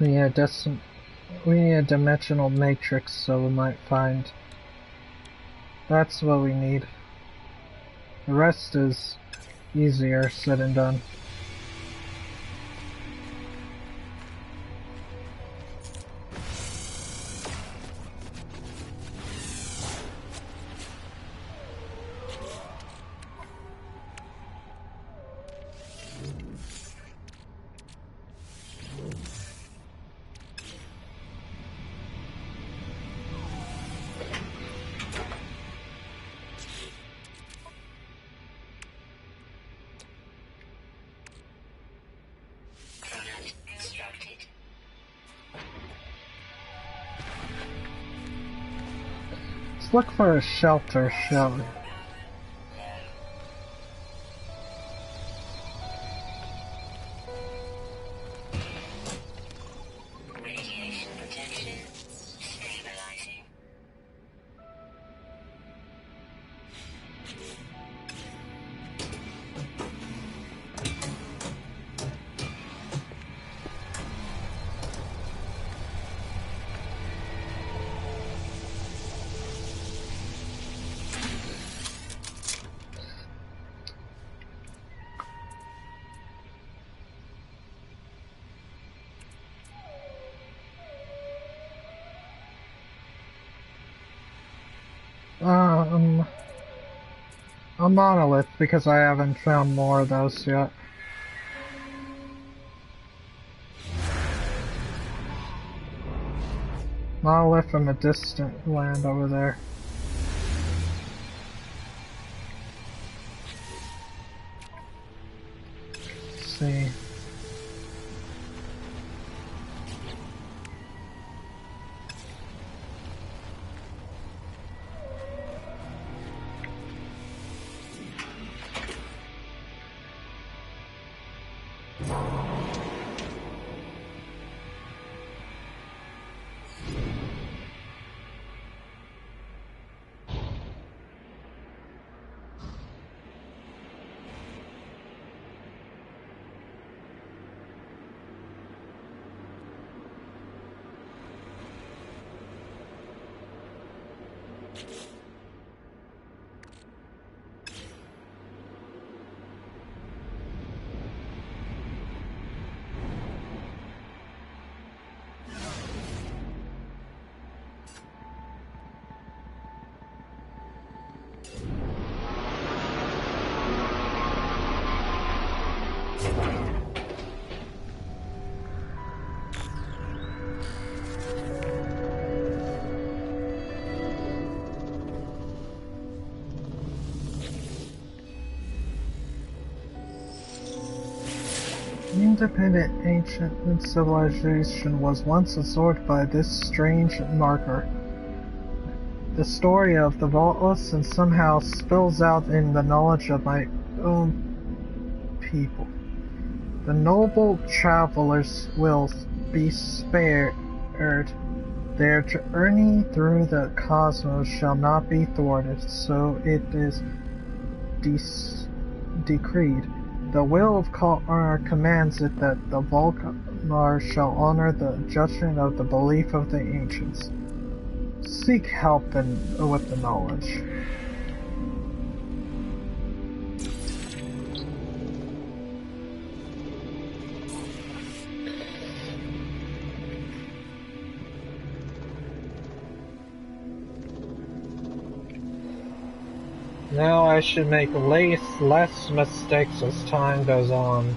Speaker 1: We need a dimensional matrix, so we might find. That's what we need. The rest is easier said and done. Let's look for a shelter, shall we?
Speaker 4: Radiation protection stabilizing.
Speaker 1: Um, a monolith, because I haven't found more of those yet. Monolith from a distant land over there. Let's see. Independent ancient civilization was once absorbed by this strange marker. The story of the Vaultless and somehow spills out in the knowledge of my own people. The noble travelers will be spared. Their journey through the cosmos shall not be thwarted, so it is decreed. The will of Kalmar commands it that the Volkmar shall honor the judgment of the belief of the ancients. Seek help with the knowledge. Now I should make less mistakes as time goes on.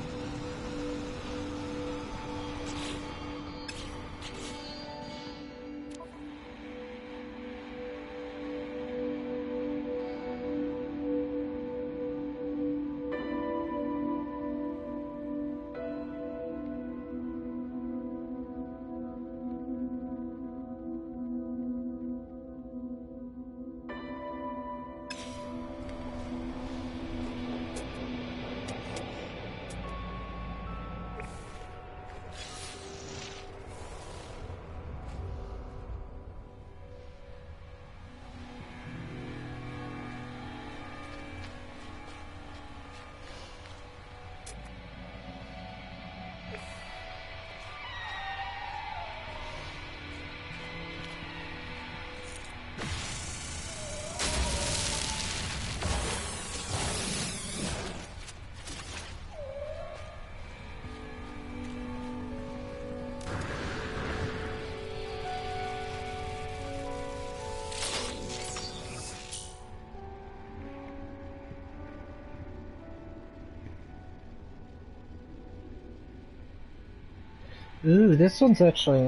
Speaker 1: Ooh, this one's actually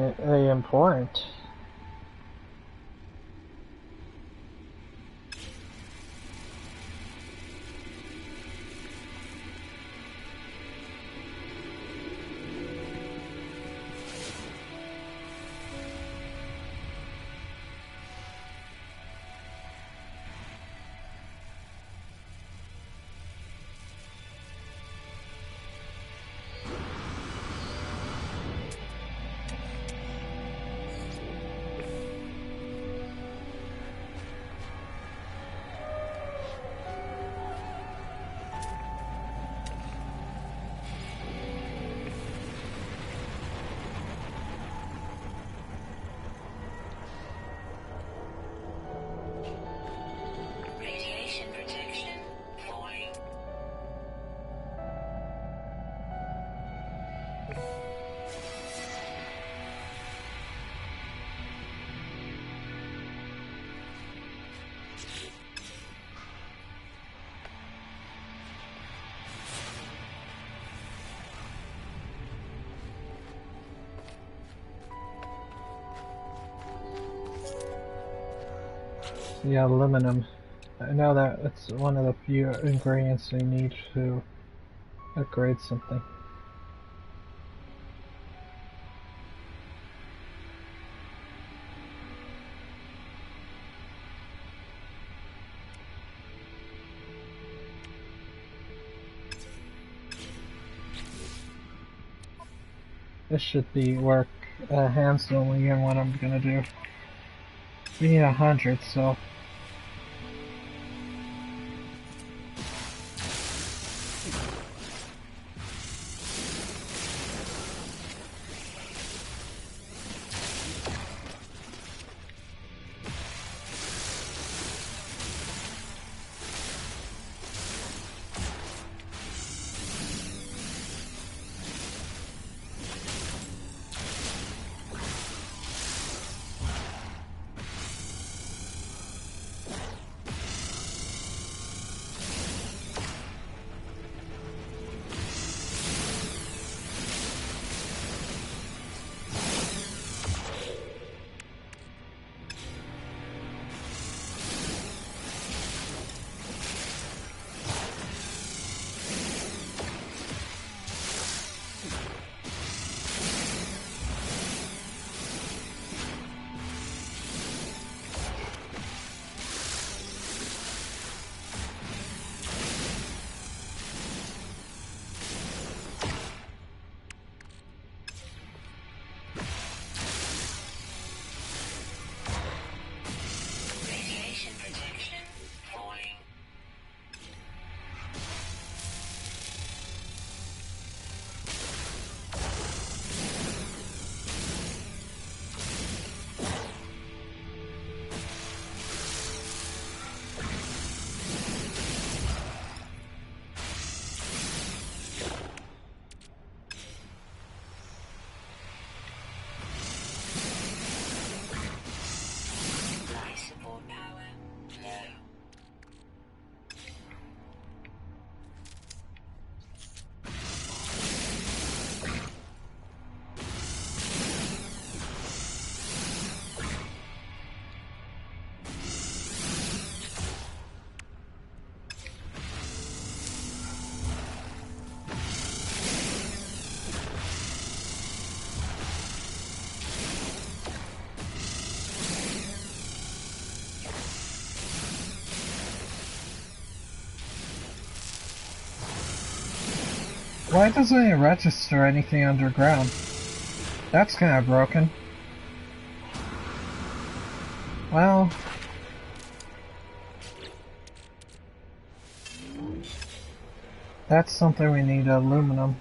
Speaker 1: important. Yeah, aluminum. I know that it's one of the few ingredients we need to upgrade something. This should be work hands only in what I'm gonna do. We need 100, so
Speaker 4: Radiation protection falling. Life support power low.
Speaker 1: why doesn't it register anything underground? That's kind of broken. Well, that's something we need, aluminum.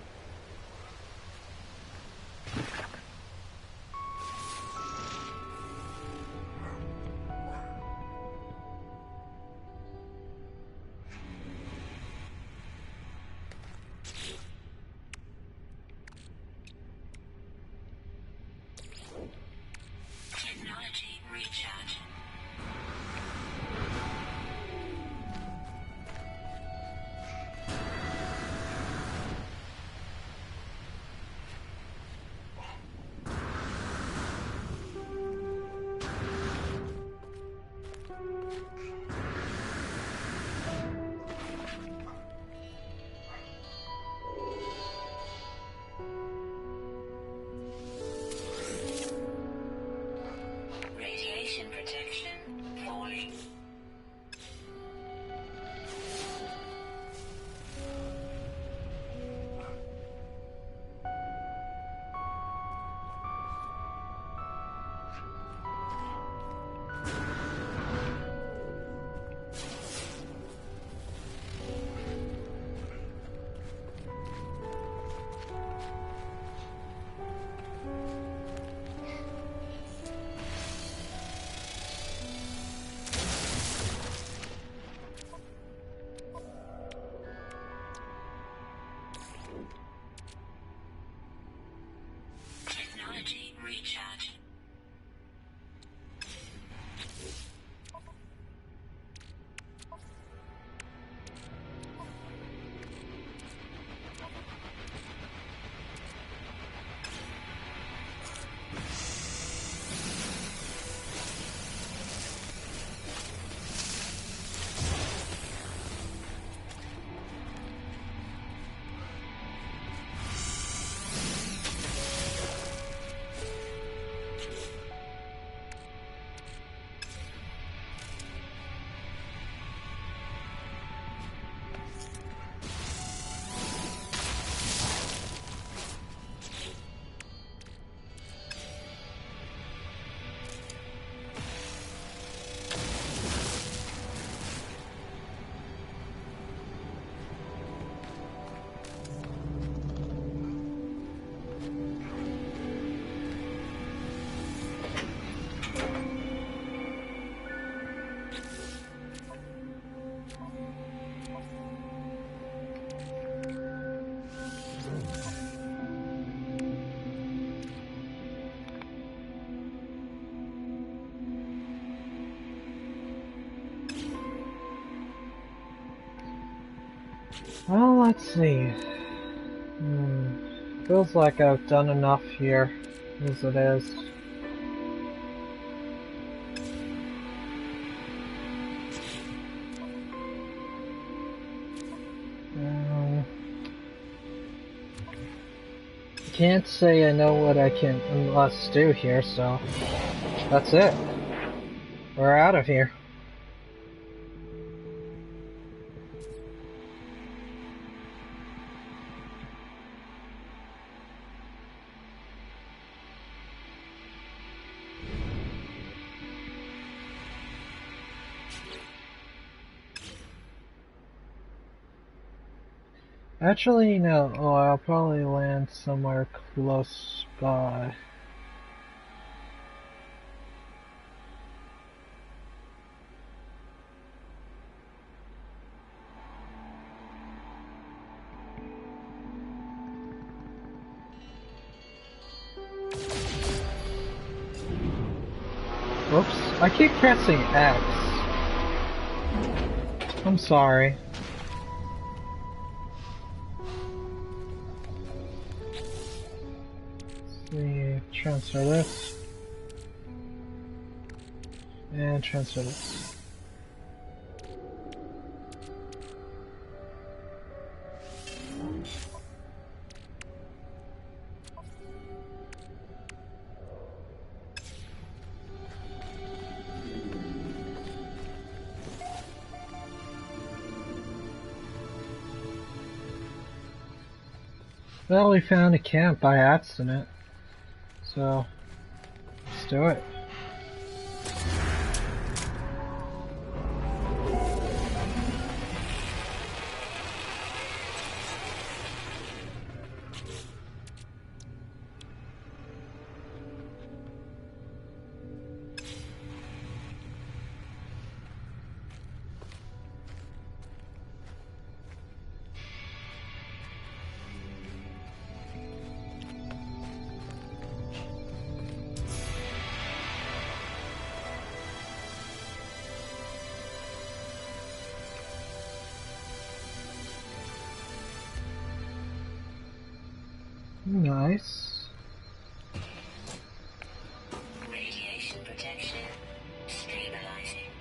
Speaker 4: Technology recharge.
Speaker 1: Well, let's see. Feels like I've done enough here, as it is. Can't say I know what I can must do here, so that's it. We're out of here. Actually, no. Oh, I'll probably land somewhere close by. Whoops. I keep pressing X. I'm sorry. Let's see. Transfer this. And transfer this. Well, we found a camp by accident. So, let's do it. Nice.
Speaker 4: Radiation protection stabilizing.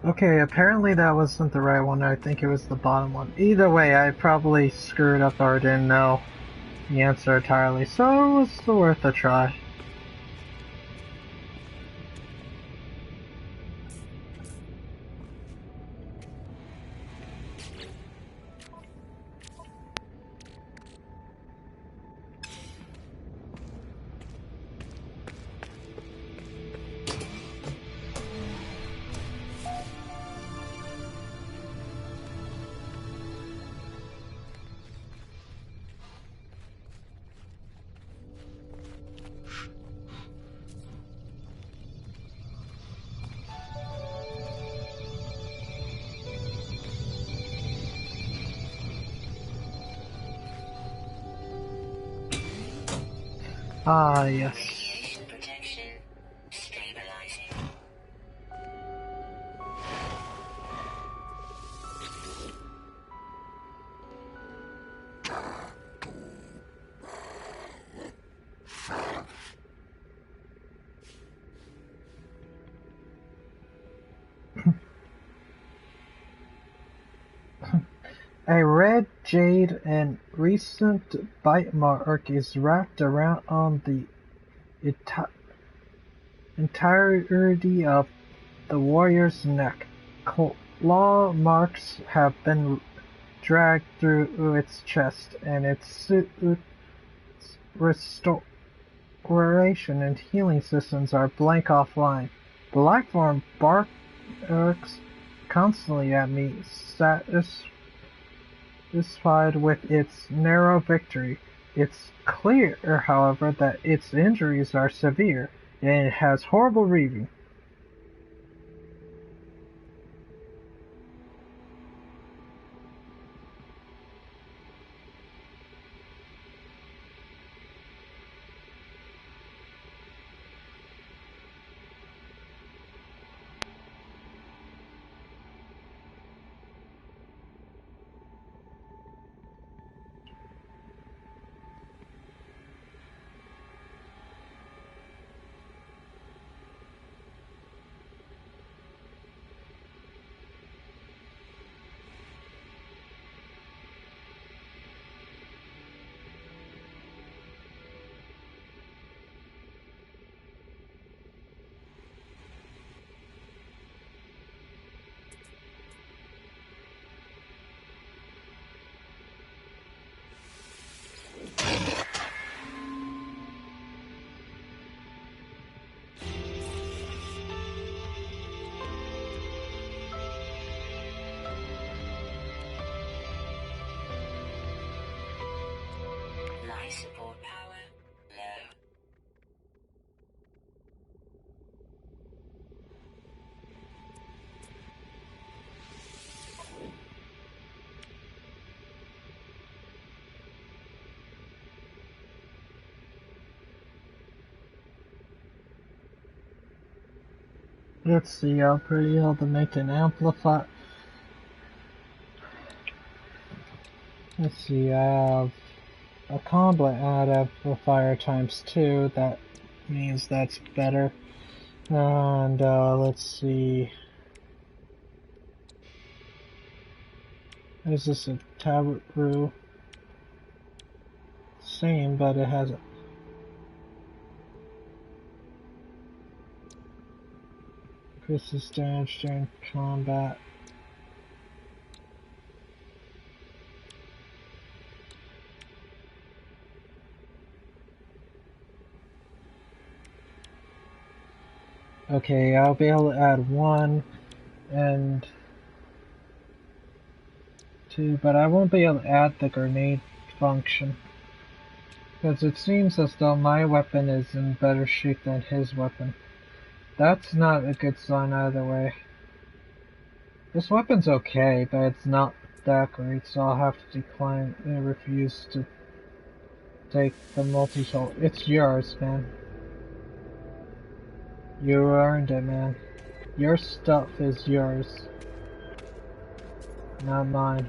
Speaker 4: Okay, apparently that wasn't the right one. I think it was the bottom one. Either way, I probably screwed up or didn't know the answer entirely, so it was worth a try. Ah, yes. Radiation protection stabilizing. A red jade and recent bite mark is wrapped around on the entirety of the warrior's neck. Claw marks have been dragged through its chest, and its suit's restoration and healing systems are blank offline. The life form barks constantly at me, satisfied with its narrow victory. It's clear, however, that its injuries are severe, and it has horrible breathing.
Speaker 5: Life support power low.
Speaker 4: Let's see, I'll be able to make an amplifier. Let's see, I have a combo add amplifier times 2. That means that's better. And let's see. Is this a tablet brew? Same, but it has a increases damage during combat. Okay, I'll be able to add 1 and 2, but I won't be able to add the grenade function. Because it seems as though my weapon is in better shape than his weapon. That's not a good sign either way. This weapon's okay, but it's not that great, so I'll have to decline and refuse to take the multi-tool. It's yours, man. You earned it, man. Your stuff is yours, not mine.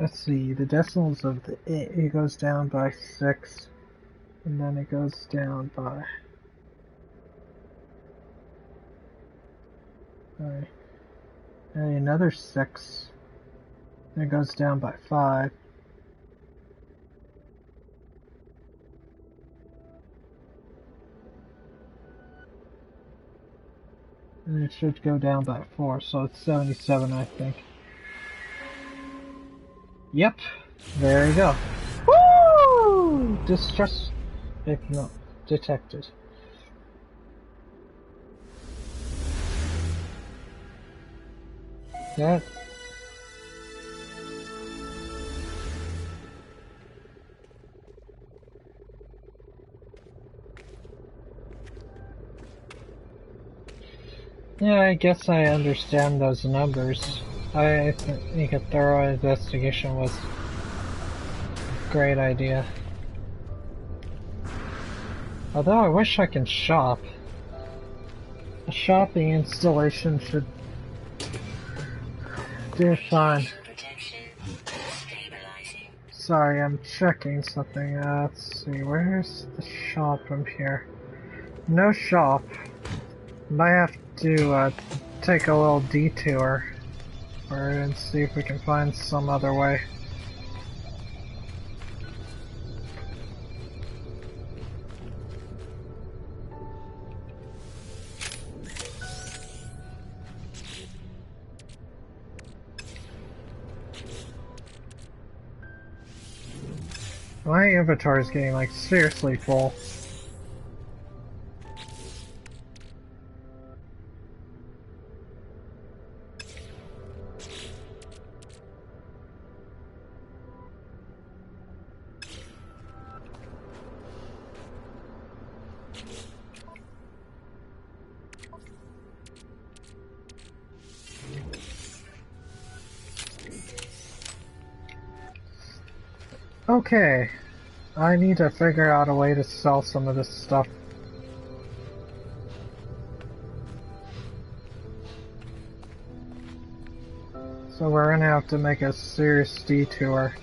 Speaker 4: Let's see, the decimals of the it goes down by 6, and then it goes down by another 6, and it goes down by 5. And it should go down by 4, so it's 77, I think. Yep, there you go. Woo! Distress signal detected. That. Yeah, I guess I understand those numbers. I think a thorough investigation was a great idea. Although I wish I can shop. A shopping installation should do fine. Sorry, I'm checking something. Let's see, where's the shop from here? No shop. Might have to take a little detour and see if we can find some other way. My inventory is getting like seriously full. Okay, I need to figure out a way to sell some of this stuff. So we're gonna have to make a serious detour.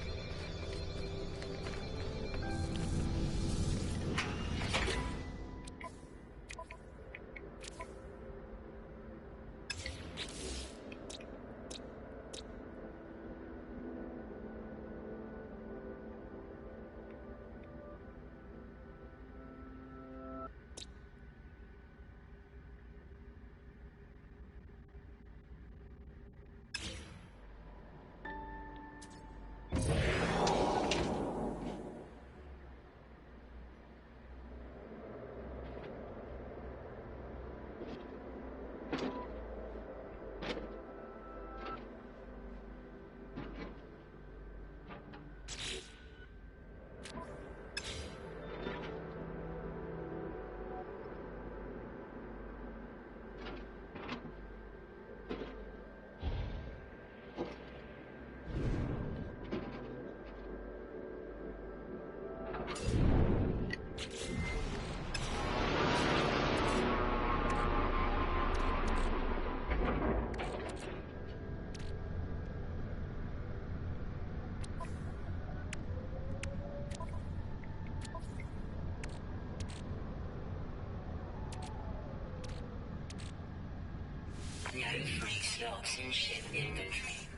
Speaker 5: No free slots in ship inventory.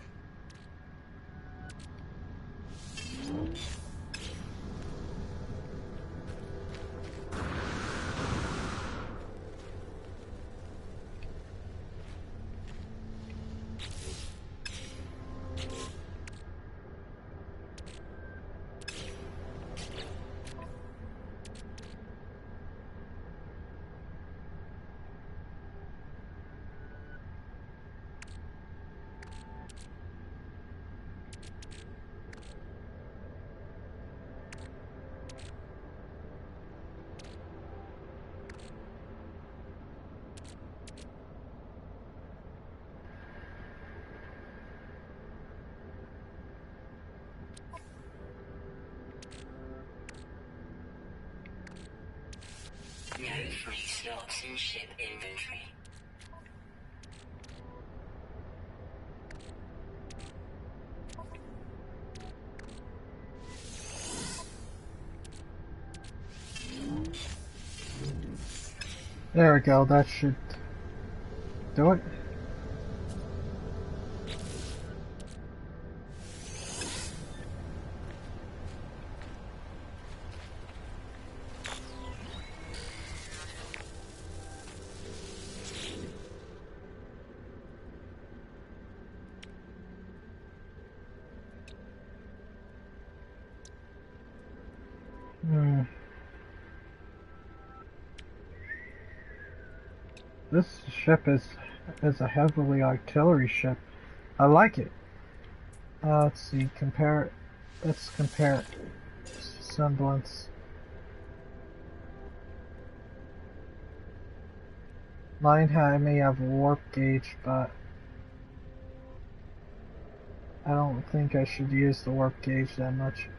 Speaker 5: No free slots in ship inventory.
Speaker 4: There we go, that should do it. This ship is a heavily artillery ship. I like it. Let's see, compare it. Let's compare semblance. Mine may have a warp gauge, but I don't think I should use the warp gauge that much.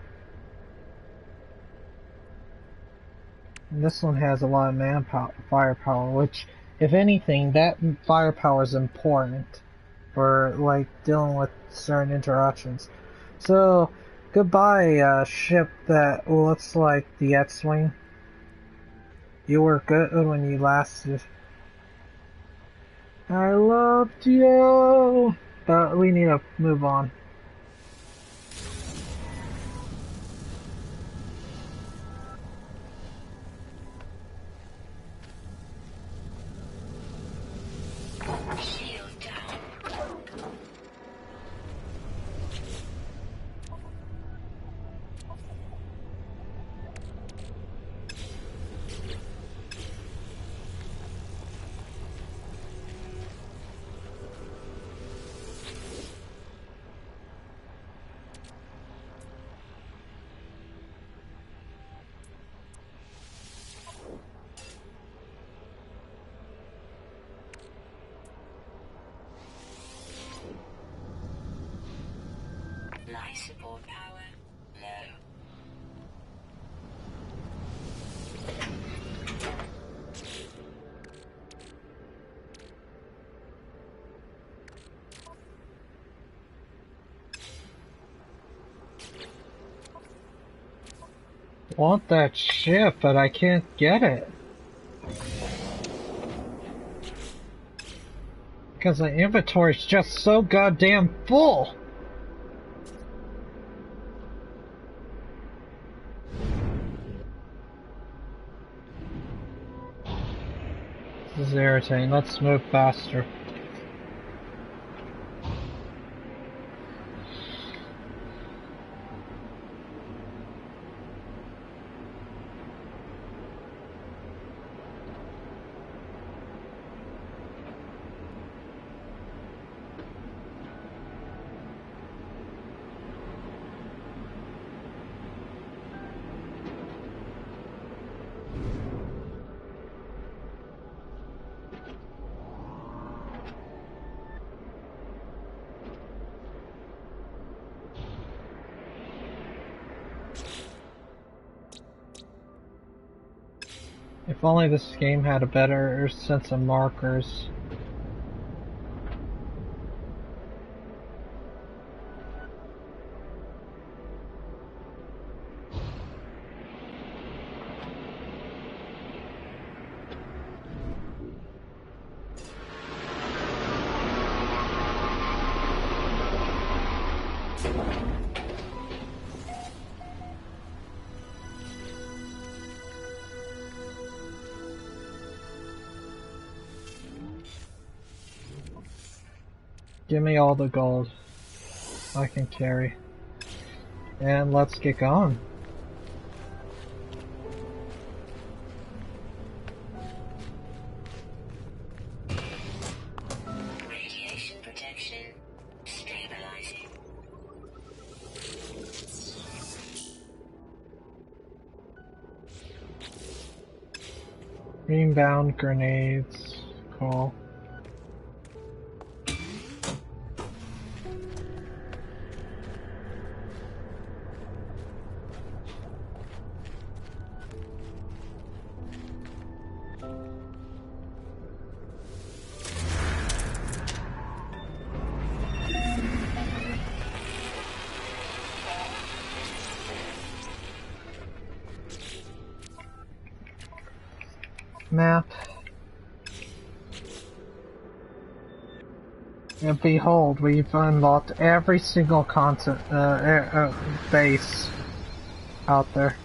Speaker 4: And this one has a lot of firepower, which, if anything, that firepower is important for, like, dealing with certain interactions. So, goodbye, ship that looks like the X-Wing. You were good when you lasted. I loved you! But we need to move on.
Speaker 5: Shield down. Life support power low.
Speaker 4: Want that ship, but I can't get it. Because my inventory is just so goddamn full. This is irritating. Let's move faster. If only this game had a better sense of markers. Give me all the gold I can carry. And let's get going.
Speaker 5: Radiation protection stabilizing.
Speaker 4: Greenbound grenades. Cool. Map. And behold, we've unlocked every single base out there.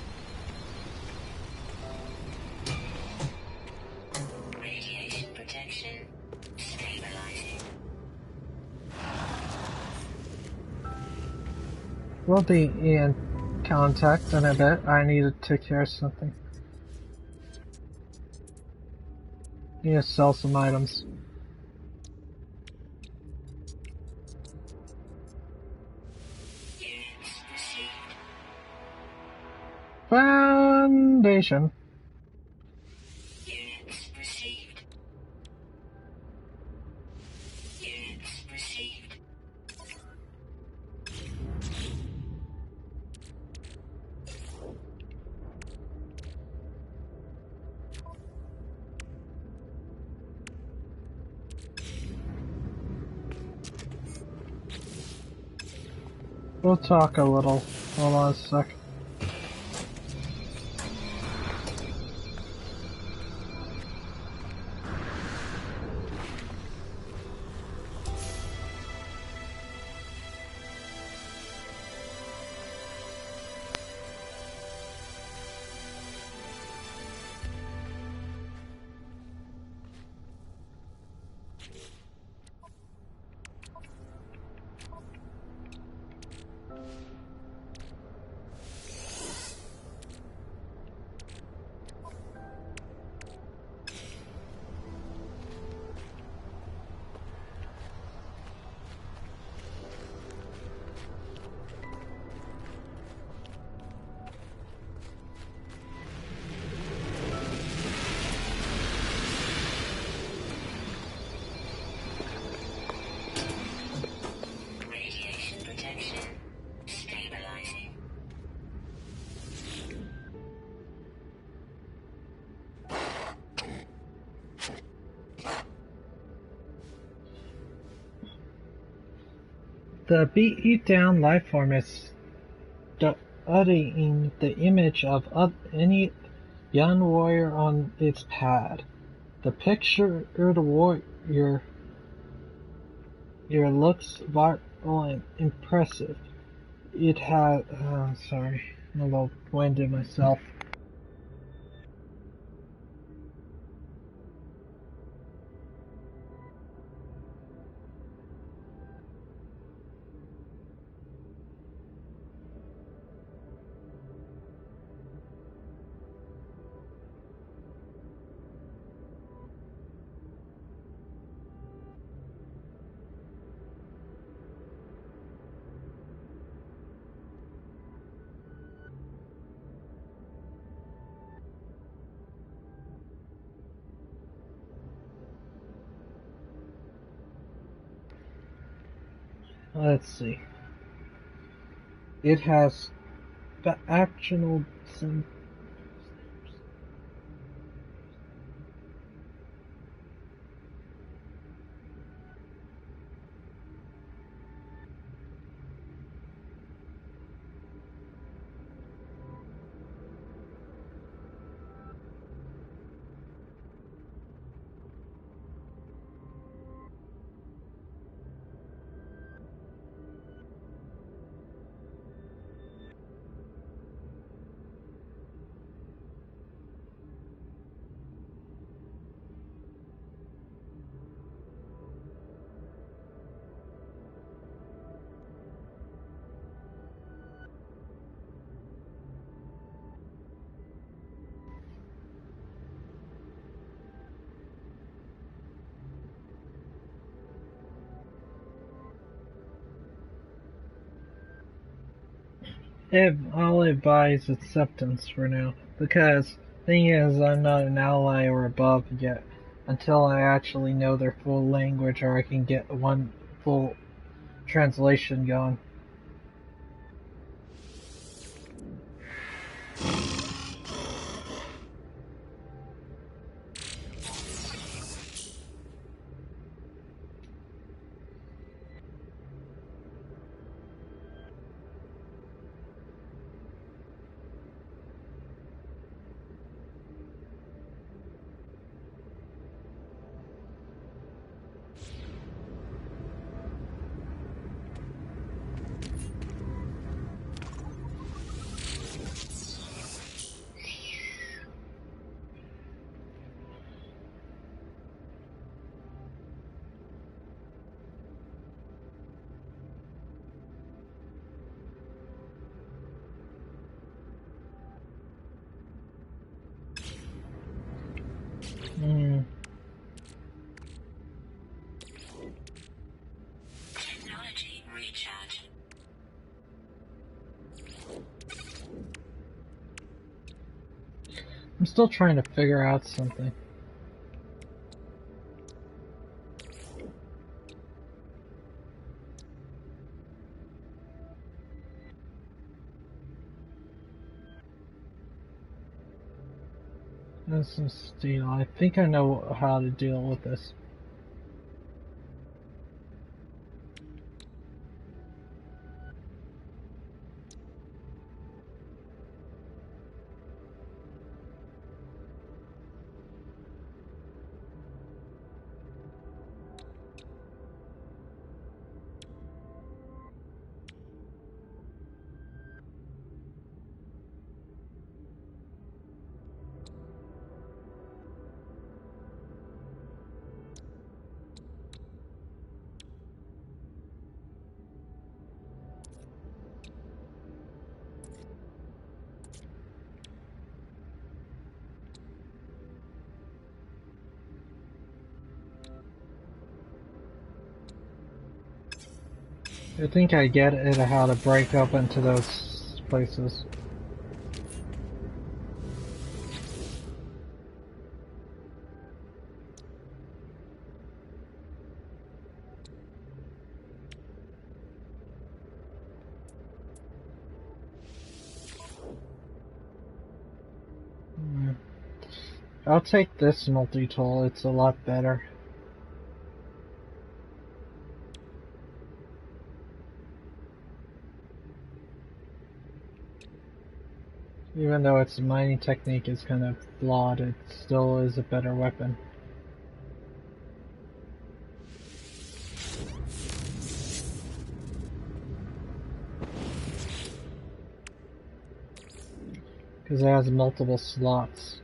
Speaker 5: Radiation protection stabilizing.
Speaker 4: We'll be in contact in a bit. I need to take care of something. Need to sell some items.
Speaker 5: Units received.
Speaker 4: Foundation.
Speaker 5: Units received. Units received.
Speaker 4: We'll talk a little. Hold on a sec.
Speaker 5: Radiation protection. Stabilizing.
Speaker 4: The beat down life form is studying the image of any young warrior on its pad. The pictured warrior looks vital and impressive. It has. Sorry, I'm a little winded myself. Let's see. It has actionable some. I'll advise acceptance for now, because thing is, I'm not an ally or above yet, until I actually know their full language or I can get one full translation going. I'm still trying to figure out something. There's some steel. I think I know how to deal with this. I think I get it how to break up into those places. I'll take this multi-tool, it's a lot better. Even though its mining technique is kind of flawed, it still is a better weapon. Because it has multiple slots.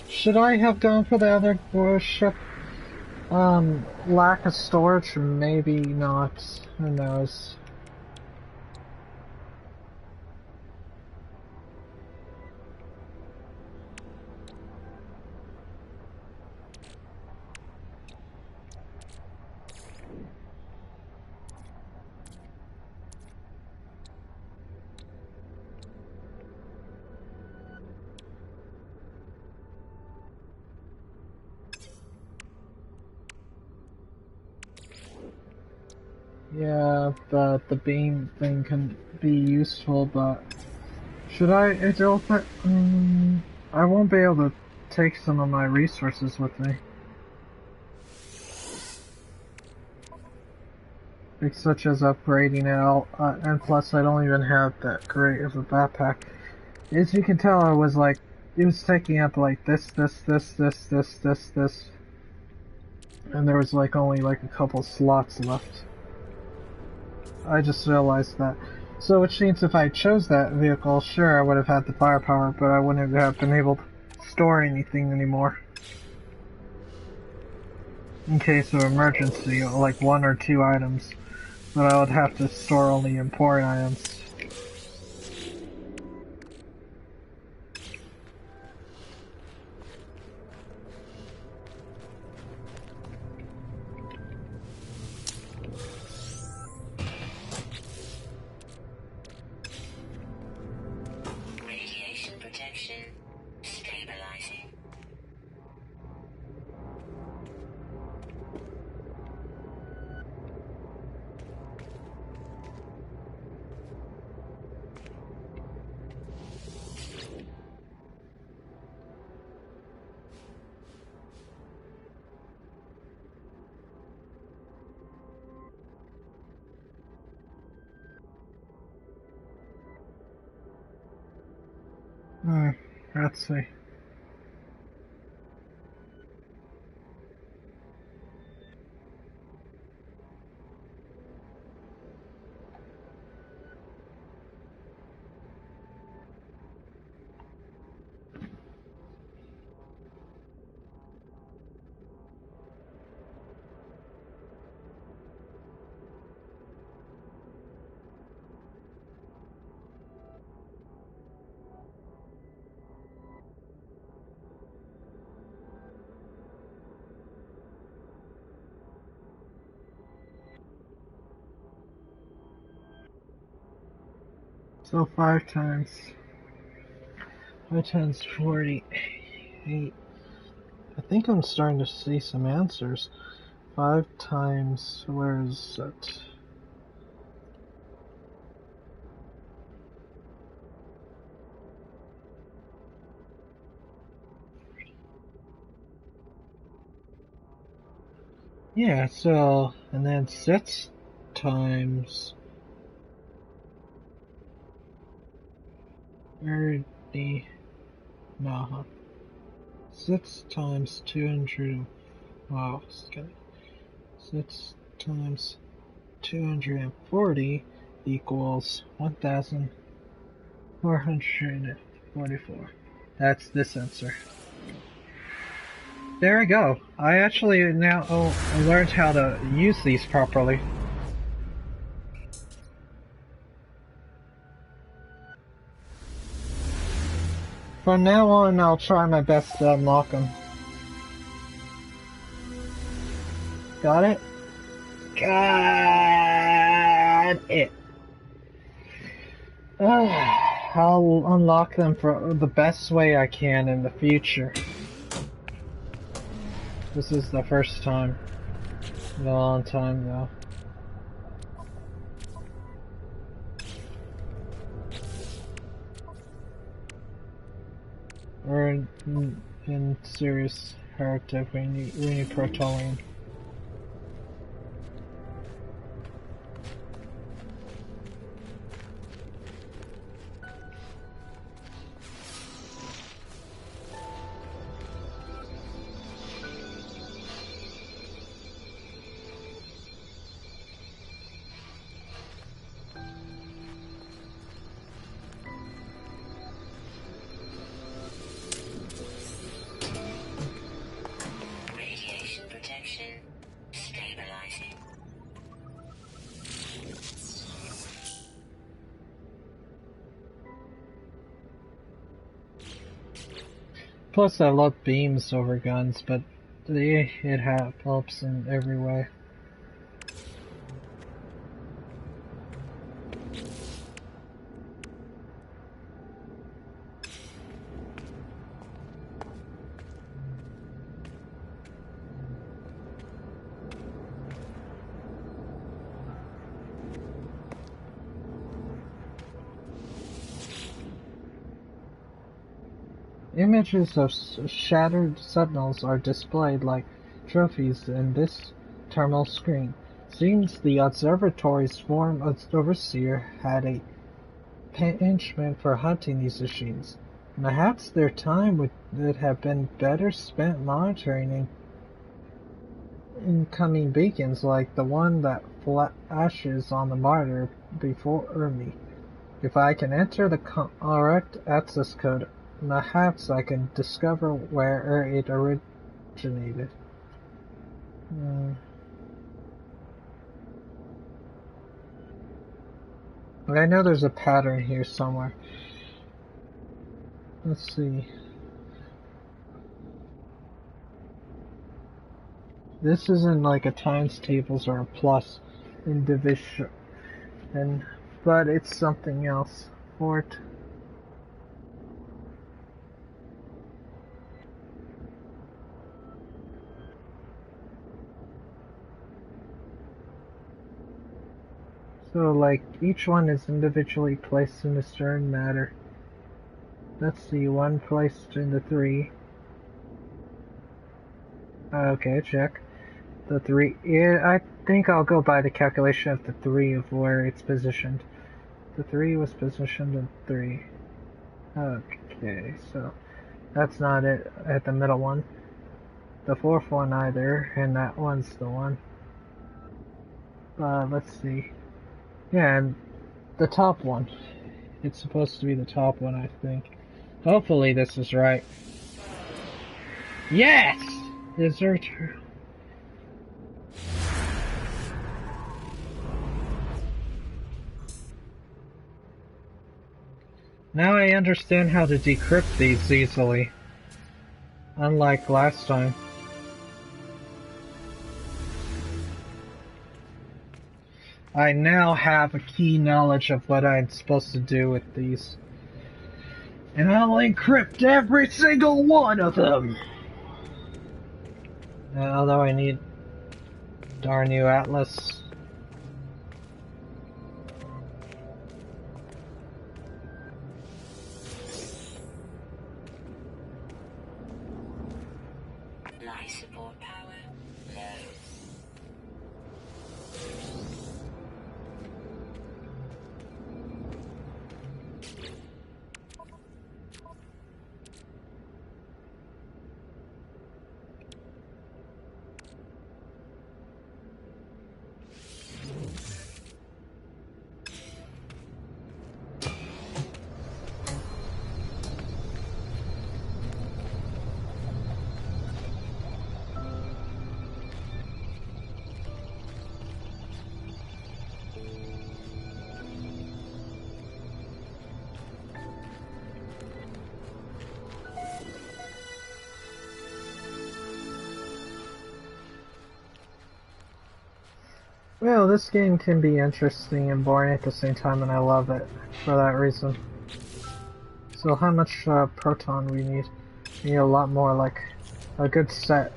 Speaker 4: Should I have gone for the other ship? Lack of storage? Maybe not. Who knows? Yeah, the beam thing can be useful, but should I? I won't be able to take some of my resources with me. Like, such as upgrading it, and plus I don't even have that great of a backpack. As you can tell, it was taking up like this, and there was like only like a couple slots left. I just realized that. So which means if I chose that vehicle, sure I would have had the firepower, but I wouldn't have been able to store anything anymore. In case of emergency, like 1 or 2 items. But I would have to store only important items.
Speaker 5: Radiation protection stabilizing.
Speaker 4: Let's see. So 5 times 48. I think I'm starting to see some answers. 5 times, where is it? Yeah, so, and then 6 times 30, no, 6 times 200, wow, 6 times 240 equals 1,444. That's this answer. There we go. I actually now learned how to use these properly. From now on, I'll try my best to unlock them. Got it? Got it. I'll unlock them for the best way I can in the future. This is the first time in a long time, though. We're in serious heretic. We need Protolium.
Speaker 5: Radiation protection stabilizing.
Speaker 4: Plus, I love beams over guns, but it helps in every way. Images of shattered sentinels are displayed like trophies in this terminal screen. Seems the observatory's sworn overseer had a penchant for hunting these machines. Perhaps their time would have been better spent monitoring incoming beacons like the one that flashes on the monitor before me. If I can enter the correct access code, perhaps I can discover where it originated. I know there's a pattern here somewhere. Let's see. This isn't like a times tables or a plus in division, but it's something else. Fort. So, like, each one is individually placed in the stern matter. Let's see, one placed in the 3. Okay, check. The 3. Yeah, I think I'll go by the calculation of the 3 of where it's positioned. The 3 was positioned in 3. Okay, so that's not it at the middle one. The fourth one either, and that one's the one. Let's see. Yeah, and the top one. It's supposed to be the top one, I think. Hopefully this is right. Yes! Deserter. Now I understand how to decrypt these easily. Unlike last time. I now have a key knowledge of what I'm supposed to do with these. And I'll encrypt every single one of them! Although I need darn you, Atlas.
Speaker 5: Life support power low.
Speaker 4: Well, this game can be interesting and boring at the same time, and I love it for that reason. So how much proton we need? We need a lot more, like a good set.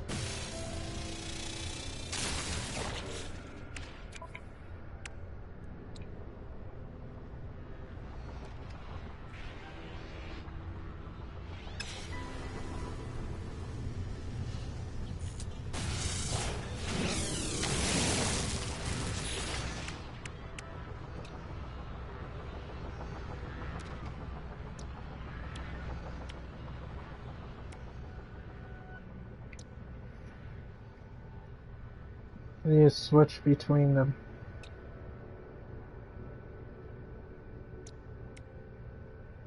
Speaker 4: We need to switch between them.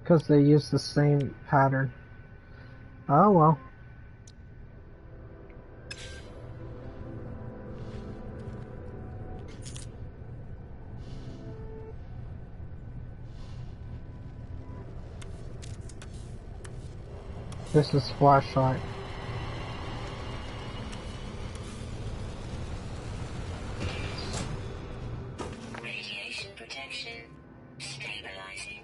Speaker 4: Because they use the same pattern. Oh well. This is flashlight.
Speaker 5: Radiation protection stabilizing.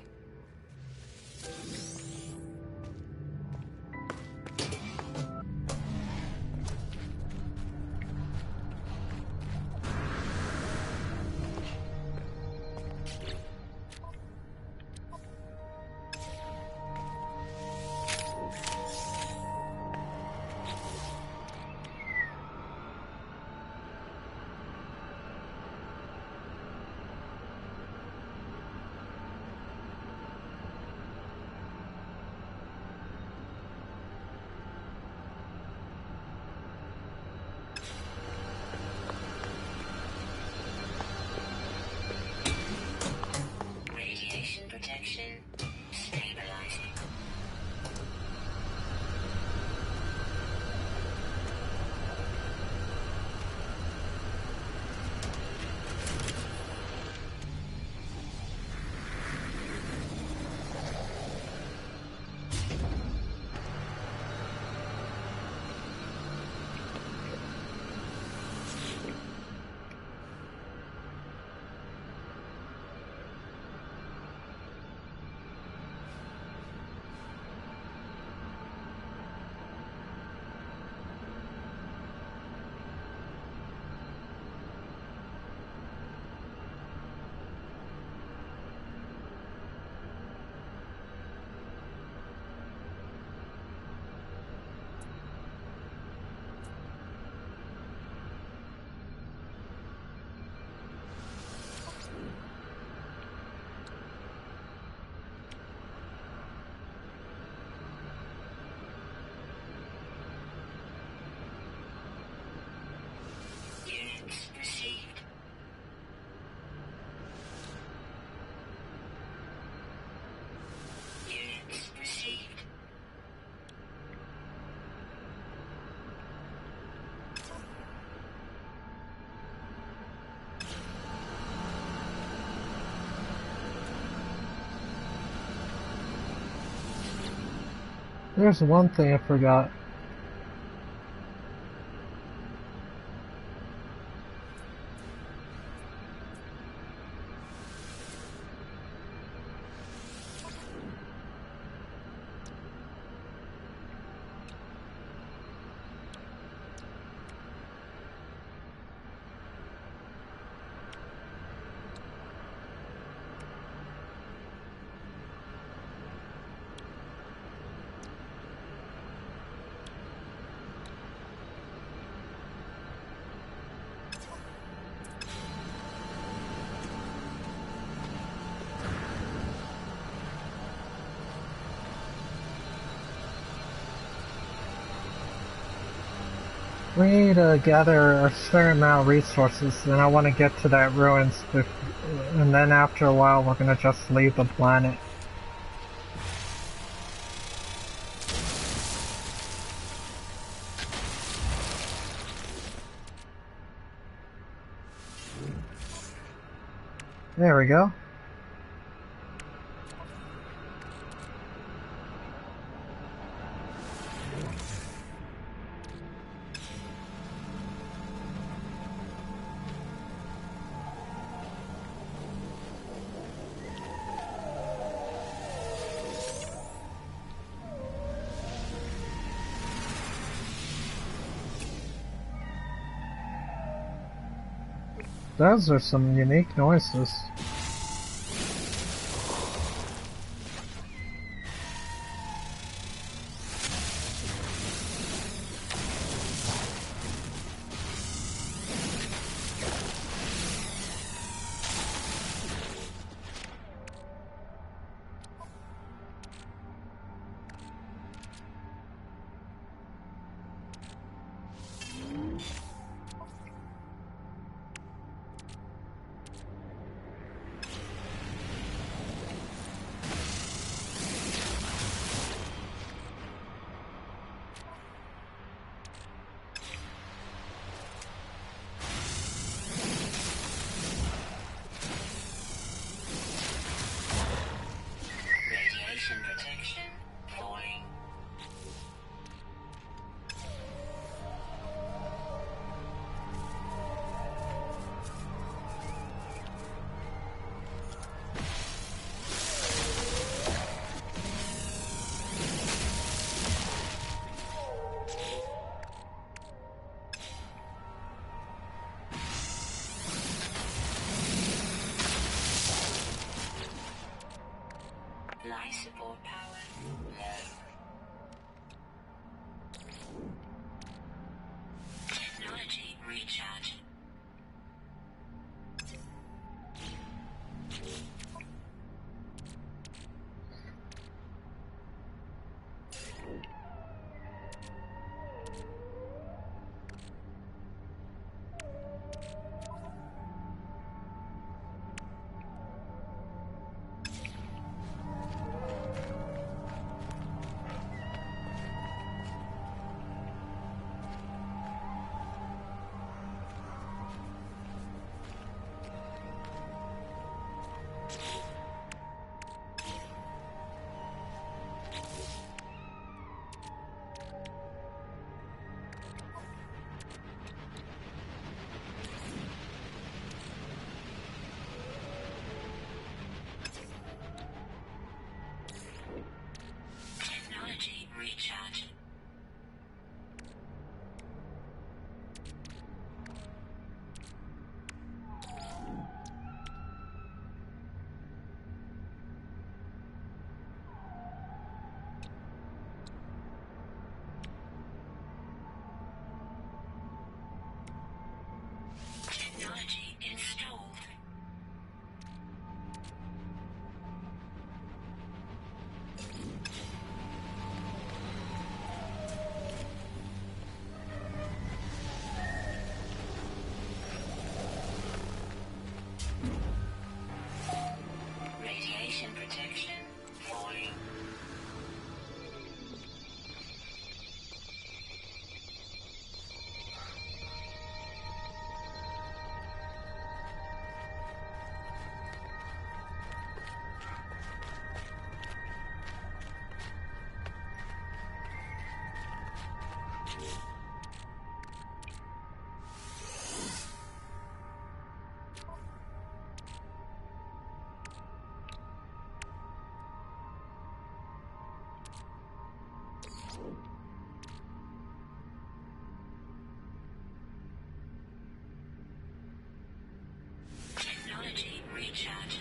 Speaker 4: There's one thing I forgot. We need to gather a certain amount of resources, and I want to get to that ruins, and then after a while we're gonna just leave the planet. There we go. Those are some unique noises.
Speaker 5: Technology recharge.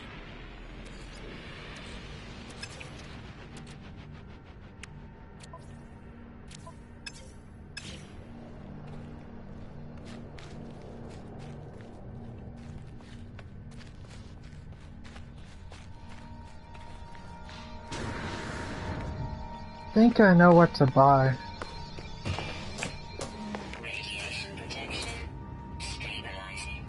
Speaker 4: Think I know what to buy.
Speaker 5: Radiation protection. Stabilizing.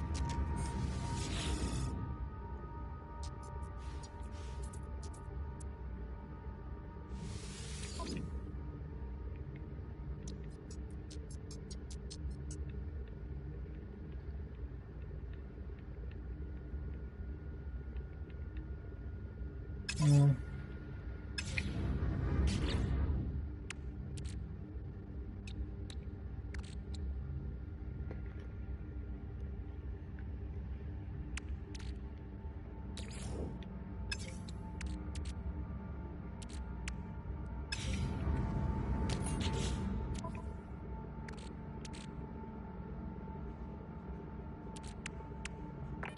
Speaker 4: Hmm.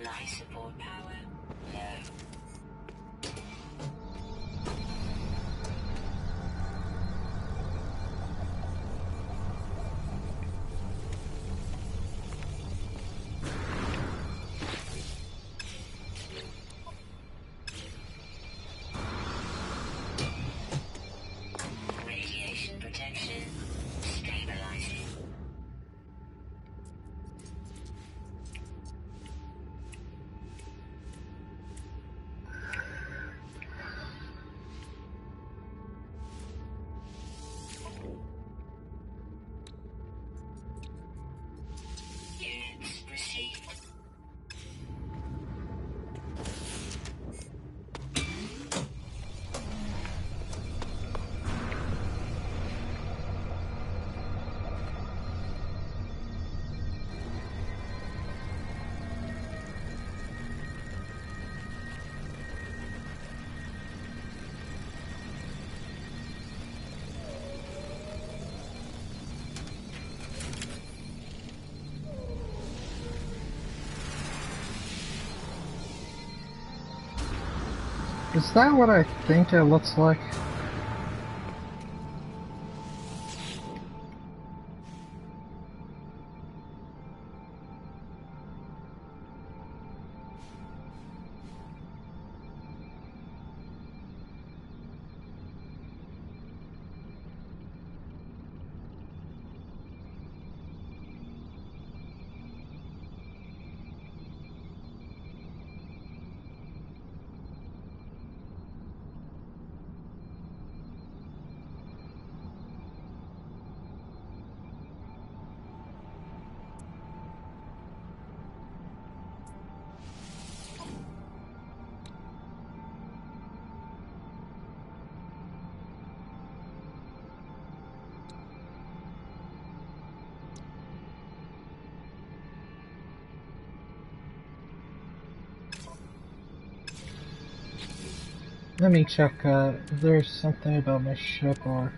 Speaker 5: Life support power. Low. Radiation protection. Stabilizing. Units received.
Speaker 4: Is that what I think it looks like? Let me check, if there's something about my ship or...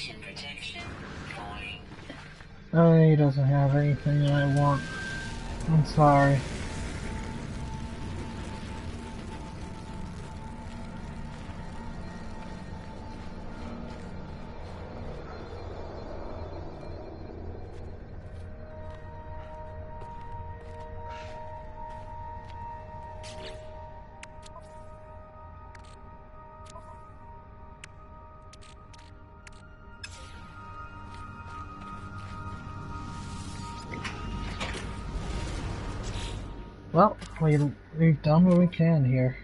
Speaker 5: Radiation protection falling.
Speaker 4: He doesn't have anything I want. I'm sorry. Well, we've done what we can here.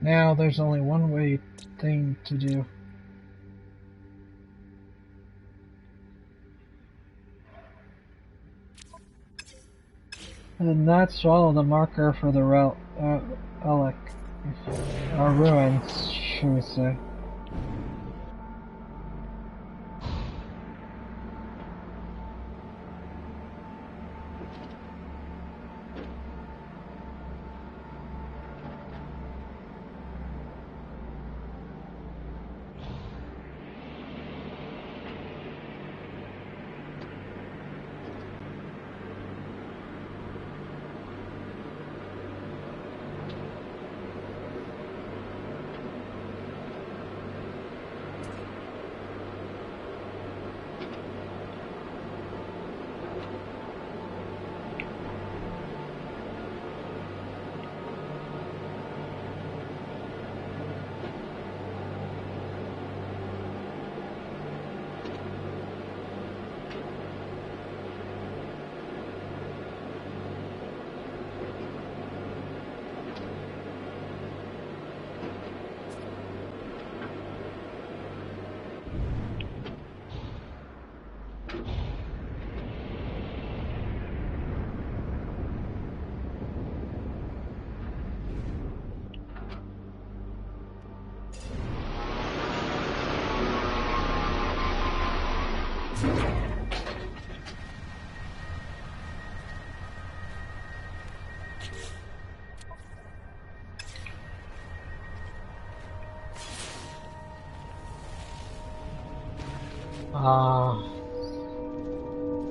Speaker 4: Now there's only one thing to do. And that's follow the marker for the relic, or ruins, should we say.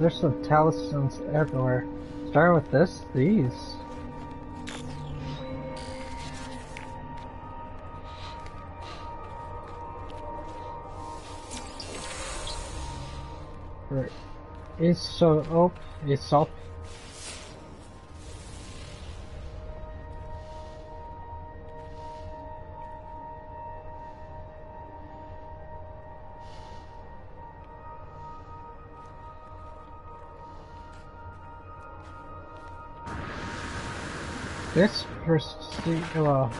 Speaker 4: There's some talismans everywhere. Start with these. Right. It's up.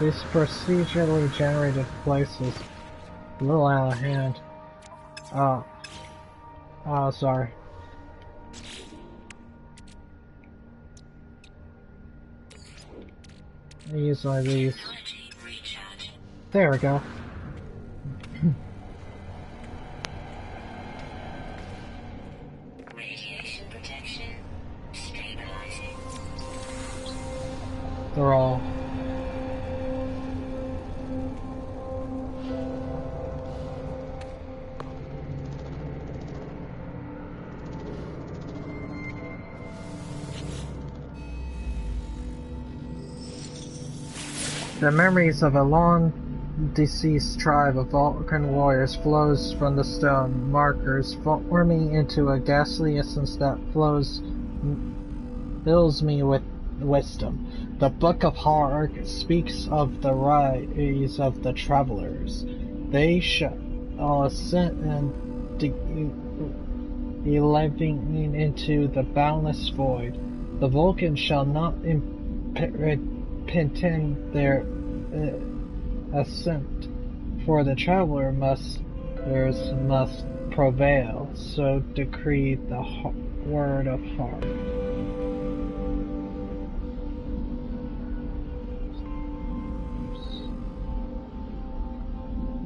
Speaker 4: This procedurally generated place is a little out of hand. Sorry. Use one of these. There we go.
Speaker 5: Radiation protection stabilizing.
Speaker 4: They're all. The memories of a long-deceased tribe of Vulcan warriors flows from the stone markers, forming into a ghastly essence that fills me with wisdom. The Book of Hark speaks of the rise of the travelers. They shall ascend and eleving into the boundless void. The Vulcans shall not intend their ascent, for the travelers must prevail. So decreed the word of Hark.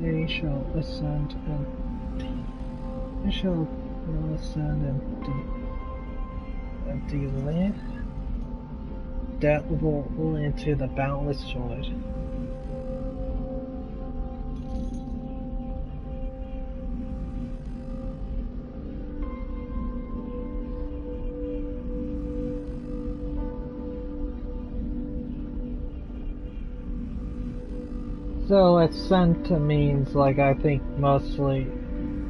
Speaker 4: They shall ascend and delay that will into the boundless void. So assent means, like, I think mostly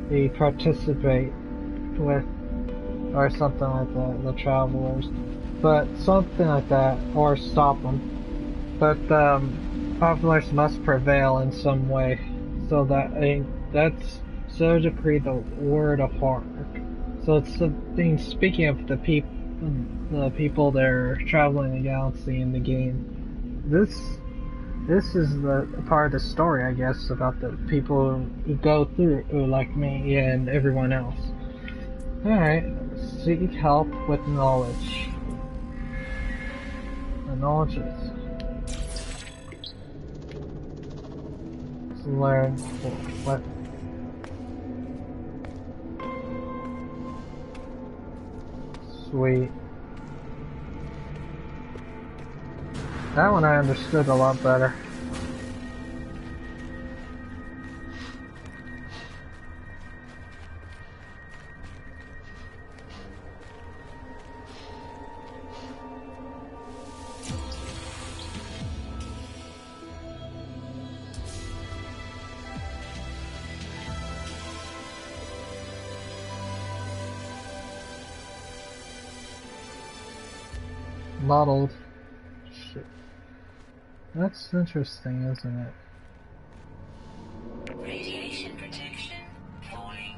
Speaker 4: we participate with, or something like that, the travelers. But something like that, or stop them. But travelers must prevail in some way. So that's so decree the word of heart. So it's something, speaking of the people that are traveling the galaxy in the game. This is the part of the story, I guess, about the people who go through, who like me and everyone else. Alright, seek help with knowledge. The knowledge is learn what. Sweet. That one I understood a lot better. Modeled. Shit. That's interesting, isn't it?
Speaker 5: Radiation protection falling.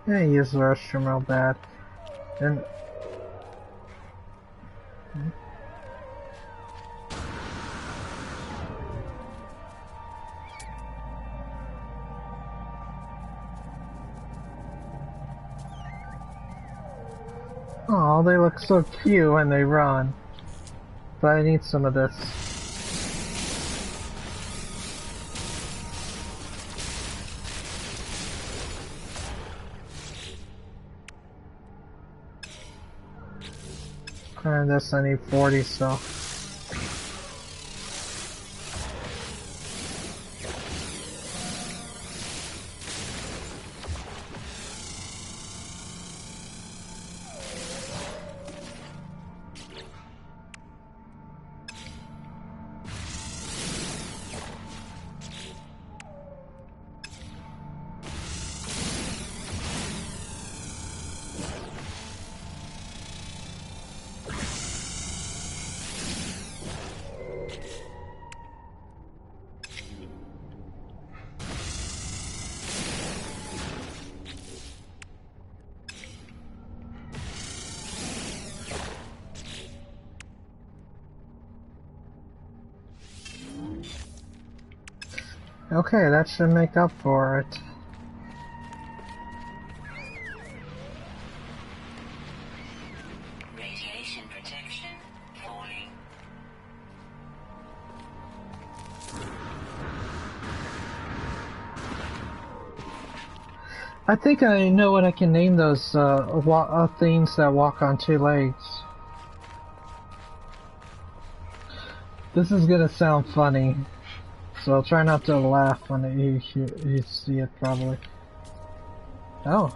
Speaker 4: Yeah, he used the restroom real bad. And oh, they look so cute when they run. But I need some of this. And this I need 40, so. Okay, that should make up for it.
Speaker 5: Radiation protection falling.
Speaker 4: I think I know what I can name those things that walk on two legs. This is gonna sound funny, so I'll try not to laugh when you see it, probably. Oh.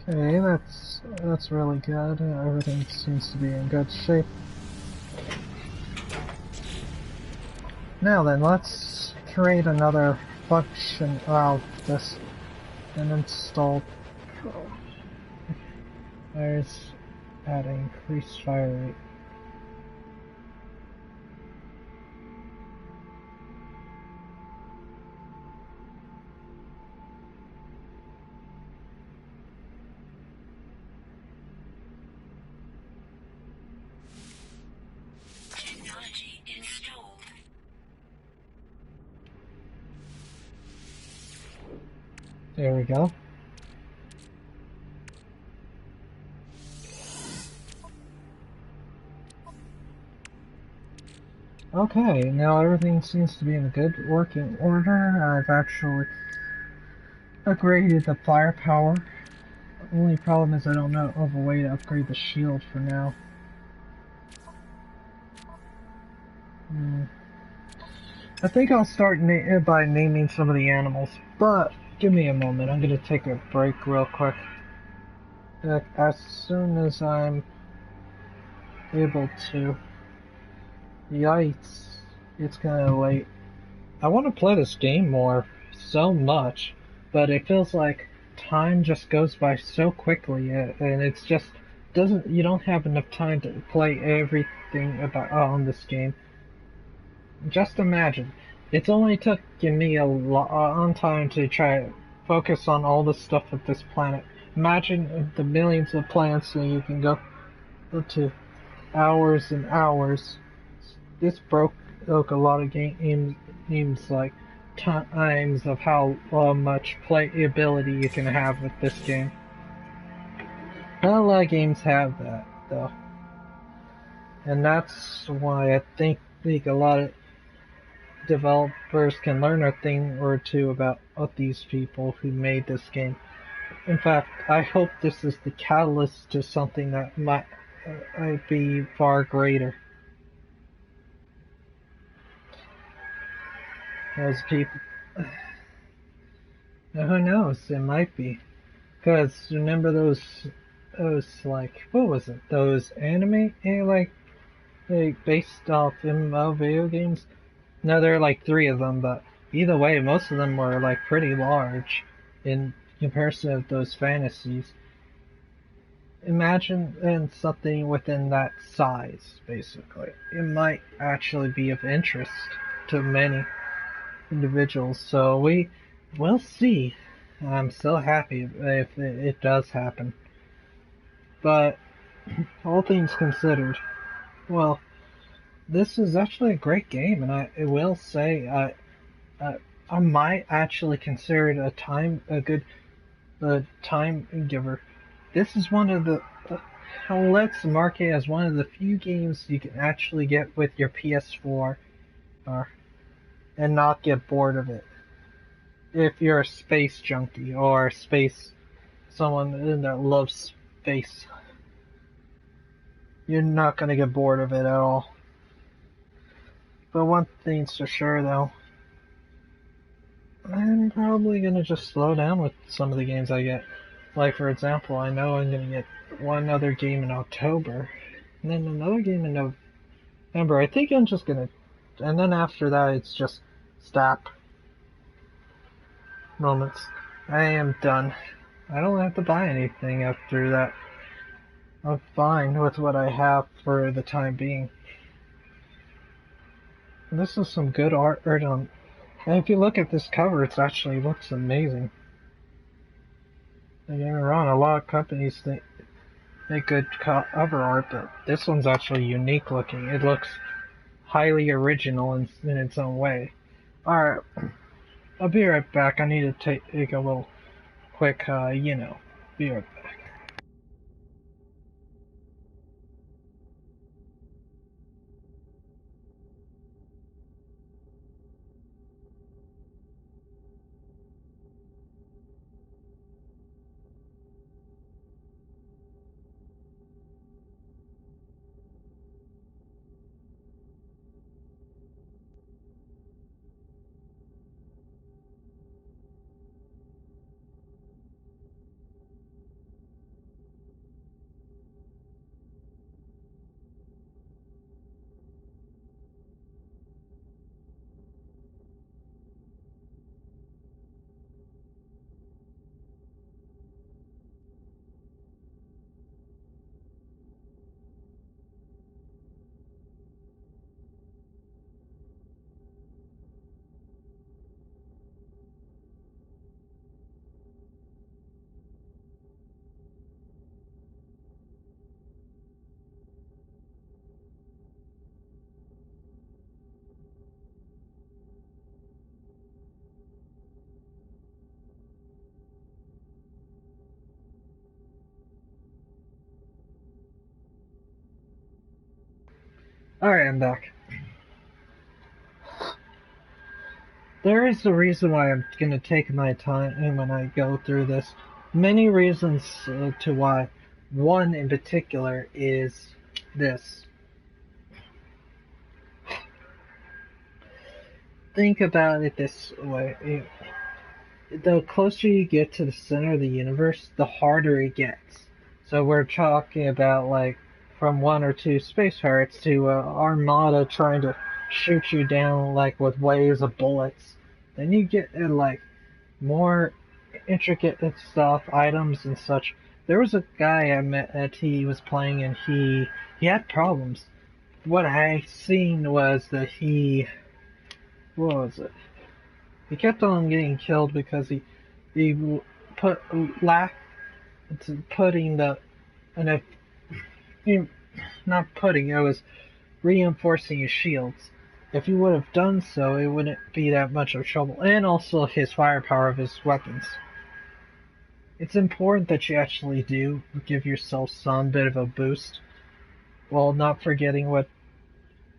Speaker 4: Hey, that's really good. Everything seems to be in good shape. Now then, let's create another function of this and install. There's at increased fire rate.
Speaker 5: Technology installed.
Speaker 4: There we go. Okay, now everything seems to be in a good working order. I've actually upgraded the firepower. The only problem is I don't know of a way to upgrade the shield for now. I think I'll start by naming some of the animals, but give me a moment. I'm gonna take a break real quick. As soon as I'm able to. Yikes. It's kinda late. I want to play this game more so much, but it feels like time just goes by so quickly, and it's just doesn't. You don't have enough time to play everything about on this game. Just imagine, it's only taken me a long time to try to focus on all the stuff of this planet. Imagine the millions of planets that you can go to hours and hours. This broke a lot of games like times of how much playability you can have with this game. Not a lot of games have that though, and that's why I think a lot of developers can learn a thing or two about these people who made this game. In fact, I hope this is the catalyst to something that might be far greater. As people, who knows? It might be. Because remember those like what was it? Those anime like based off MMO video games. No, there are like three of them, but either way, most of them were like pretty large in comparison to those fantasies. Imagine something within that size, basically. It might actually be of interest to many individuals. So we'll see. I'm so happy if it does happen. But all things considered, well, this is actually a great game, and I will say I might actually consider it a good time giver. This is one of the let's mark it as one of the few games you can actually get with your PS4 and not get bored of it. If you're a space junkie or space someone that loves space, you're not gonna get bored of it at all. But one thing's for sure though, I'm probably gonna just slow down with some of the games I get. Like for example, I know I'm gonna get one other game in October, and then another game in November. I think I'm just gonna, and then after that it's just stop moments. I am done. I don't have to buy anything after that. I'm fine with what I have for the time being. And this is some good art on. And if you look at this cover, it actually looks amazing. Don't get me wrong, a lot of companies make good cover art, but this one's actually unique looking. It looks highly original in its own way. Alright, I'll be right back. I need to take a little quick, be right back. Alright, I'm back. There is a reason why I'm gonna take my time when I go through this. Many reasons to why. One in particular is this. Think about it this way. The closer you get to the center of the universe, the harder it gets. So we're talking about like from one or two space pirates to Armada trying to shoot you down like with waves of bullets. Then you get like more intricate stuff, items and such. There was a guy I met that he was playing and he had problems. What I seen was that what was it? He kept on getting killed because he put lack putting the and if he, not putting it was reinforcing his shields. If he would have done so, it wouldn't be that much of trouble, and also his firepower of his weapons. It's important that you actually do give yourself some bit of a boost, while not forgetting what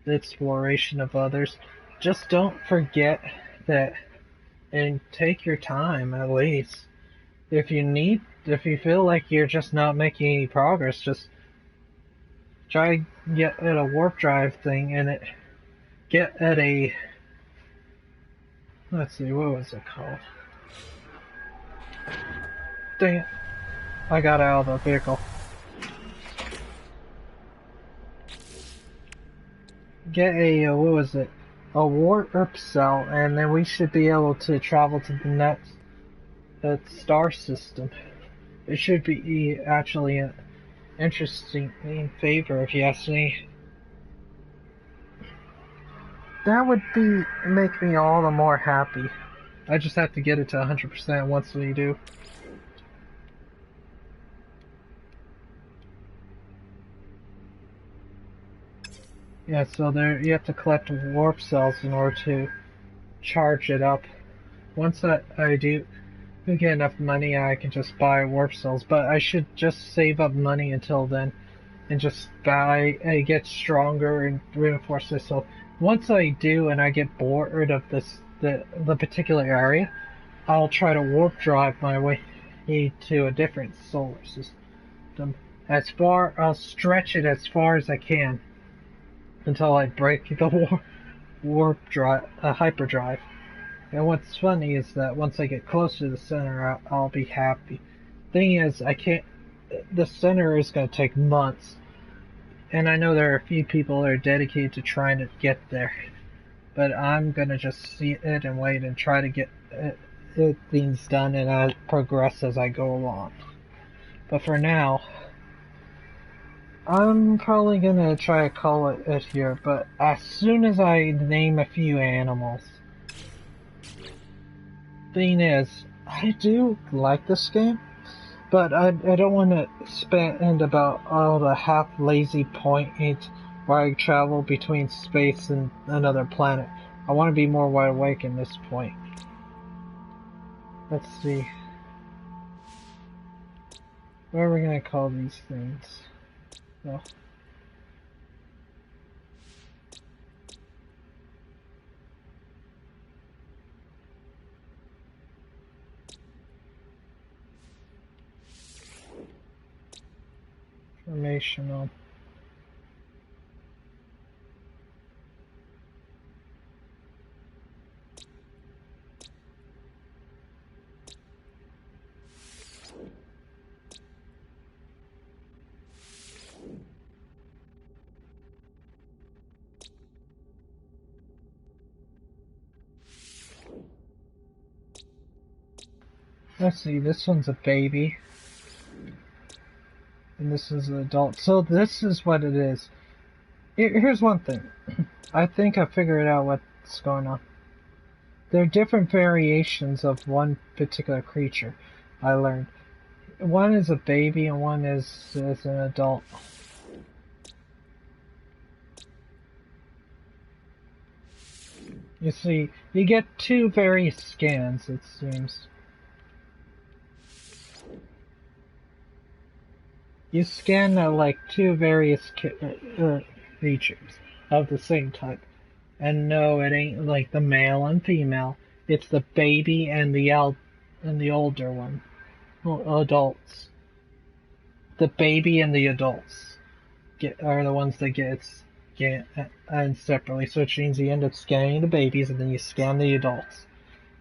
Speaker 4: the exploration of others. Just don't forget that, and take your time at least. If you feel like you're just not making any progress, just try get at a warp drive thing and get at a, let's see, what was it called? Dang it. I got out of the vehicle. Get a, what was it? A warp cell, and then we should be able to travel to the next star system. It should be actually an interesting favor if you ask me. That would make me all the more happy. I just have to get it to 100% once we do. Yeah, so there you have to collect warp cells in order to charge it up. Once I do get enough money, I can just buy warp cells. But I should just save up money until then and just get stronger and reinforce myself. Once I do and I get bored of the particular area, I'll try to warp drive my way to a different solar system. I'll stretch it as far as I can until I break the warp drive, hyperdrive. And what's funny is that once I get close to the center, I'll be happy. Thing is, I can't. The center is going to take months, and I know there are a few people that are dedicated to trying to get there. But I'm going to just see it and wait and try to get things done, and I progress as I go along. But for now, I'm probably gonna try to call it here, but as soon as I name a few animals. Thing is, I do like this game, but I don't want to spend about all the half lazy point where I travel between space and another planet. I want to be more wide awake in this point. Let's see. What are we gonna call these things? Well, formational. Let's see, this one's a baby. And this is an adult. So this is what it is. Here's one thing. I think I figured out what's going on. There are different variations of one particular creature, I learned. One is a baby and one is an adult. You see, you get two various scans, it seems. You scan like two various features. of the same type. And no, it ain't like the male and female. It's the baby and the older one, adults. The baby and the adults are the ones that get and separately. So it means you end up scanning the babies and then you scan the adults.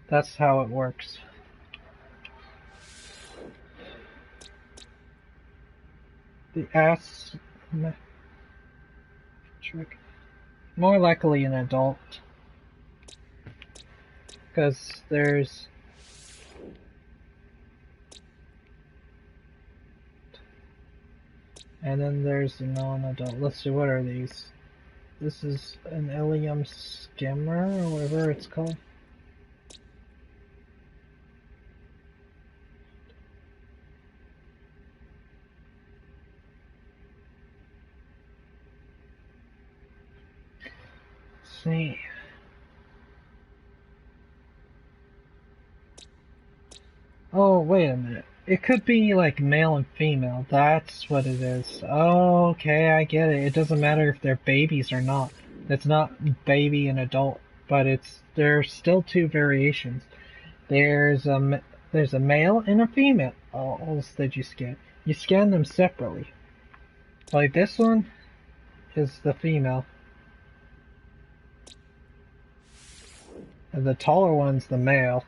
Speaker 4: That's how it works. The ass trick. More likely an adult. Because there's and then there's the non-adult. Let's see, what are these? This is an Ilium skimmer or whatever it's called. Let's see. Oh, wait a minute. It could be like male and female. That's what it is. Oh, okay, I get it. It doesn't matter if they're babies or not. It's not baby and adult, but there's still two variations. There's a male and a female. Oh, that you scan. You scan them separately. Like this one is the female. And the taller one's the male.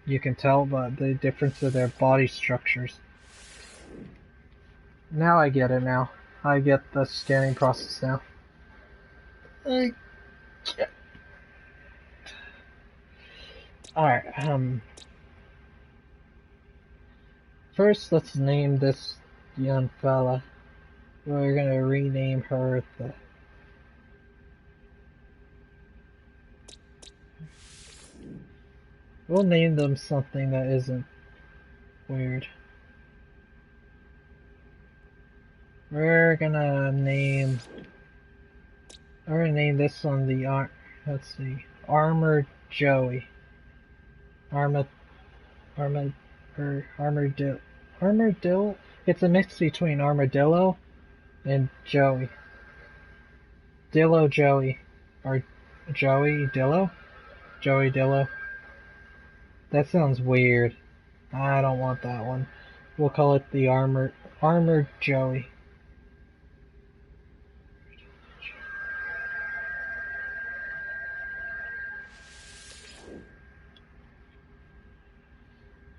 Speaker 4: You can tell by the difference of their body structures. Now I get it now. I get the scanning process now. Alright, first let's name this young fella. We're gonna rename her We'll name them something that isn't weird. We're gonna name this one let's see, Armored Joey. Armadillo? It's a mix between armadillo and Joey. Dillo Joey. Or Joey Dillo? Joey Dillo. That sounds weird. I don't want that one. We'll call it the Armored Joey.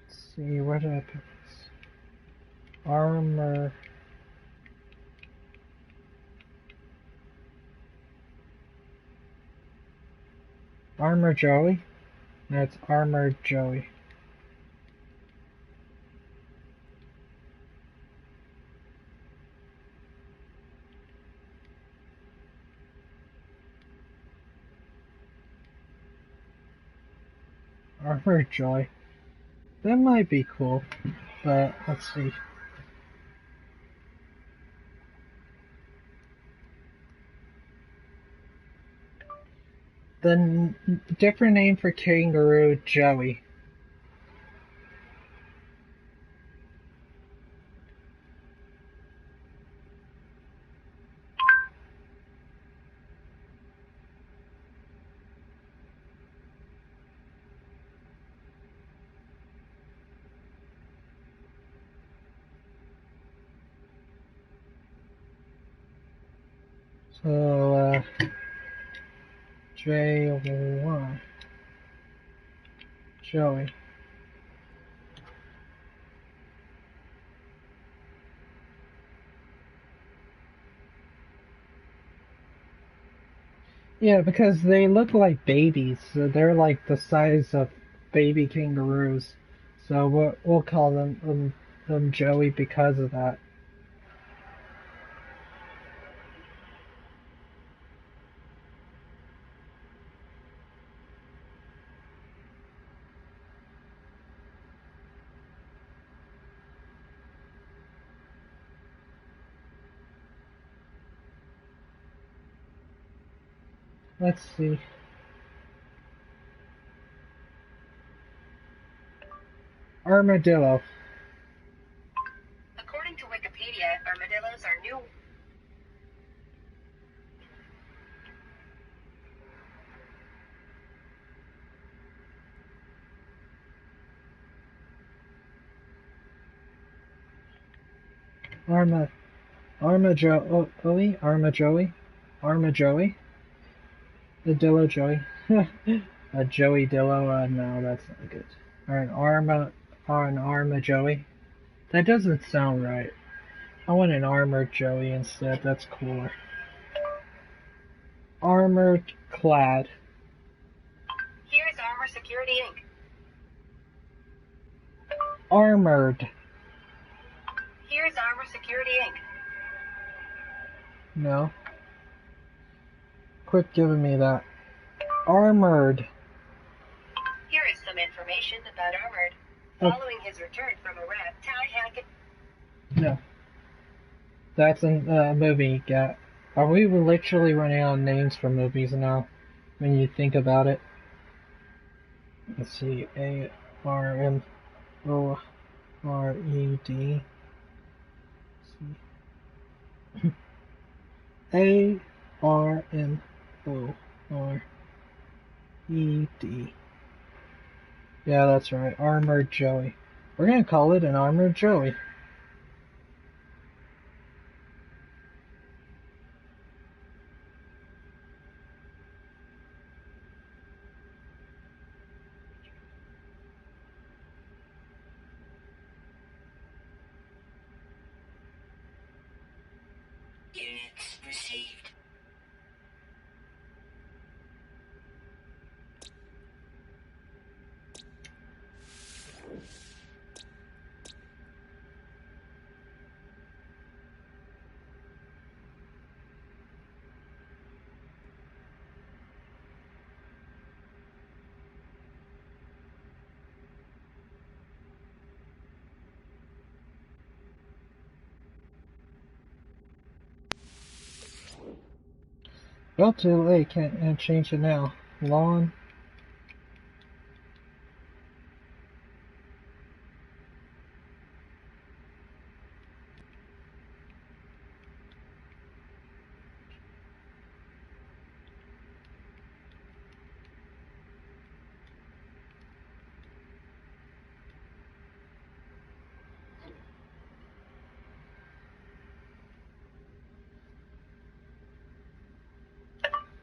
Speaker 4: Let's see, where did I put this? Armor Joey? That's Armored Joey. Armored Joy. That might be cool, but let's see. The different name for kangaroo, Joey. So, J-Y. Joey. Yeah, because they look like babies. So they're like the size of baby kangaroos. So we'll call them Joey because of that. Let's see. Armadillo.
Speaker 2: According to Wikipedia, armadillos are new.
Speaker 4: Arma, Arma Joey, the Dillo Joey, a Joey Dillo. No, that's not good. Or an Arma Joey. That doesn't sound right. I want an Armored Joey instead. That's cooler. Armored Clad.
Speaker 2: Here is Armor Security Inc.
Speaker 4: Armored.
Speaker 2: Here is Armor Security Inc.
Speaker 4: No. Quit giving me that. Armored.
Speaker 2: Here is some information about Armored.
Speaker 4: Oh.
Speaker 2: Following his return from a rat tie hack.
Speaker 4: No. That's a movie, Gat. Are we literally running out of names for movies now? When you think about it. Let's see. A-R-M-O-R-E-D. A-R-M-O-R-E-D. Yeah, that's right. Armored Joey. We're gonna call it an Armored Joey.
Speaker 5: Units received.
Speaker 4: Well, too late. Can't change it now. Lawn.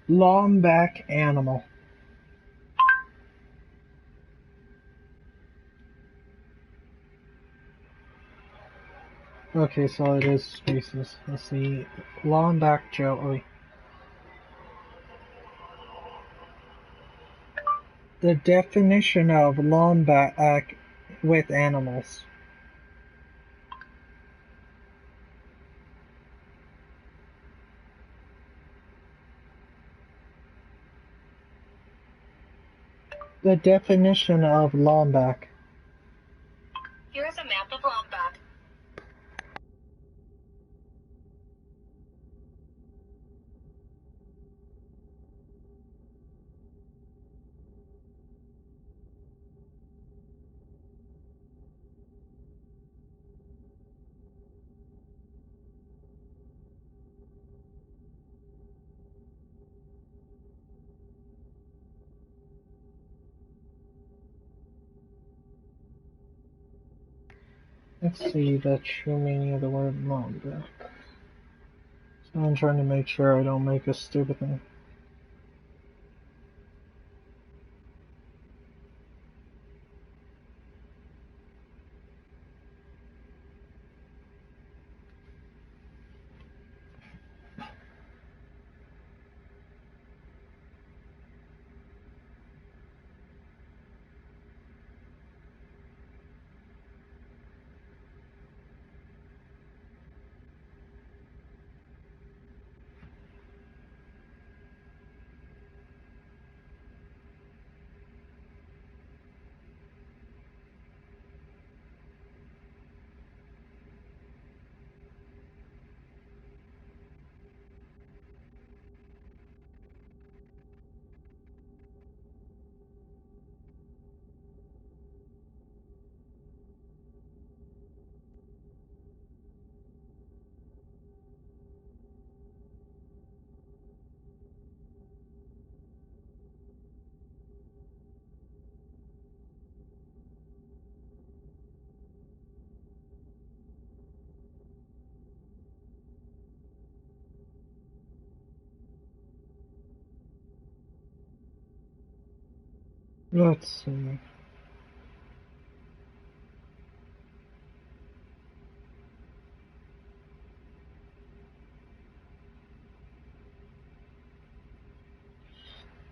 Speaker 4: Longback animal. Okay, so it is spaces. Let's see. Longback Joey. The definition of longback with animals. The definition of longback.
Speaker 2: Here is a map of Longback.
Speaker 4: Let's see the true meaning of the word longback. So I'm trying to make sure I don't make a stupid thing. Let's see.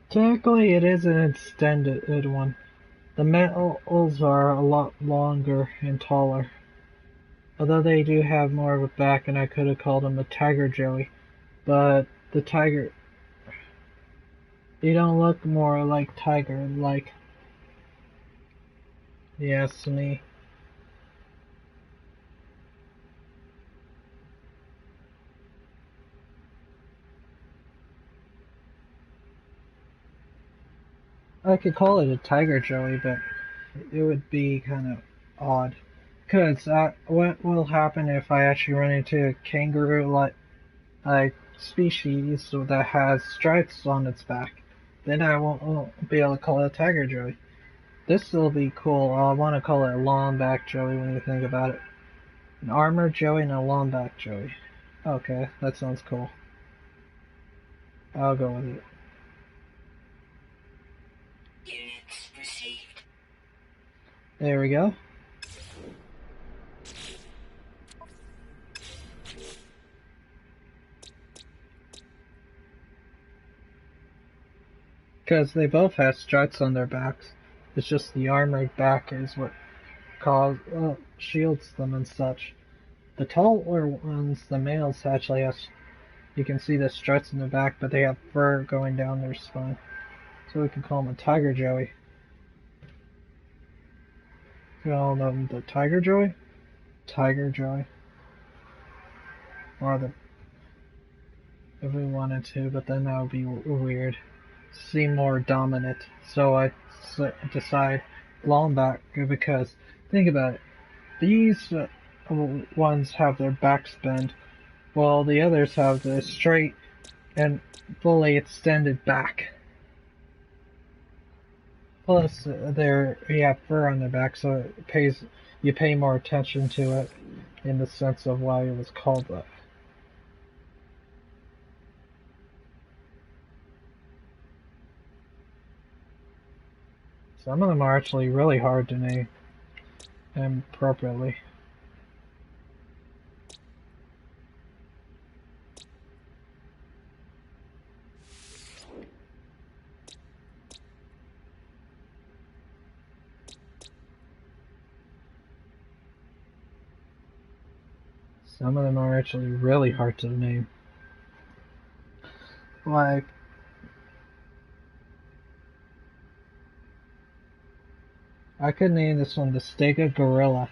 Speaker 4: Technically, it is an extended one. The males are a lot longer and taller. Although they do have more of a back, and I could have called them a tiger joey. But the tiger, they don't look more like tiger, like, yes, me. I could call it a tiger joey, but it would be kind of odd. Because what will happen if I actually run into a kangaroo like species that has stripes on its back? Then I won't be able to call it a tiger joey. This will be cool. I want to call it a longback joey when you think about it. An armored joey and a longback joey. Okay, that sounds cool. I'll go with it.
Speaker 5: Units received.
Speaker 4: There we go. Because they both have stripes on their backs. It's just the armored back is what shields them and such. The taller ones, the males, actually have, you can see the stripes in the back, but they have fur going down their spine. So we can call them a tiger joey. Call them the tiger joey? Tiger joey. Or the, if we wanted to, but then that would be weird. Seem more dominant. So I decide longback because, think about it, these ones have their backs bent, while the others have the straight and fully extended back. Plus, you have fur on their back, so you pay more attention to it in the sense of why it was called that. Some of them are actually really hard to name appropriately. Some of them are actually really hard to name. Like, I could name this one the Stega Gorilla.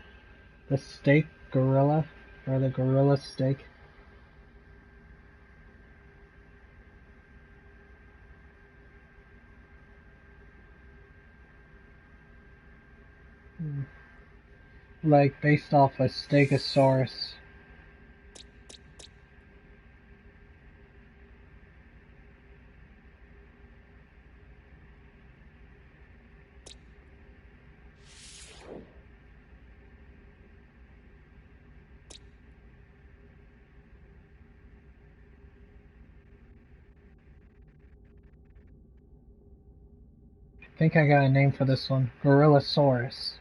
Speaker 4: The Steak Gorilla, or the Gorilla Steak. Like, based off a Stegosaurus. I think I got a name for this one. Gorillasaurus.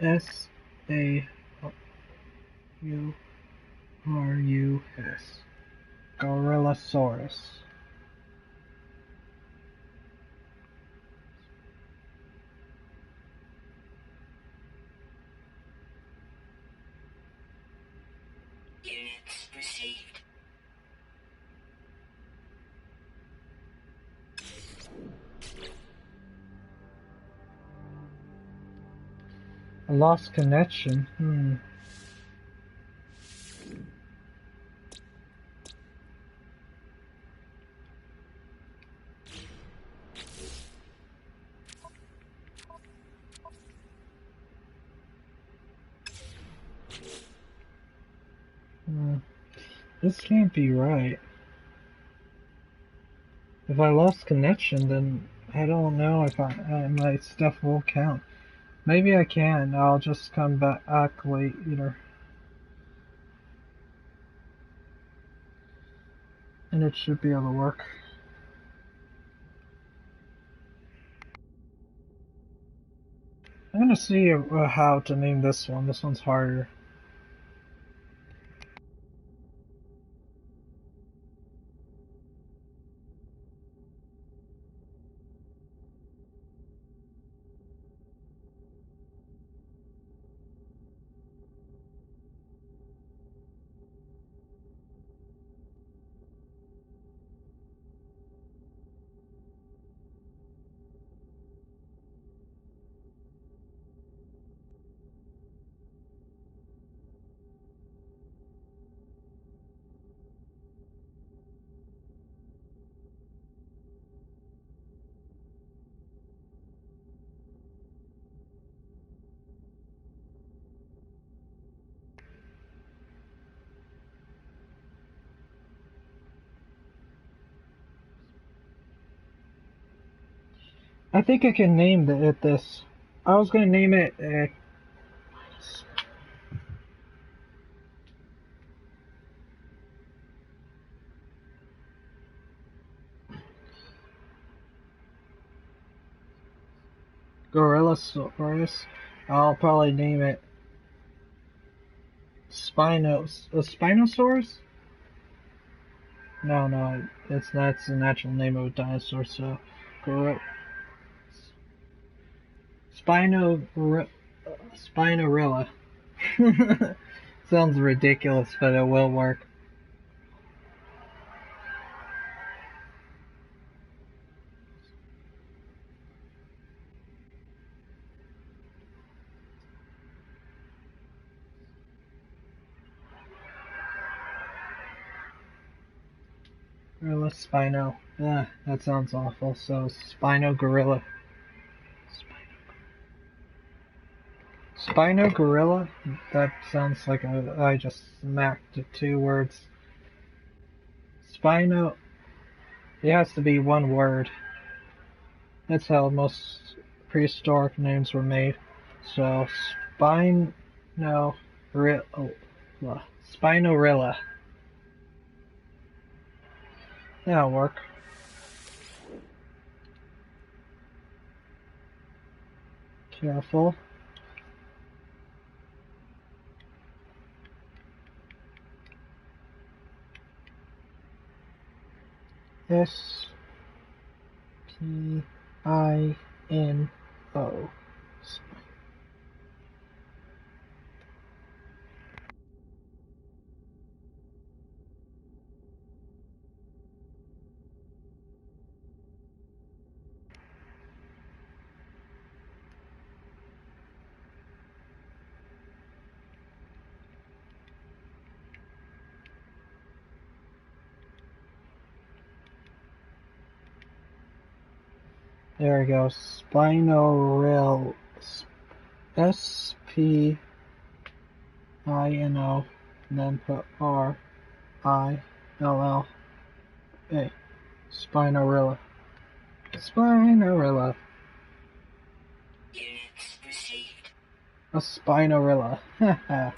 Speaker 4: S-A-U-R-U-S. Gorillasaurus.
Speaker 5: Units received.
Speaker 4: I lost connection. This can't be right. If I lost connection, then I don't know if my stuff will count. Maybe I can. I'll just come back later. And it should be able to work. I'm gonna see how to name this one. This one's harder. I think I can name it this. I was gonna name it Gorillasaurus. I'll probably name it Spinosaurus? No, that's the natural name of a dinosaur. So, Gor Spino Spinorilla. Sounds ridiculous, but it will work. Gorilla Spino. That sounds awful. So Spino Gorilla. Spino Gorilla? That sounds like I just smacked the two words. Spino. It has to be one word. That's how most prehistoric names were made. So Spinorilla. Spinorilla. That'll work. Careful. S-P-I-N-O. There we go. Spinorel. S-P-I-N-O. And then put R-I-L-L-A. Spinorilla. Spinorilla.
Speaker 5: Units received.
Speaker 4: A Spinorilla. Haha.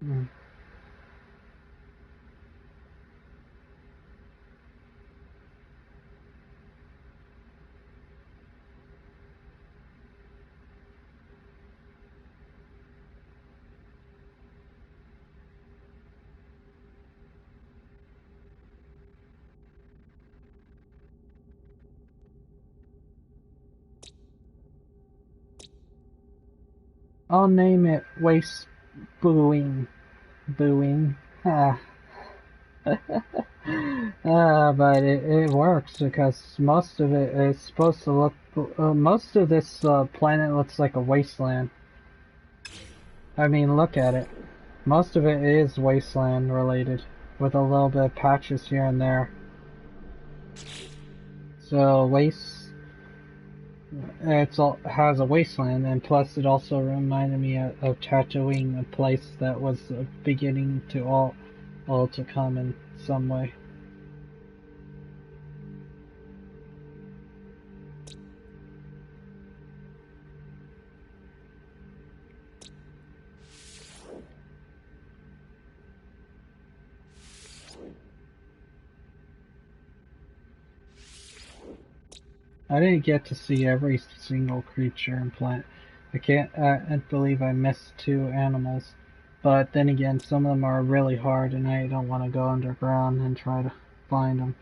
Speaker 1: Mm. I'll name it Waste Booing. Booing. Ah. But it works because most of it is supposed to look. Most of this planet looks like a wasteland. I mean, look at it. Most of it is wasteland related, with a little bit of patches here and there. So it has a wasteland, and plus it also reminded me of Tatooine, a place that was beginning to all to come in some way. I didn't get to see every single creature and plant. I believe I missed two animals. But then again, some of them are really hard and I don't want to go underground and try to find them.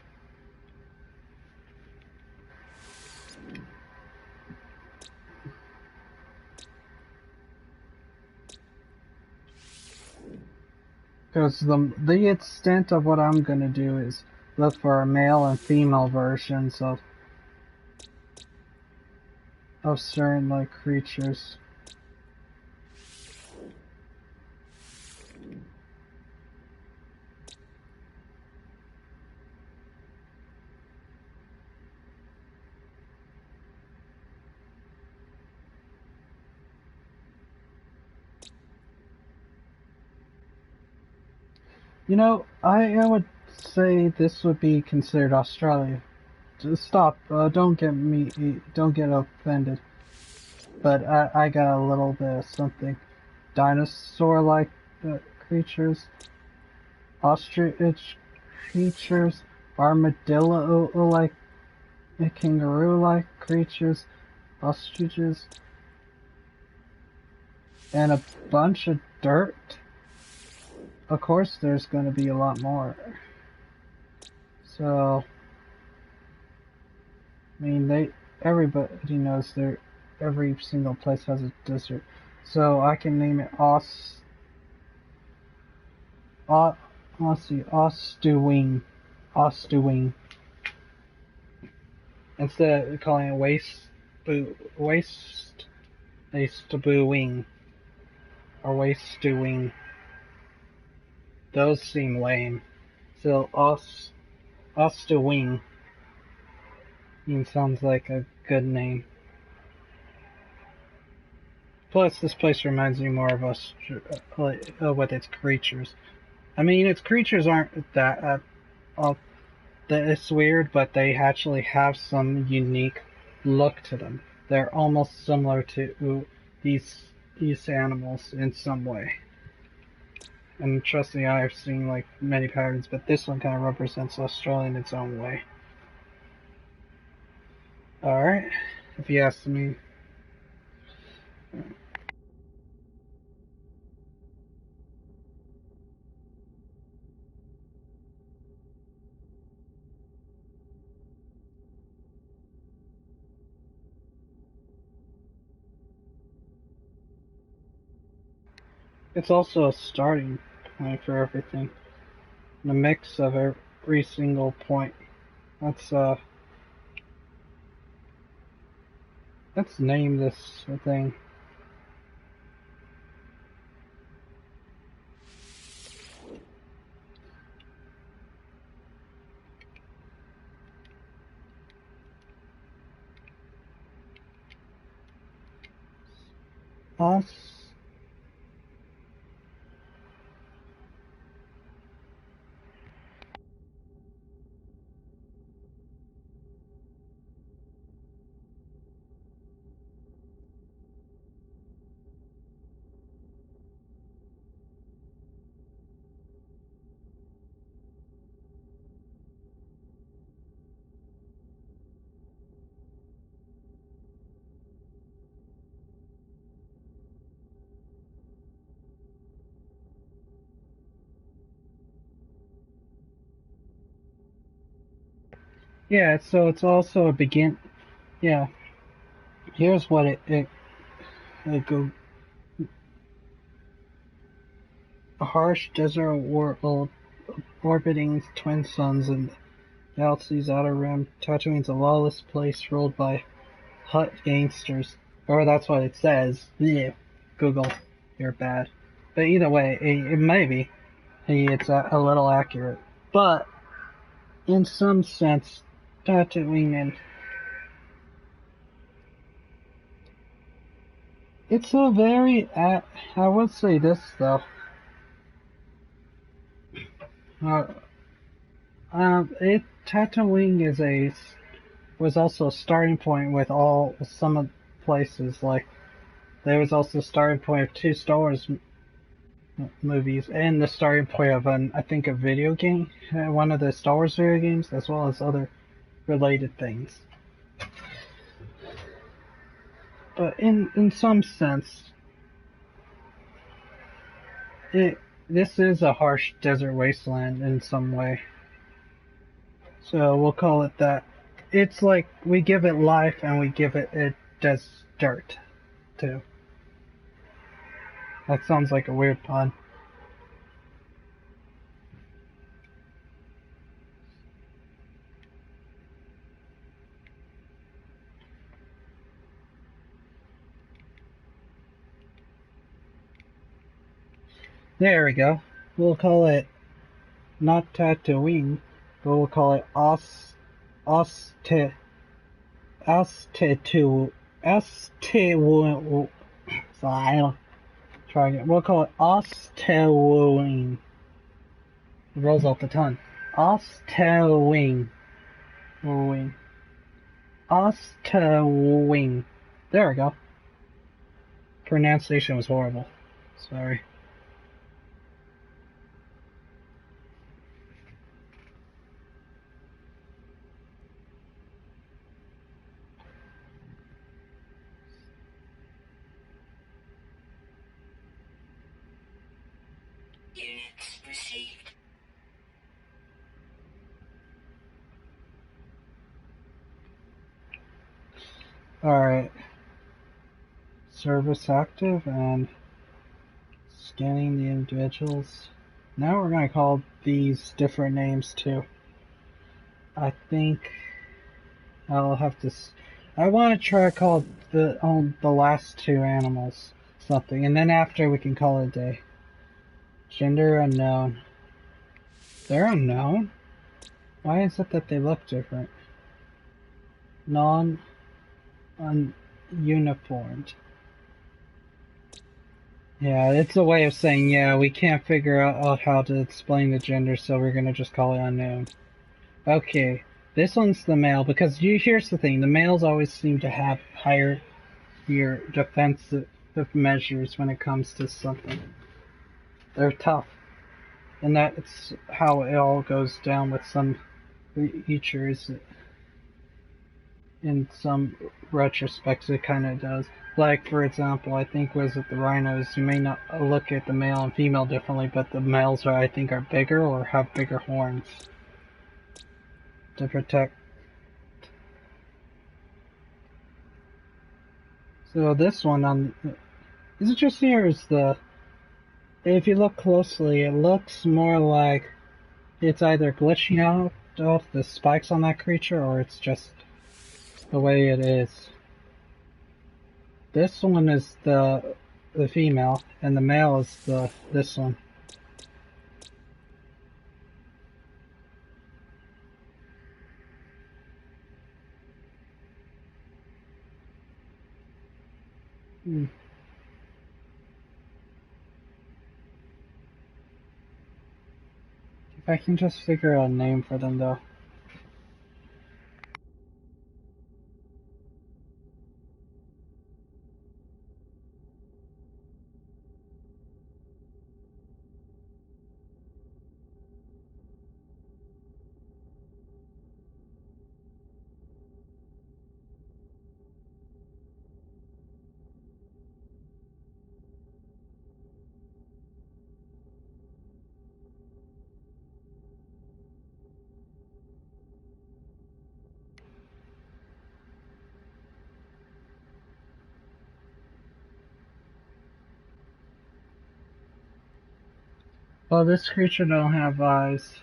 Speaker 1: Because the extent of what I'm going to do is look for male and female versions of certain like creatures. You know, I would say this would be considered Australia. Just stop! Don't get offended. But I got a little bit of something. Dinosaur-like creatures, ostrich creatures, armadillo-like, kangaroo-like creatures, ostriches, and a bunch of dirt. Of course, there's going to be a lot more. So, I mean, everybody knows every single place has a desert. So I can name it let's see, Ostewing. Ostewing. Instead of calling it waste, Wastebooing. Or Wastewing. Those seem lame. So Ostewing sounds like a good name. Plus, this place reminds me more of us with its creatures. I mean, its creatures aren't that it's weird, but they actually have some unique look to them. They're almost similar to these animals in some way. And trust me, I've seen like many patterns, but this one kind of represents Australia in its own way. Alright, if you ask me. It's also a starting point for everything. The mix of every single point. Let's let's name this thing. Us. Yeah, so it's also a begin. Yeah, here's what it go. A harsh desert world orbiting twin suns and galaxy's outer rim. Tatooine's a lawless place ruled by Hutt gangsters. Or that's what it says. Yeah, Google, you're bad. But either way, it may be. It's a little accurate. But in some sense, Tatooine and it's a very. I would say this though. Uh, Tatooine was also a starting point with all some of places like there was also a starting point of two Star Wars movies and the starting point of I think a video game, one of the Star Wars video games, as well as other related things. But in some sense, it this is a harsh desert wasteland in some way. So we'll call it that. It's like we give it life and we give it desert too. That sounds like a weird pun. There we go. We'll call it not Tatooine, but we'll call it Oste, Ostetu, Ostewu. So I'll try again. We'll call it Ostewing. It rolls off the tongue. Ostewing. Wing. Ostewing. There we go. Pronunciation was horrible. Sorry.
Speaker 5: Units received.
Speaker 1: Alright. Service active and scanning the individuals. Now we're going to call these different names too. I think I'll have to. I want to try to call the last two animals something, and then after we can call it a day. Gender unknown. They're unknown? Why is it that they look different? Uniformed. Yeah, it's a way of saying, yeah, we can't figure out how to explain the gender, so we're gonna just call it unknown. Okay, this one's the male, because here's the thing, the males always seem to have higher your defensive measures when it comes to something. They're tough. And that's how it all goes down with some creatures. In some retrospects, it kind of does. Like, for example, I think was it the rhinos, you may not look at the male and female differently, but the males I think are bigger or have bigger horns to protect. So this one is it just here? Is if you look closely, it looks more like it's either glitching out off the spikes on that creature, or it's just the way it is. This one is the female, and the male is this one. Hmm. If I can just figure out a name for them, though. Well, this creature don't have eyes.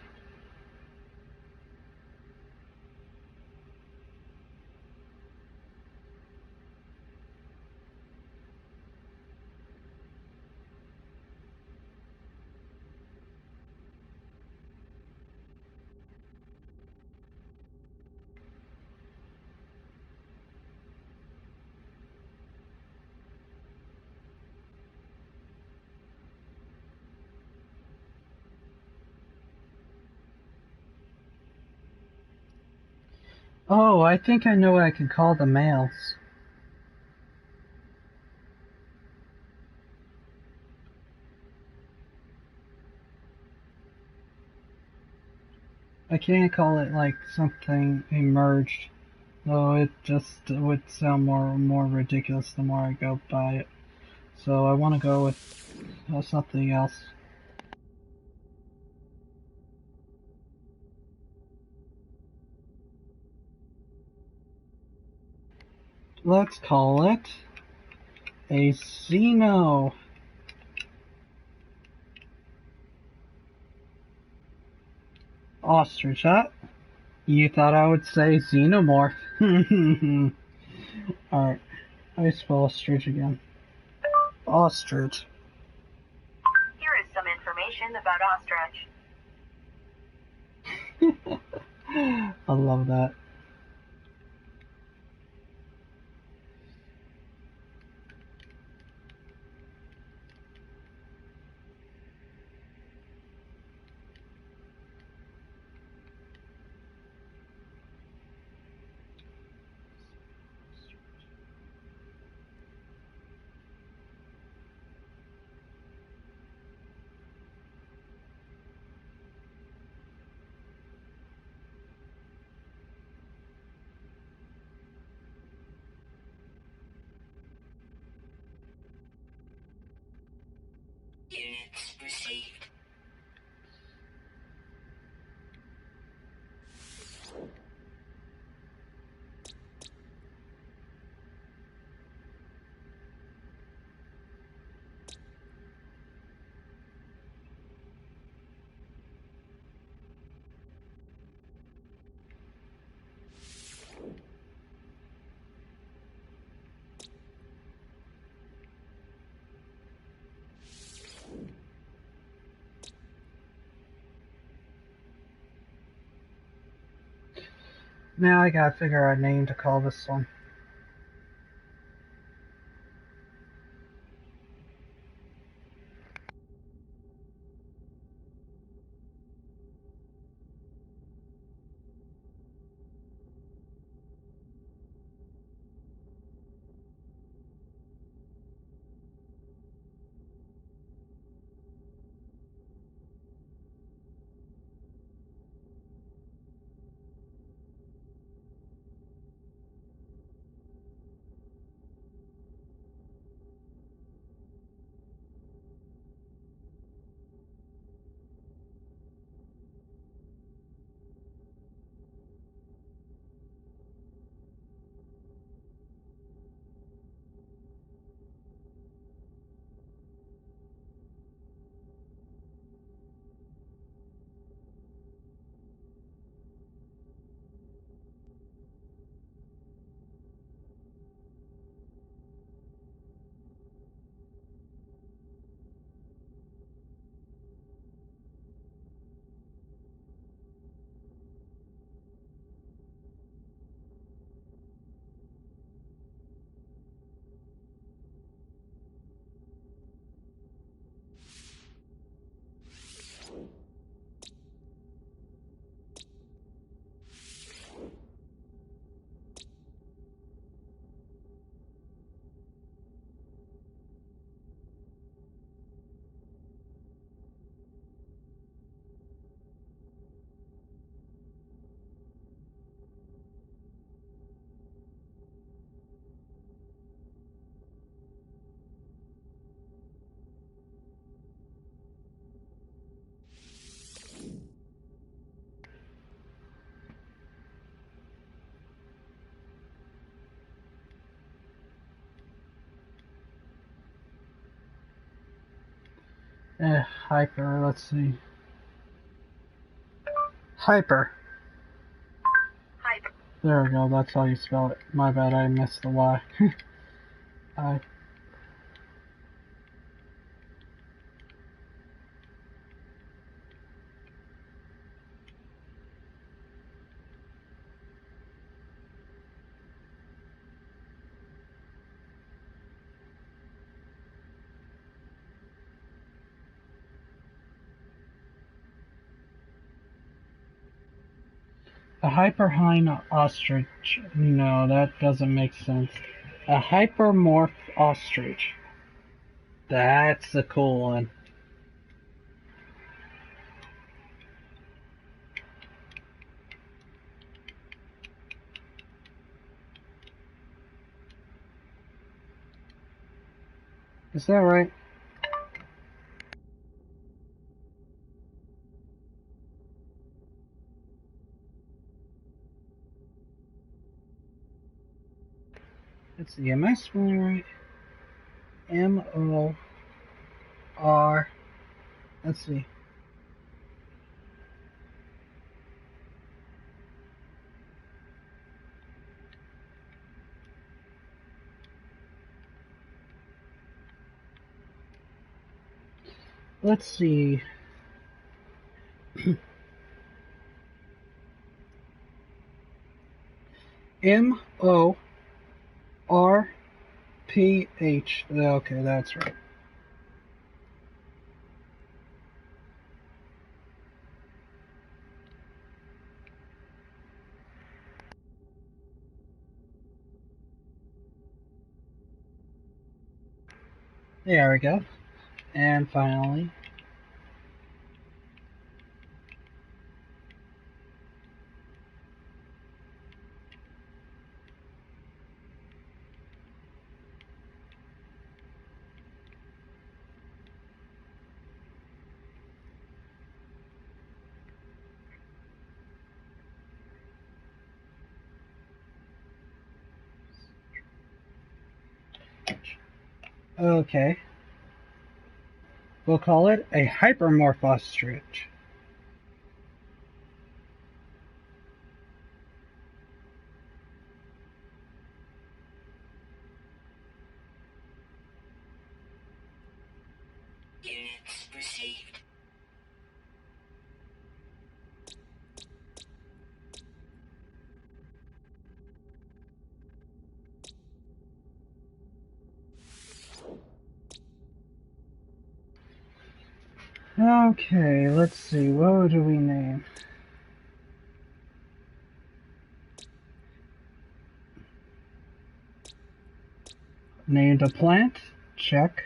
Speaker 1: Oh, I think I know what I can call the males. I can't call it like something emerged, though it just would sound more and more ridiculous the more I go by it. So I want to go with something else. Let's call it a Xeno ostrich. Huh? You thought I would say xenomorph. Alright, I spell ostrich again. Ostrich.
Speaker 2: Here is some information about ostrich.
Speaker 1: I love that.
Speaker 5: Units received.
Speaker 1: Now I gotta figure out a name to call this one.
Speaker 4: Hyper, let's see. Hyper.
Speaker 2: Hyper.
Speaker 4: There we go, that's how you spell it. My bad, I missed the Y. I. A hyperhine ostrich. No, that doesn't make sense. A hypermorph ostrich. That's a cool one. Is that right? Let's see, am I spelling right? M-O-R. Let's see. Let's see. M-O-R-P-H. Okay, that's right. There we go. And finally. Okay. We'll call it a hypermorph ostrich.
Speaker 5: Units received.
Speaker 4: Okay, let's see. What do we name? Named a plant? Check.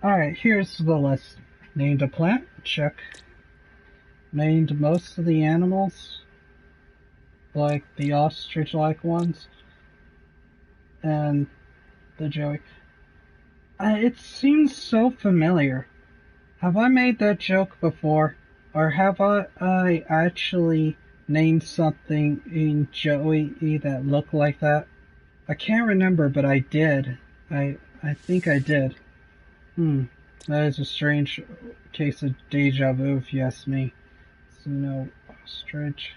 Speaker 4: Alright, here's the list. Named a plant? Check. Named most of the animals, like the ostrich-like ones, and the joey. It seems so familiar. Have I made that joke before? Or have I actually named something in Joey that looked like that? I can't remember, but I did. I think I did. That is a strange case of deja vu, if you ask me. So no ostrich.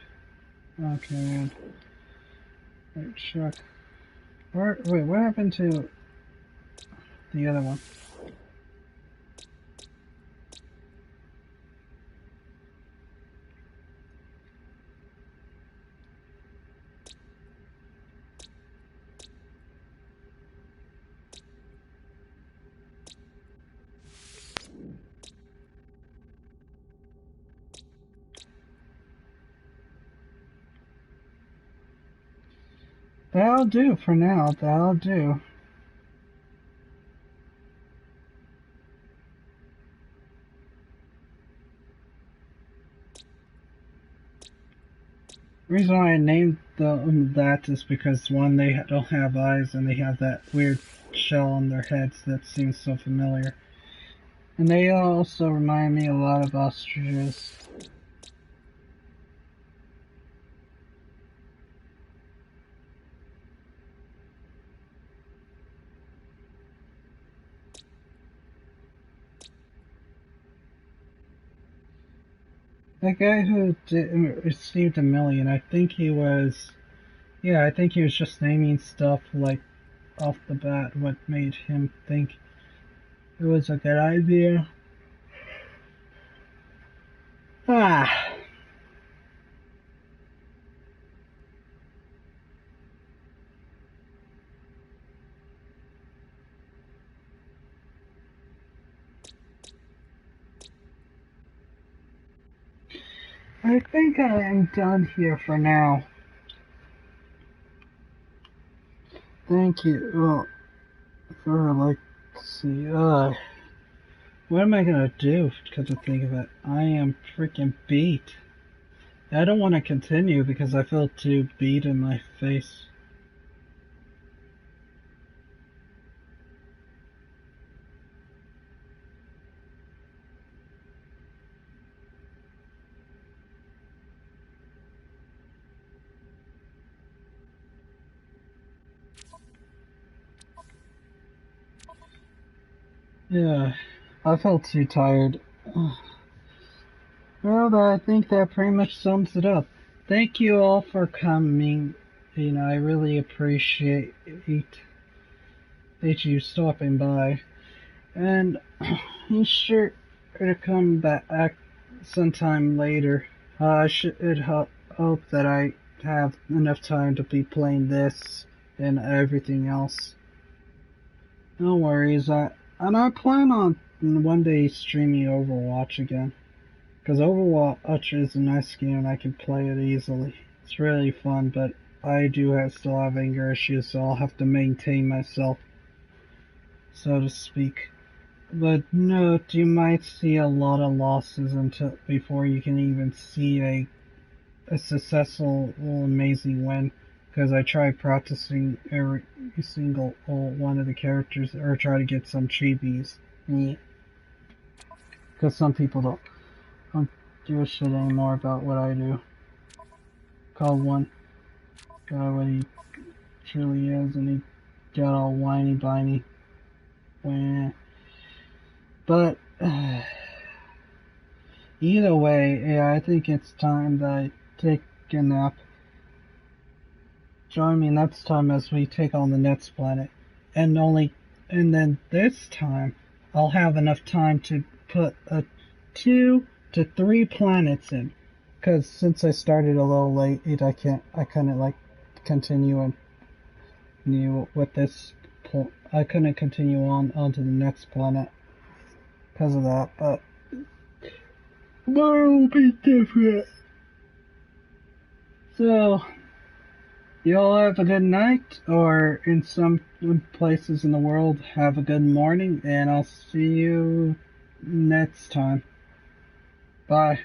Speaker 4: Okay, man. Right, check. Wait, what happened to the other one? That'll do for now. That'll do. The reason why I named that is because one, they don't have eyes, and they have that weird shell on their heads that seems so familiar.
Speaker 1: And they also remind me a lot of ostriches. That guy who received $1 million, I think he was, yeah, I think he was just naming stuff like off the bat what made him think it was a good idea. Ah. I think I am done here for now. Thank you. Well, for like, see, what am I gonna do? Because to think of it, I am freaking beat. I don't want to continue because I feel too beat in my face. Yeah, I felt too tired. Well, I think that pretty much sums it up. Thank you all for coming. You know, I really appreciate you stopping by. And be sure to come back sometime later. I should hope that I have enough time to be playing this and everything else. No worries. And I plan on one day streaming Overwatch again. Because Overwatch is a nice game and I can play it easily. It's really fun, but I still have anger issues, so I'll have to maintain myself, so to speak. But note, you might see a lot of losses before you can even see a successful, amazing win. Because I tried practicing every single one of the characters, or try to get some chibis. Because some people don't give a shit anymore about what I do. Call one guy what he truly is, and he got all whiny biny. But either way, yeah, I think it's time that I take a nap. Join me next time as we take on the next planet, and then this time I'll have enough time to put 2 to 3 planets in. Cause since I started a little late, I couldn't like continue and with this. I couldn't continue onto the next planet because of that, but tomorrow will be different. So, y'all have a good night, or in some places in the world, have a good morning, and I'll see you next time. Bye.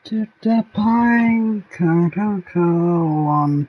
Speaker 1: To the pine, on